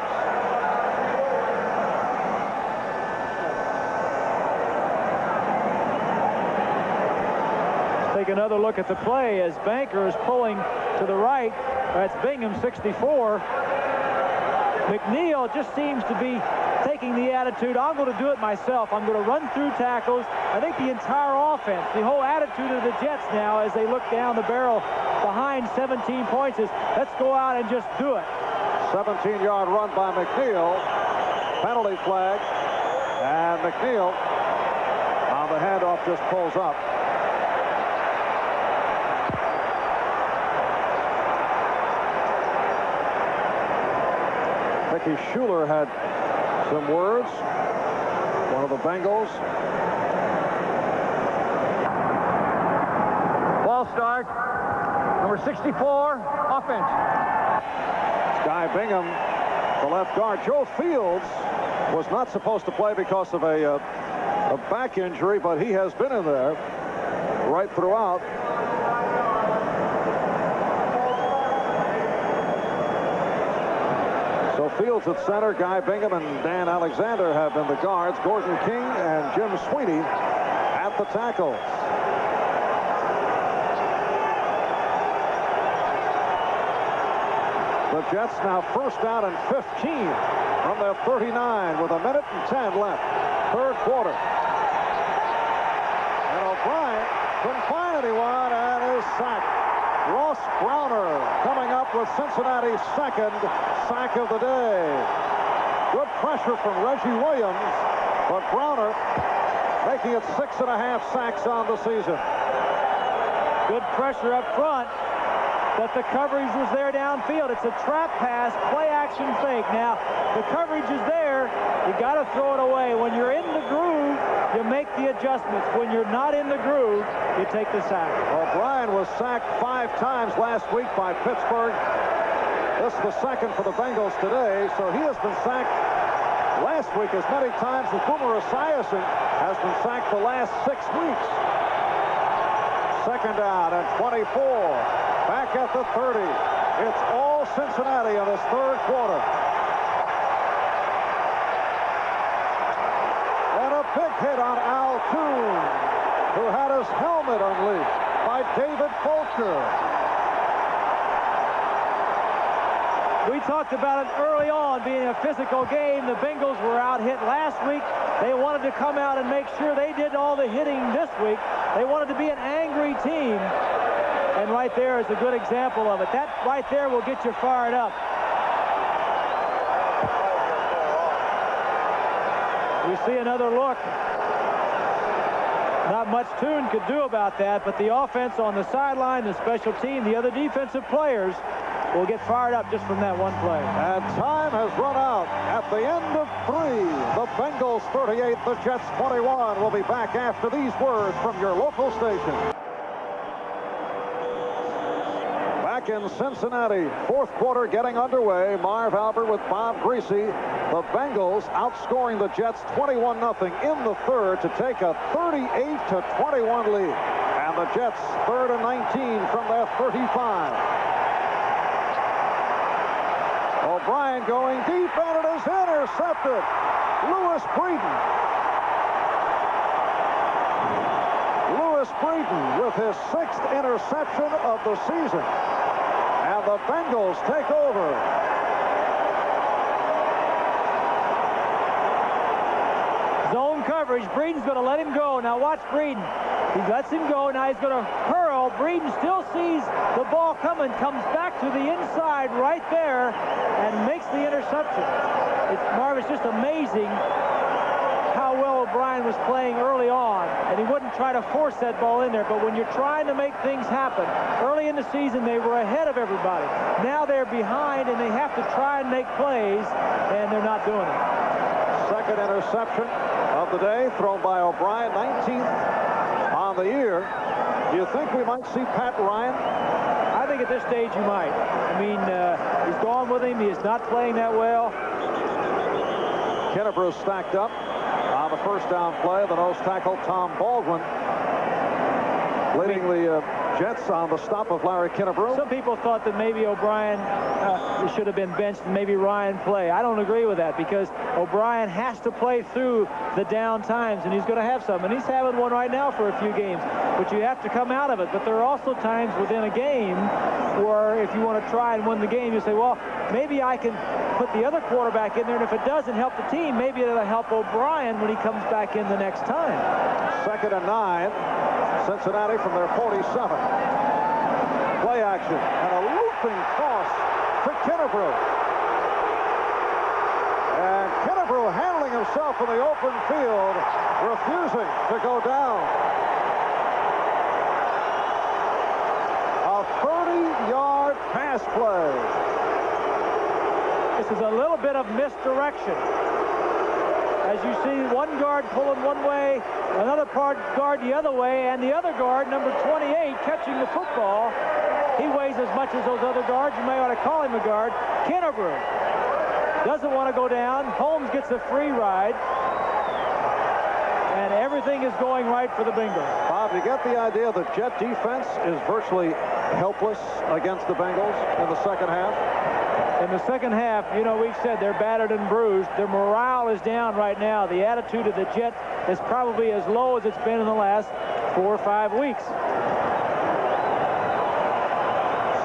Take another look at the play as Banker is pulling to the right. That's Bingham, 64. McNeil just seems to be taking the attitude, I'm going to do it myself. I'm going to run through tackles. I think the entire offense, the whole attitude of the Jets now as they look down the barrel behind 17 points is, let's go out and just do it. 17-yard run by McNeil. Penalty flag. And McNeil on the handoff just pulls up. Mickey Schuler had some words. One of the Bengals. Ball start. Number 64, offense. Guy Bingham, the left guard. Joe Fields was not supposed to play because of a back injury, but he has been in there right throughout. So Fields at center, Guy Bingham and Dan Alexander have been the guards. Gordon King and Jim Sweeney at the tackles. The Jets now first down and 15 from their 39 with 1:10 left. Third quarter. And O'Brien couldn't find anyone and is sacked. Ross Browner coming up with Cincinnati's second sack of the day. Good pressure from Reggie Williams, but Browner making it 6.5 sacks on the season. Good pressure up front, but the coverage was there downfield. It's a trap pass, play action fake. Now, the coverage is there. You got to throw it away. When you're in the groove, you make the adjustments. When you're not in the groove, you take the sack. O'Brien was sacked 5 times last week by Pittsburgh. This is the second for the Bengals today, so he has been sacked last week as many times as Boomer Esiason has been sacked the last 6 weeks. Second down and 24. Back at the 30. It's all Cincinnati in this third quarter. And a big hit on Al Toon, who had his helmet unleashed by David Fulcher. We talked about it early on being a physical game. The Bengals were out hit last week. They wanted to come out and make sure they did all the hitting this week. They wanted to be an angry team. And right there is a good example of it. That right there will get you fired up. We see another look. Not much Toon could do about that, but the offense on the sideline, the special team, the other defensive players will get fired up just from that one play. And time has run out at the end of 3. The Bengals 38, the Jets 21. We'll be back after these words from your local station. Back in Cincinnati, fourth quarter getting underway. Marv Albert with Bob Griese. The Bengals outscoring the Jets 21-0 in the third to take a 38-21 lead. And the Jets 3rd and 19 from their 35. O'Brien going deep, and it is intercepted. Lewis Breeden. Lewis Breeden with his 6th interception of the season. And the Bengals take over. Zone coverage. Breeden's going to let him go. Now watch Breeden. He lets him go. Now he's going to hurl. Breeden still sees the ball coming, comes back to the inside right there, and makes the interception. Marv, it's just amazing how well O'Brien was playing early on, and he wouldn't try to force that ball in there. But when you're trying to make things happen, early in the season they were ahead of everybody. Now they're behind, and they have to try and make plays, and they're not doing it. Second interception of the day thrown by O'Brien, 19th on the year. Do you think we might see Pat Ryan? I think at this stage you might. I mean, he's gone with him. He is not playing that well. Kennebrew stacked up on the first down play. The nose tackle, Tom Baldwin, leading the Jets on the stop of Larry Kennebrew. Some people thought that maybe O'Brien should have been benched and maybe Ryan play. I don't agree with that, because O'Brien has to play through the down times, and he's going to have some. And he's having one right now for a few games. But you have to come out of it. But there are also times within a game where if you want to try and win the game, you say, well, maybe I can put the other quarterback in there, and if it doesn't help the team, maybe it'll help O'Brien when he comes back in the next time. 2nd and 9. Cincinnati from their 47. Play action and a looping toss to Kennebrew. And Kennebrew handling himself in the open field, refusing to go down. A 30-yard pass play. This is a little bit of misdirection. As you see, one guard pulling one way, another guard the other way, and the other guard, number 28, catching the football. He weighs as much as those other guards. You may want to call him a guard. Kennebrew doesn't want to go down. Holmes gets a free ride. And everything is going right for the Bengals. Bob, you get the idea the Jet defense is virtually helpless against the Bengals in the second half? In the second half, you know, we've said they're battered and bruised. Their morale is down right now. The attitude of the Jets is probably as low as it's been in the last 4 or 5 weeks.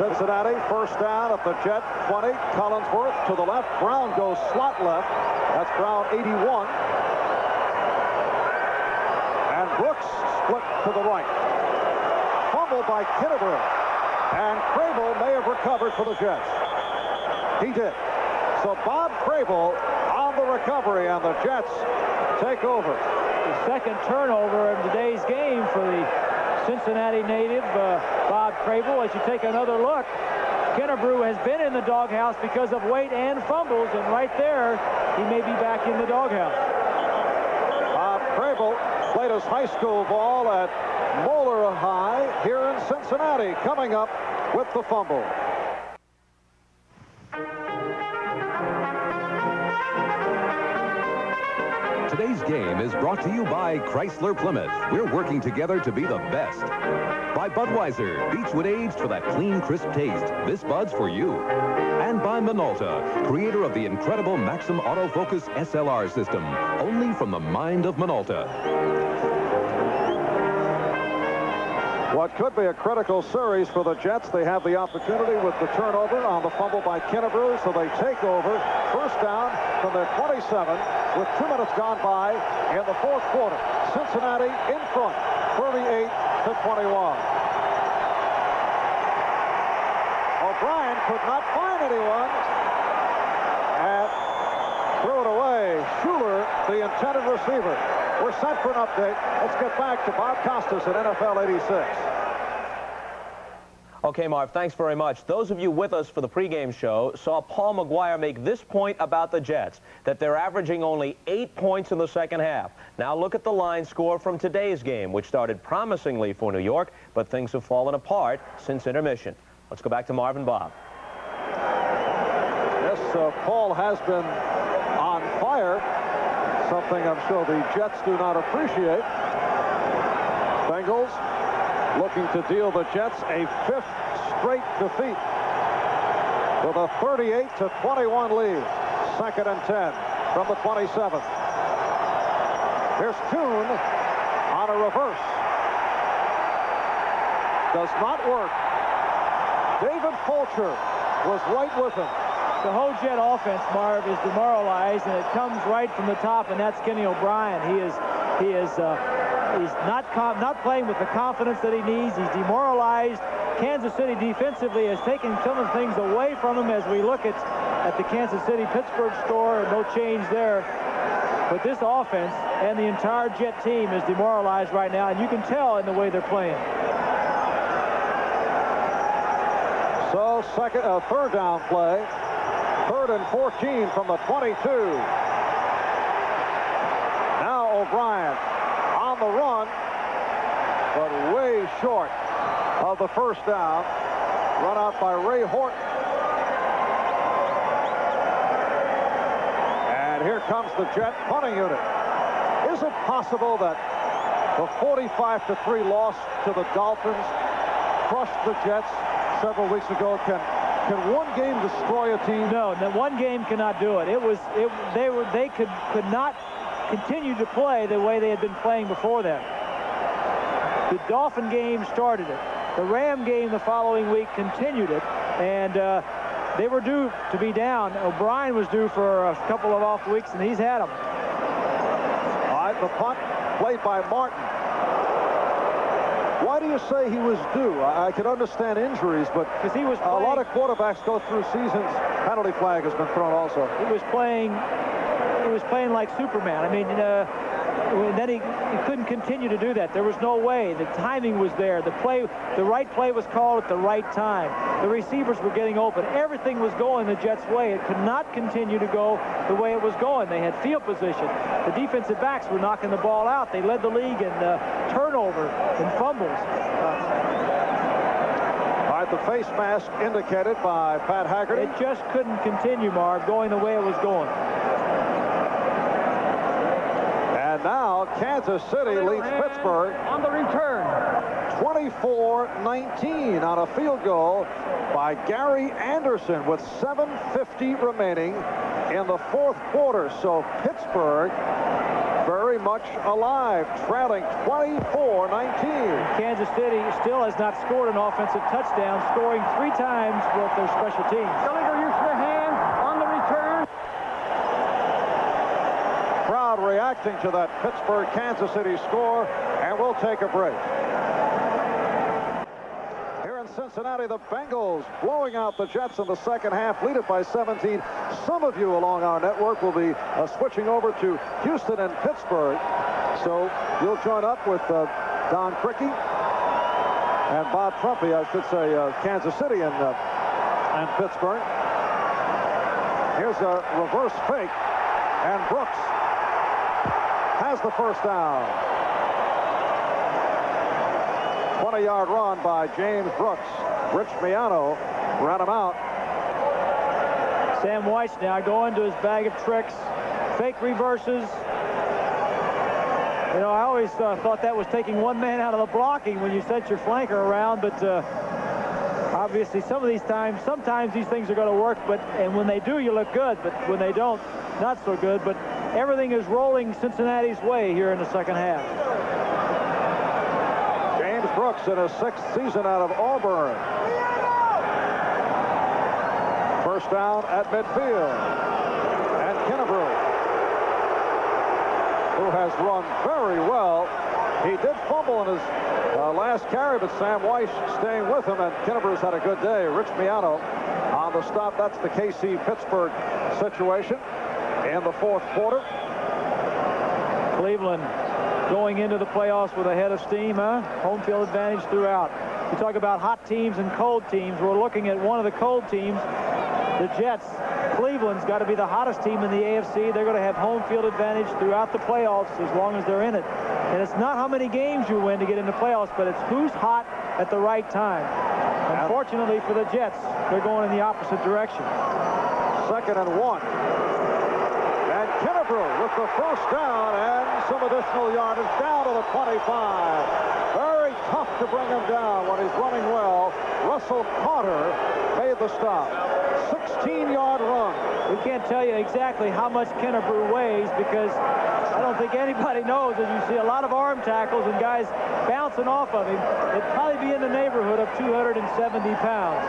Cincinnati, first down at the Jet 20. Collinsworth to the left. Brown goes slot left. That's Brown, 81. And Brooks split to the right. Fumble by Kennebrew. And Crable may have recovered for the Jets. He did. So Bob Crable on the recovery, and the Jets take over. The second turnover in today's game for the Cincinnati native, Bob Crable. As you take another look, Kennebrew has been in the doghouse because of weight and fumbles, and right there, he may be back in the doghouse. Bob Crable played his high school ball at Moeller High here in Cincinnati, coming up with the fumble. Today's game is brought to you by Chrysler Plymouth. We're working together to be the best. By Budweiser, Beechwood aged for that clean, crisp taste. This Bud's for you. And by Minolta, creator of the incredible Maxim Autofocus SLR system. Only from the mind of Minolta. What could be a critical series for the Jets. They have the opportunity with the turnover on the fumble by Kennebrew, so they take over. First down from their 27 with 2 minutes gone by in the fourth quarter. Cincinnati in front, 38-21. O'Brien could not find anyone and threw it away. Schuler, the intended receiver. We're set for an update. Let's get back to Bob Costas at NFL 86. Okay, Marv, thanks very much. Those of you with us for the pregame show saw Paul McGuire make this point about the Jets, that they're averaging only 8 points in the second half. Now look at the line score from today's game, which started promisingly for New York, but things have fallen apart since intermission. Let's go back to Marv and Bob. Yes, Paul has been on fire, something I'm sure the Jets do not appreciate. Bengals looking to deal the Jets a 5th straight defeat with a 38-21 lead. 2nd and 10 from the 27th. Here's Kuhn on a reverse. Does not work. David Fulcher was right with him. The whole Jet offense, Marv, is demoralized, and it comes right from the top, and that's Kenny O'Brien. He is He's not playing with the confidence that he needs. He's demoralized. Kansas City defensively has taken some of the things away from him as we look at the Kansas City-Pittsburgh score, and no change there. But this offense and the entire Jet team is demoralized right now, and you can tell in the way they're playing. So third down play. 3rd and 14 from the 22. Now O'Brien on the run, but way short of the first down. Run out by Ray Horton. And here comes the Jet punting unit. Is it possible that the 45-3 loss to the Dolphins crushed the Jets several weeks ago? Can one game destroy a team? No, one game cannot do it. They could not continue to play the way they had been playing before that. The Dolphin game started it. The Ram game the following week continued it, and they were due to be down. O'Brien was due for a couple of off weeks, and he's had them. All right, the punt played by Martin. Why do you say he was due? I could understand injuries, but because he was a lot of quarterbacks go through seasons. Penalty flag has been thrown also. He was playing like Superman. I mean, then he couldn't continue to do that. There was no way. The timing was there. The right play was called at the right time. The receivers were getting open. Everything was going the Jets' way. It could not continue to go the way it was going. They had field position. The defensive backs were knocking the ball out. They led the league in turnover and fumbles. All right, the face mask indicated by Pat Haggerty. It just couldn't continue, Marv, going the way it was going. And now Kansas City leads Pittsburgh On the return. 24-19 on a field goal by Gary Anderson with 7:50 remaining in the 4th quarter. So Pittsburgh very much alive, trailing 24-19. Kansas City still has not scored an offensive touchdown, scoring 3 times with their special teams. Illegal use of the hand on the return. Crowd reacting to that Pittsburgh-Kansas City score, and we'll take a break. Here in Cincinnati, the Bengals blowing out the Jets in the second half, lead it by 17. Some of you along our network will be switching over to Houston and Pittsburgh. So you'll join up with Don Crickey and Bob Trumpy, I should say, Kansas City and Pittsburgh. Here's a reverse fake, and Brooks has the first down. 20-yard run by James Brooks. Rich Miano ran him out. Sam Weiss now going to his bag of tricks. Fake reverses. You know, I always thought that was taking one man out of the blocking when you sent your flanker around, but obviously sometimes these things are going to work, and when they do, you look good, but when they don't, not so good. But everything is rolling Cincinnati's way here in the second half. James Brooks in his 6th season out of Auburn. First down at midfield. And Kennebrew, who has run very well. He did fumble in his last carry, but Sam Weiss staying with him, and Kennebrew's had a good day. Rich Miano on the stop. That's the KC-Pittsburgh situation in the 4th quarter. Cleveland going into the playoffs with a head of steam, huh? Home field advantage throughout. You talk about hot teams and cold teams. We're looking at one of the cold teams, the Jets. Cleveland's got to be the hottest team in the AFC. They're going to have home field advantage throughout the playoffs as long as they're in it. And it's not how many games you win to get into playoffs, but it's who's hot at the right time. Unfortunately for the Jets, they're going in the opposite direction. 2nd and 1. And Kennebrew with the first down and some additional yardage down to the 25. Very tough to bring him down when he's running well. Russell Carter made the stop. 16-yard run. We can't tell you exactly how much Kennebrew weighs because I don't think anybody knows. As you see a lot of arm tackles and guys bouncing off of him, it'd probably be in the neighborhood of 270 pounds.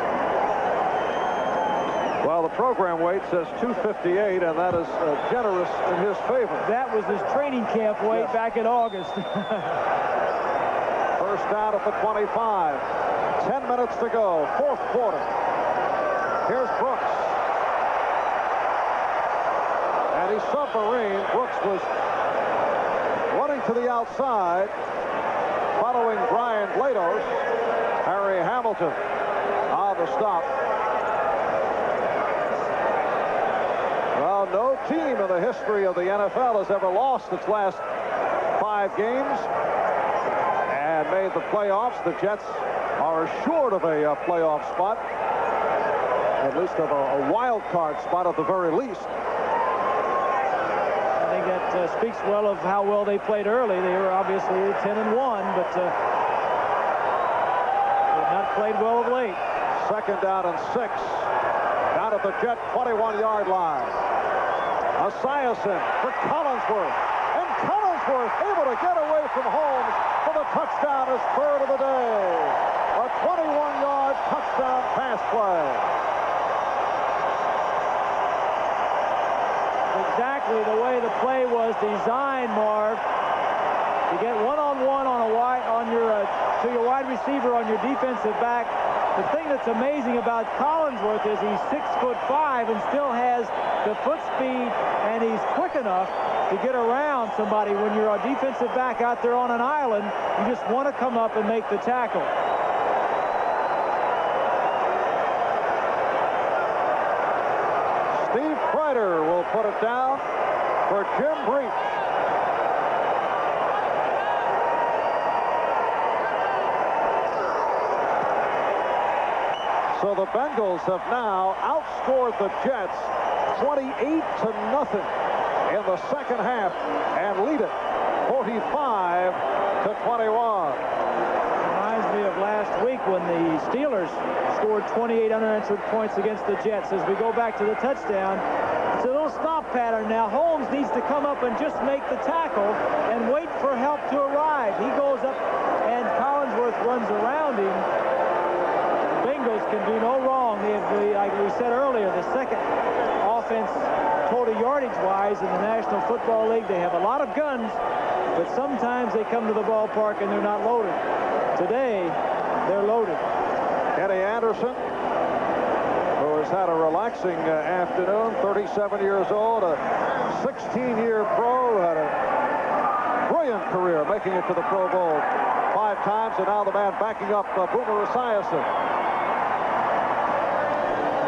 Well, the program weight says 258, and that is generous in his favor. That was his training camp weight back in August. First down at the 25. 10 minutes to go. Fourth quarter. Here's Brooks. And he's submarine. Brooks was running to the outside, following Brian Blados. Harry Hamilton on the stop. Well, no team in the history of the NFL has ever lost its last 5 games and made the playoffs. The Jets are assured of a playoff spot, at least of a wild card spot at the very least. I think that speaks well of how well they played early. They were obviously 10-1, but they have not played well of late. Second down and 6. Down at the Jet 21-yard line. Esiason for Collinsworth. And Collinsworth able to get away from Holmes for the touchdown, his third of the day. A 21-yard touchdown pass play. Exactly the way the play was designed, Marv. You get one-on-one on to your wide receiver on your defensive back. The thing that's amazing about Collinsworth is he's 6'5" and still has the foot speed, and he's quick enough to get around somebody. When you're a defensive back out there on an island, you just want to come up and make the tackle. Steve Kreider will put it down for Jim Breach. So the Bengals have now outscored the Jets 28-0 in the second half and lead it 45-21. Reminds me of last week when the Steelers scored 28 unanswered points against the Jets. As we go back to the touchdown, it's a little stop pattern now. Holmes needs to come up and just make the tackle and wait for help to arrive. He goes up and Collinsworth runs around him. Bengals can do no wrong. They have, like we said earlier, the second offense total yardage-wise in the National Football League. They have a lot of guns, but sometimes they come to the ballpark and they're not loaded. Today, they're loaded. Kenny Anderson, who has had a relaxing afternoon, 37 years old, a 16-year pro, had a brilliant career making it to the Pro Bowl 5 times, and now the man backing up Boomer Esiason.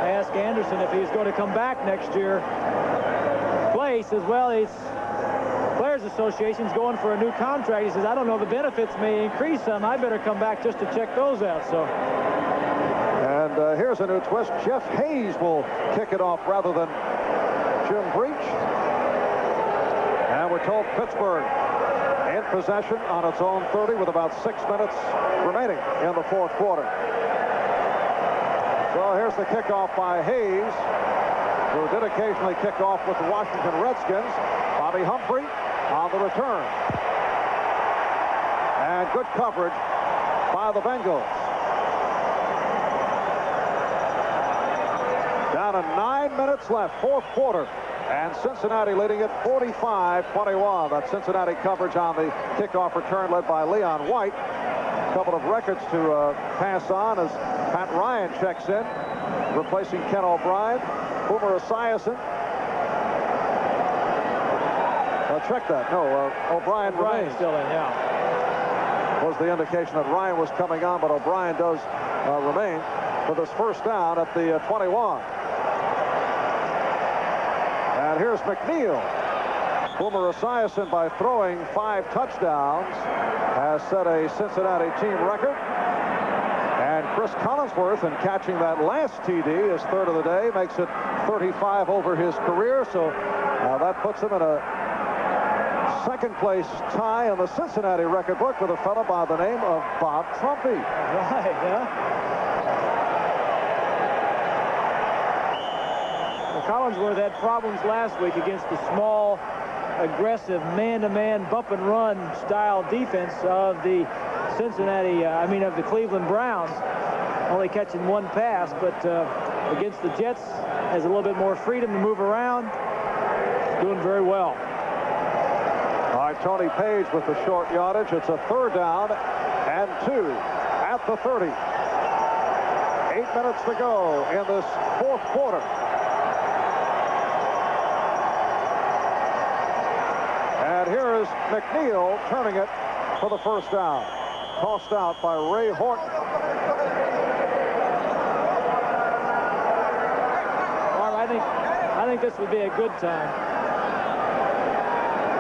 Ask Anderson if he's going to come back next year. Play says, well, he's Players Association's going for a new contract. He says, I don't know, the benefits may increase some. I better come back just to check those out. So, and here's a new twist. Jeff Hayes will kick it off rather than Jim Breach. And we're told Pittsburgh in possession on its own 30 with about 6 minutes remaining in the fourth quarter. So here's the kickoff by Hayes, who did occasionally kick off with the Washington Redskins. Bobby Humphrey on the return. And good coverage by the Bengals. Down to 9 minutes left, fourth quarter. And Cincinnati leading it 45-21. That Cincinnati coverage on the kickoff return led by Leon White. A couple of records to pass on as Pat Ryan checks in, replacing Ken O'Brien. Boomer Esiason. Check that. No, O'Brien remains. Still in, yeah. Was the indication that Ryan was coming on, but O'Brien does remain for this first down at the 21. And here's McNeil. Boomer Esiason, by throwing 5 touchdowns, has set a Cincinnati team record. And Chris Collinsworth, in catching that last TD, his third of the day, makes it 35 over his career. So that puts him in a second place tie in the Cincinnati record book with a fellow by the name of Bob Trumpy. Right, yeah. Well, Collinsworth had problems last week against the small, aggressive, man-to-man bump-and-run style defense of the Cincinnati, of the Cleveland Browns. Only catching 1 pass, but against the Jets, has a little bit more freedom to move around. Doing very well. All right, Tony Page with the short yardage. It's a 3rd down and 2 at the 30. 8 minutes to go in this 4th quarter. And here is McNeil turning it for the 1st down. Tossed out by Ray Horton. I think this would be a good time.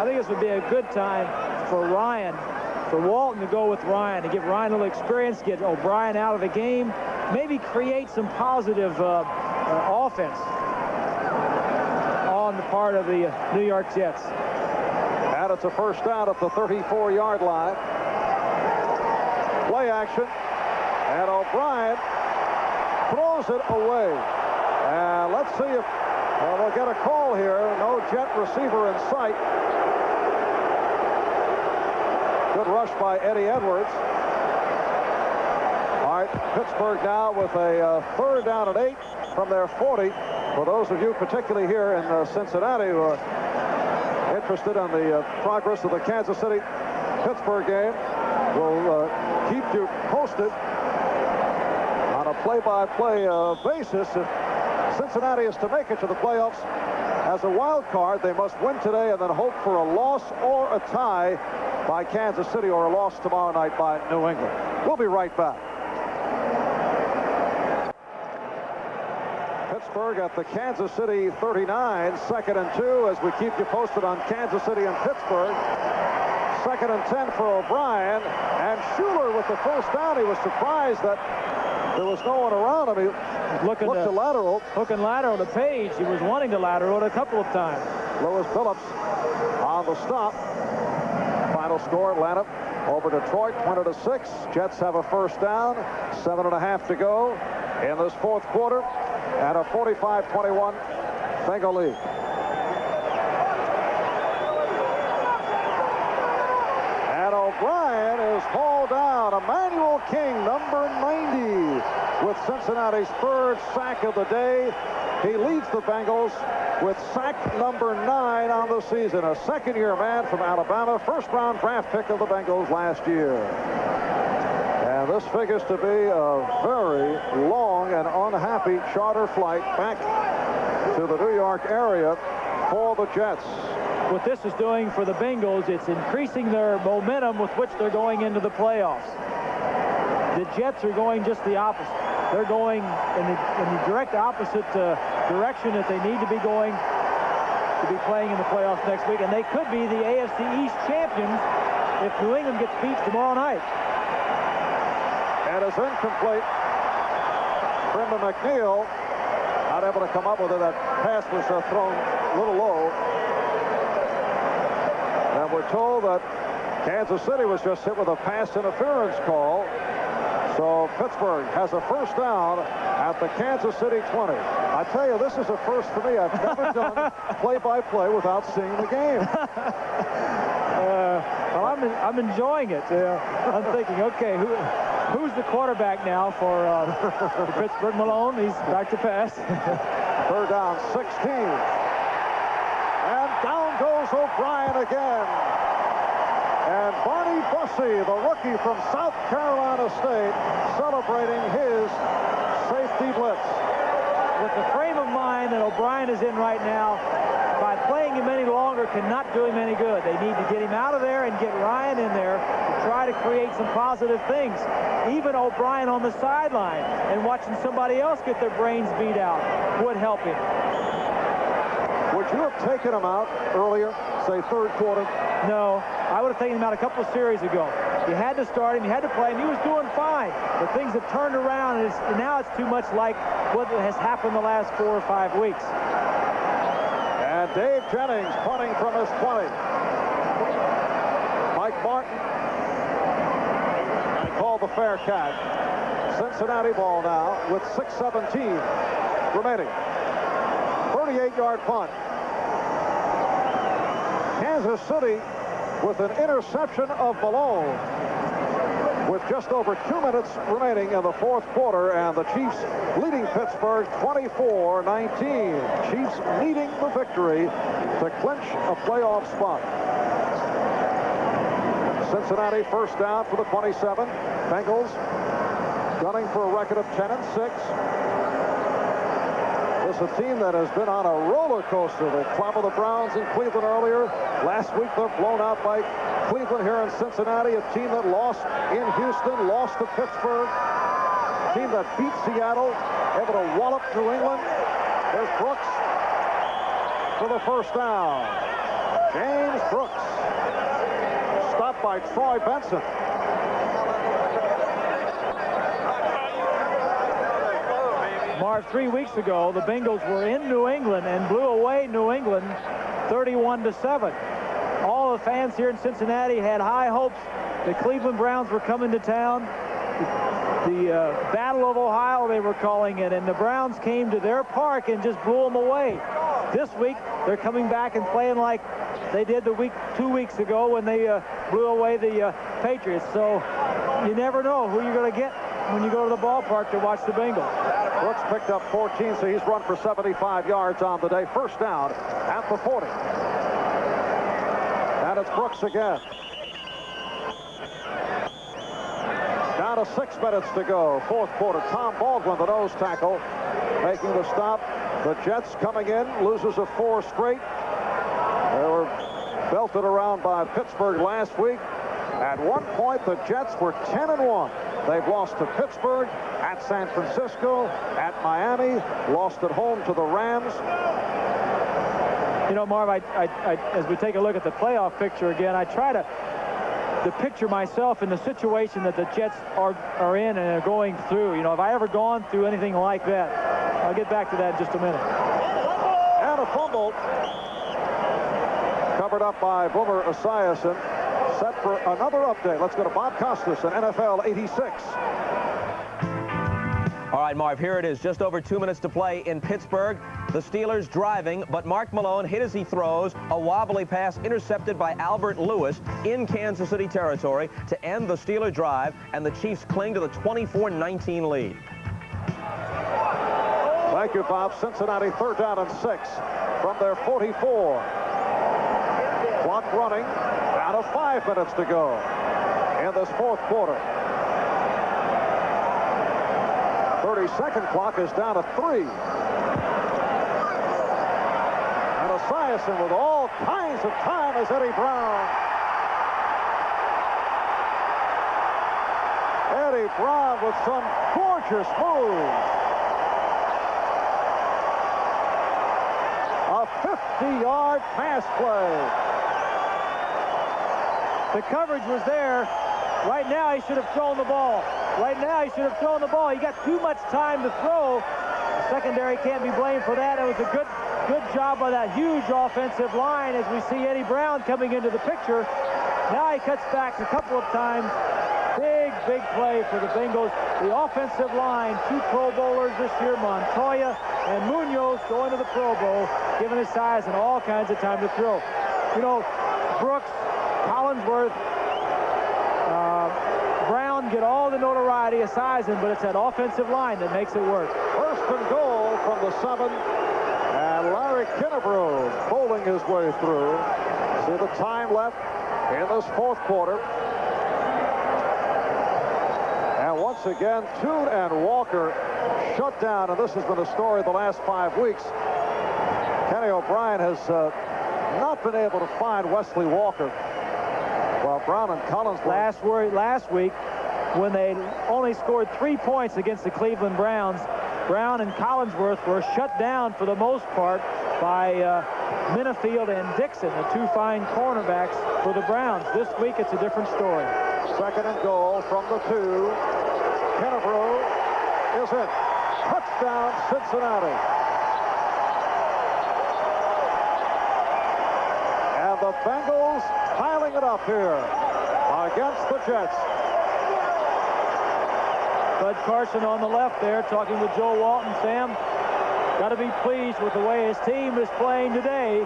I think this would be a good time for Ryan, for Walton to go with Ryan, to give Ryan a little experience, get O'Brien out of the game, maybe create some positive offense on the part of the New York Jets. And it's a 1st down at the 34-yard line. Play action. And O'Brien throws it away. And let's see if they'll get a call here. No Jet receiver in sight. Good rush by Eddie Edwards. All right, Pittsburgh now with a 3rd down and 8 from their 40. For those of you particularly here in Cincinnati who are interested in the progress of the Kansas City-Pittsburgh game, we'll keep you posted on a play-by-play basis. If Cincinnati is to make it to the playoffs as a wild card, they must win today and then hope for a loss or a tie by Kansas City or a loss tomorrow night by New England. We'll be right back. Pittsburgh at the Kansas City 39, 2nd and 2 as we keep you posted on Kansas City and Pittsburgh. 2nd and 10 for O'Brien, and Schuler with the 1st down. He was surprised that there was no one around him. He looked to lateral. Looking lateral to Page. He was wanting to lateral a couple of times. Lewis Phillips on the stop. Final score, Atlanta over Detroit, 20-6. Jets have a 1st down, 7.5 to go in this 4th quarter, and a 45-21 Bengal lead. And O'Brien is hauled down. Emmanuel King, number 90, with Cincinnati's 3rd sack of the day. He leads the Bengals with sack number 9 on the season. A 2nd-year man from Alabama, 1st-round draft pick of the Bengals last year. And this figures to be a very long and unhappy charter flight back to the New York area for the Jets. What this is doing for the Bengals, it's increasing their momentum with which they're going into the playoffs. The Jets are going just the opposite. They're going in the direct opposite direction that they need to be going to be playing in the playoffs next week, and they could be the AFC East champions if New England gets beat tomorrow night. And it's incomplete. Brendan McNeil not able to come up with it. That pass was thrown a little low. And we're told that Kansas City was just hit with a pass interference call. So Pittsburgh has a 1st down at the Kansas City 20. I tell you, this is a first for me. I've never done play-by-play without seeing the game. Well, I'm enjoying it. I'm thinking, okay, who's the quarterback now for Pittsburgh? Malone. He's back to pass. 3rd down, 16. And down goes O'Brien again. And Barney Bussey, the rookie from South Carolina State, celebrating his safety blitz. With the frame of mind that O'Brien is in right now, by playing him any longer cannot do him any good. They need to get him out of there and get Ryan in there to try to create some positive things. Even O'Brien on the sideline and watching somebody else get their brains beat out would help him. Would you have taken him out earlier, say 3rd quarter? No, I would have taken him out a couple of series ago. You had to start him, you had to play him, he was doing fine. But things have turned around, and now it's too much like what has happened the last 4 or 5 weeks. And Dave Jennings punting from his 20. Mike Martin called the fair catch. Cincinnati ball now with 6:17 remaining. 38-yard punt. Kansas City with an interception of Malone. with just over 2 minutes remaining in the fourth quarter, and the Chiefs leading Pittsburgh 24-19. Chiefs needing the victory to clinch a playoff spot. Cincinnati first down for the 27. Bengals gunning for a record of 10-6. This is a team that has been on a roller coaster. They clobbered the Browns in Cleveland earlier. Last week they're blown out by Cleveland here in Cincinnati, a team that lost in Houston, lost to Pittsburgh, a team that beat Seattle, able to wallop New England. There's Brooks for the first down. James Brooks stopped by Troy Benson. Marv, 3 weeks ago, the Bengals were in New England and blew away New England 31-7. All the fans here in Cincinnati had high hopes. The Cleveland Browns were coming to town. The Battle of Ohio, they were calling it, and the Browns came to their park and just blew them away. This week, they're coming back and playing like they did 2 weeks ago when they blew away the Patriots. So you never know who you're going to get when you go to the ballpark to watch the Bengals. Brooks picked up 14, so he's run for 75 yards on the day. First down at the 40. And it's Brooks again. Down to 6 minutes to go. Fourth quarter. Tom Baldwin, the nose tackle, making the stop. The Jets coming in. Losers of 4 straight. They were belted around by Pittsburgh last week. At one point, the Jets were 10-1. They've lost to Pittsburgh, at San Francisco, at Miami, lost at home to the Rams. You know, Marv, as we take a look at the playoff picture again, I try to picture myself in the situation that the Jets are in and are going through. You know, have I ever gone through anything like that? I'll get back to that in just a minute. And a fumble. Covered up by Boomer Esiason. Set for another update. Let's go to Bob Costas in NFL 86. All right, Marv, here it is. Just over 2 minutes to play in Pittsburgh. The Steelers driving, but Mark Malone hit as he throws. A wobbly pass intercepted by Albert Lewis in Kansas City territory to end the Steeler drive, and the Chiefs cling to the 24-19 lead. Thank you, Bob. Cincinnati third down and 6 from their 44. Clock running. Down to 5 minutes to go in this fourth quarter. 30-second clock is down to 3. And Esiason with all kinds of time as Eddie Brown. Eddie Brown with some gorgeous moves. A 50-yard pass play. The coverage was there. Right now, he should have thrown the ball. Right now, he should have thrown the ball. He got too much time to throw. The secondary can't be blamed for that. It was a good job by that huge offensive line as we see Eddie Brown coming into the picture. Now he cuts back a couple of times. Big play for the Bengals. The offensive line, 2 Pro Bowlers this year, Montoya and Munoz going to the Pro Bowl, giving his size and all kinds of time to throw. You know, Brooks, Collinsworth, Brown get all the notoriety of Esiason, but it's that offensive line that makes it work. First and goal from the 7. And Larry Kinnebrew bowling his way through. See the time left in this fourth quarter. And once again, Toon and Walker shut down, and this has been the story of the last 5 weeks. Kenny O'Brien has not been able to find Wesley Walker. While Brown and Collinsworth. Last week, when they only scored 3 points against the Cleveland Browns, Brown and Collinsworth were shut down for the most part by Minifield and Dixon, the 2 fine cornerbacks for the Browns. This week, it's a different story. Second and goal from the 2. Kinnebrew is in. Touchdown, Cincinnati. And the Bengals piling it up here against the Jets. Bud Carson on the left there talking with Joe Walton. Sam, got to be pleased with the way his team is playing today.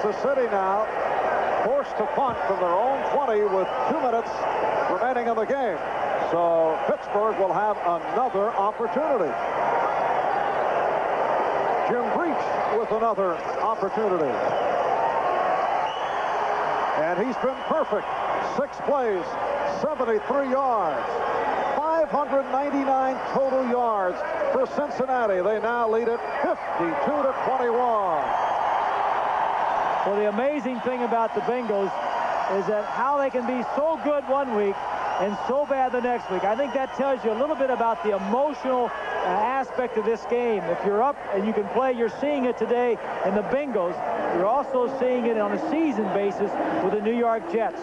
Kansas City now forced to punt from their own 20 with 2 minutes remaining in the game. So Pittsburgh will have another opportunity. Jim Griese with another opportunity. And he's been perfect. 6 plays, 73 yards, 599 total yards for Cincinnati. They now lead it 52-21. Well, the amazing thing about the Bengals is that how they can be so good one week and so bad the next week. I think that tells you a little bit about the emotional aspect of this game. If you're up and you can play, you're seeing it today in the Bengals. You're also seeing it on a season basis with the New York Jets.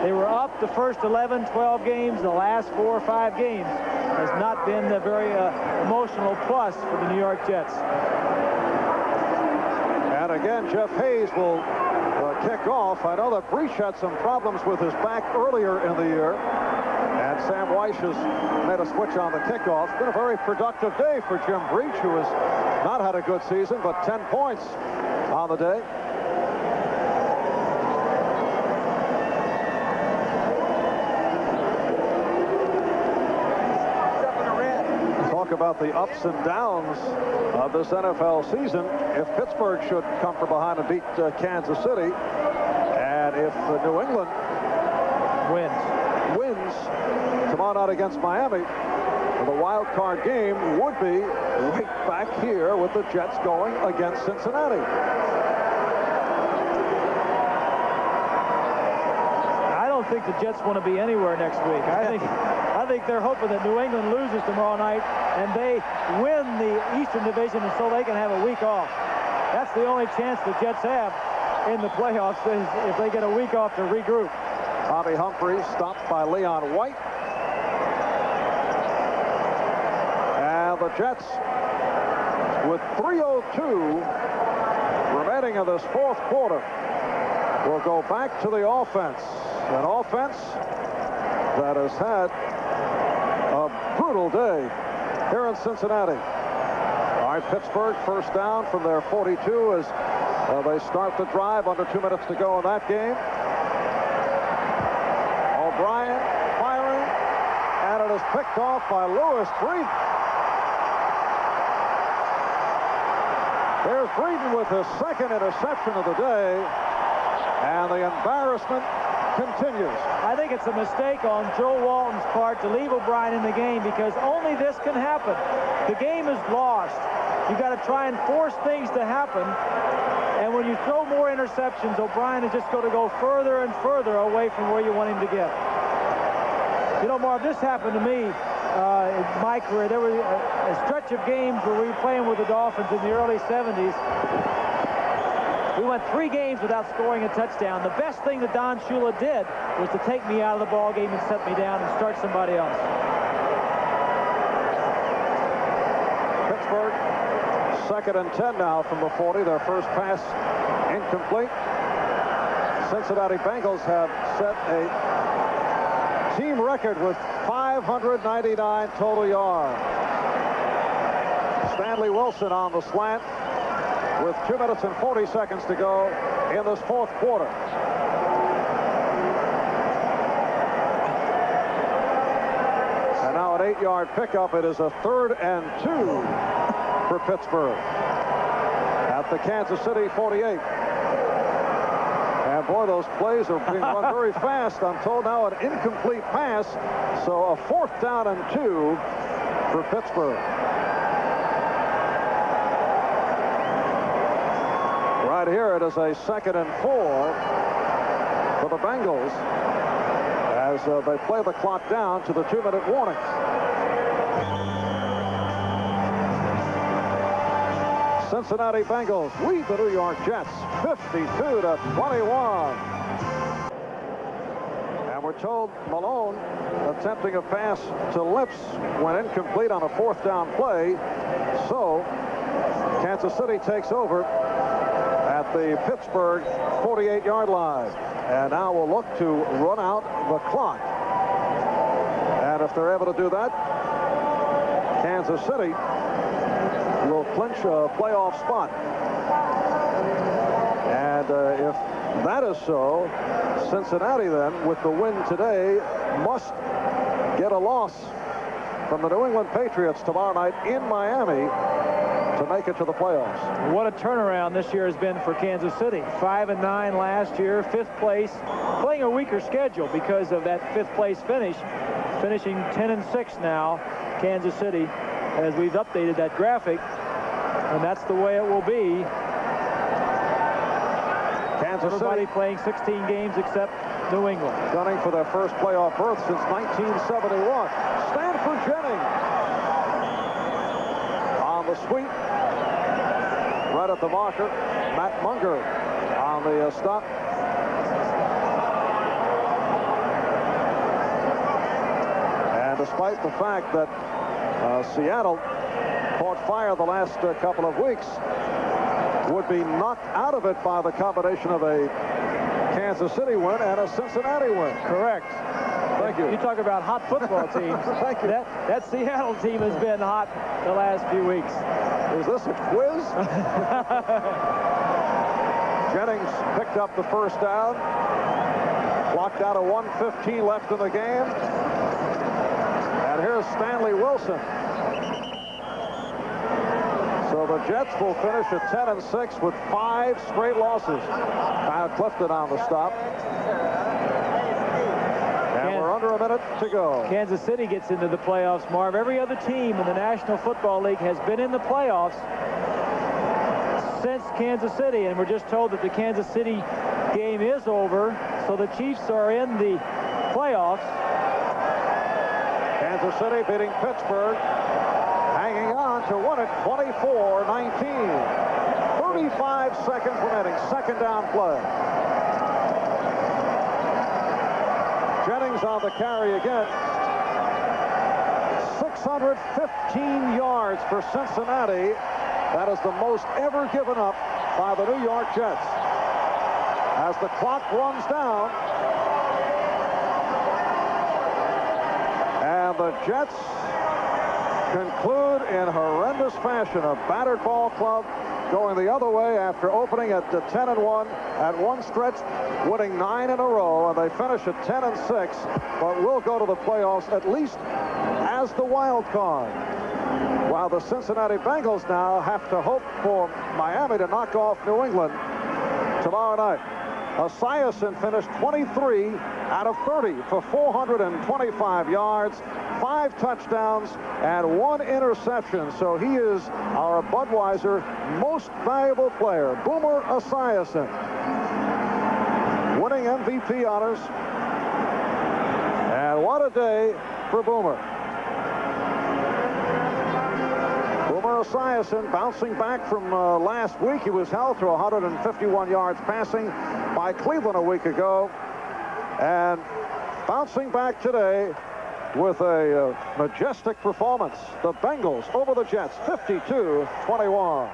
They were up the first 11, 12 games. The last 4 or 5 games has not been a very emotional plus for the New York Jets. And again, Jeff Hayes will kick off. I know that Breach had some problems with his back earlier in the year. And Sam Weiss has made a switch on the kickoff. It's been a very productive day for Jim Breach, who has not had a good season, but 10 points on the day. Talk about the ups and downs of this NFL season. If Pittsburgh should come from behind and beat Kansas City, and if New England wins tomorrow night against Miami, the wild card game would be right back here with the Jets going against Cincinnati. I don't think the Jets want to be anywhere next week. I think they're hoping that New England loses tomorrow night and they win the Eastern Division, and so they can have a week off. That's the only chance the Jets have in the playoffs, is if they get a week off to regroup. Bobby Humphrey stopped by Leon White. And the Jets, with 3:02 remaining in this 4th quarter, will go back to the offense. An offense that has had a brutal day here in Cincinnati. All right, Pittsburgh first down from their 42 as they start the drive. Under 2 minutes to go in that game. O'Brien firing, and it is picked off by Lewis Breeden. There's Breeden with his 2nd interception of the day, and the embarrassment continues. I think it's a mistake on Joe Walton's part to leave O'Brien in the game, because only this can happen. The game is lost. You've got to try and force things to happen. And when you throw more interceptions, O'Brien is just going to go further and further away from where you want him to get. You know, Marv, this happened to me in my career. There was a stretch of games where we were playing with the Dolphins in the early 70s. We went 3 games without scoring a touchdown. The best thing that Don Shula did was to take me out of the ball game and set me down and start somebody else. Pittsburgh, 2nd and 10 now from the 40. Their first pass incomplete. Cincinnati Bengals have set a team record with 599 total yards. Stanley Wilson on the slant with 2 minutes and 40 seconds to go in this 4th quarter. And now an 8-yard pickup. It is a 3rd and 2 for Pittsburgh at the Kansas City 48. And boy, those plays are being run very fast. I'm told now an incomplete pass, so a 4th down and 2 for Pittsburgh. Right here, it is a 2nd and 4 for the Bengals as they play the clock down to the 2-minute warning. Cincinnati Bengals lead the New York Jets 52-21. And we're told Malone attempting a pass to Lips went incomplete on a 4th down play. So Kansas City takes over at the Pittsburgh 48-yard line. And now we'll look to run out the clock. And if they're able to do that, Kansas City will clinch a playoff spot. And if that is so, Cincinnati then, with the win today, must get a loss from the New England Patriots tomorrow night in Miami to make it to the playoffs. What a turnaround this year has been for Kansas City. 5-9 last year, 5th place, playing a weaker schedule because of that 5th place finish, finishing 10-6 now. Kansas City, as we've updated that graphic, and that's the way it will be. Kansas Everybody City playing 16 games except New England. gunning for their first playoff berth since 1971. Stanford Jennings on the sweep. Right at the marker. Matt Munger on the stop. And despite the fact that Seattle caught fire the last couple of weeks, would be knocked out of it by the combination of a Kansas City win and a Cincinnati win. Correct. Thank you. You talk about hot football teams. Thank you. That Seattle team has been hot the last few weeks. Is this a quiz? Jennings picked up the first down. Clocked out of 1:15 left in the game. And here's Stanley Wilson. So the Jets will finish at 10-6 with 5 straight losses. Kyle Clifton on the stop. And we're under a minute to go. Kansas City gets into the playoffs, Marv. Every other team in the National Football League has been in the playoffs since Kansas City, and we're just told that the Kansas City game is over, so the Chiefs are in the playoffs. Kansas City beating Pittsburgh, hanging on to win it 24-19. 35 seconds remaining, second down play. Jennings on the carry again. 615 yards for Cincinnati. That is the most ever given up by the New York Jets. As the clock runs down, and the Jets conclude in horrendous fashion. A battered ball club going the other way after opening at 10-1 at one stretch, winning 9 in a row, and they finish at 10-6, but will go to the playoffs at least as the wild card. While the Cincinnati Bengals now have to hope for Miami to knock off New England tomorrow night. Esiason finished 23 out of 30 for 425 yards, 5 touchdowns, and 1 interception. So he is our Budweiser most valuable player, Boomer Esiason, winning MVP honors. And what a day for Boomer. Boomer Esiason bouncing back from last week. He was held to 151 yards passing by Cleveland a week ago, and bouncing back today with a majestic performance. The Bengals over the Jets, 52-21.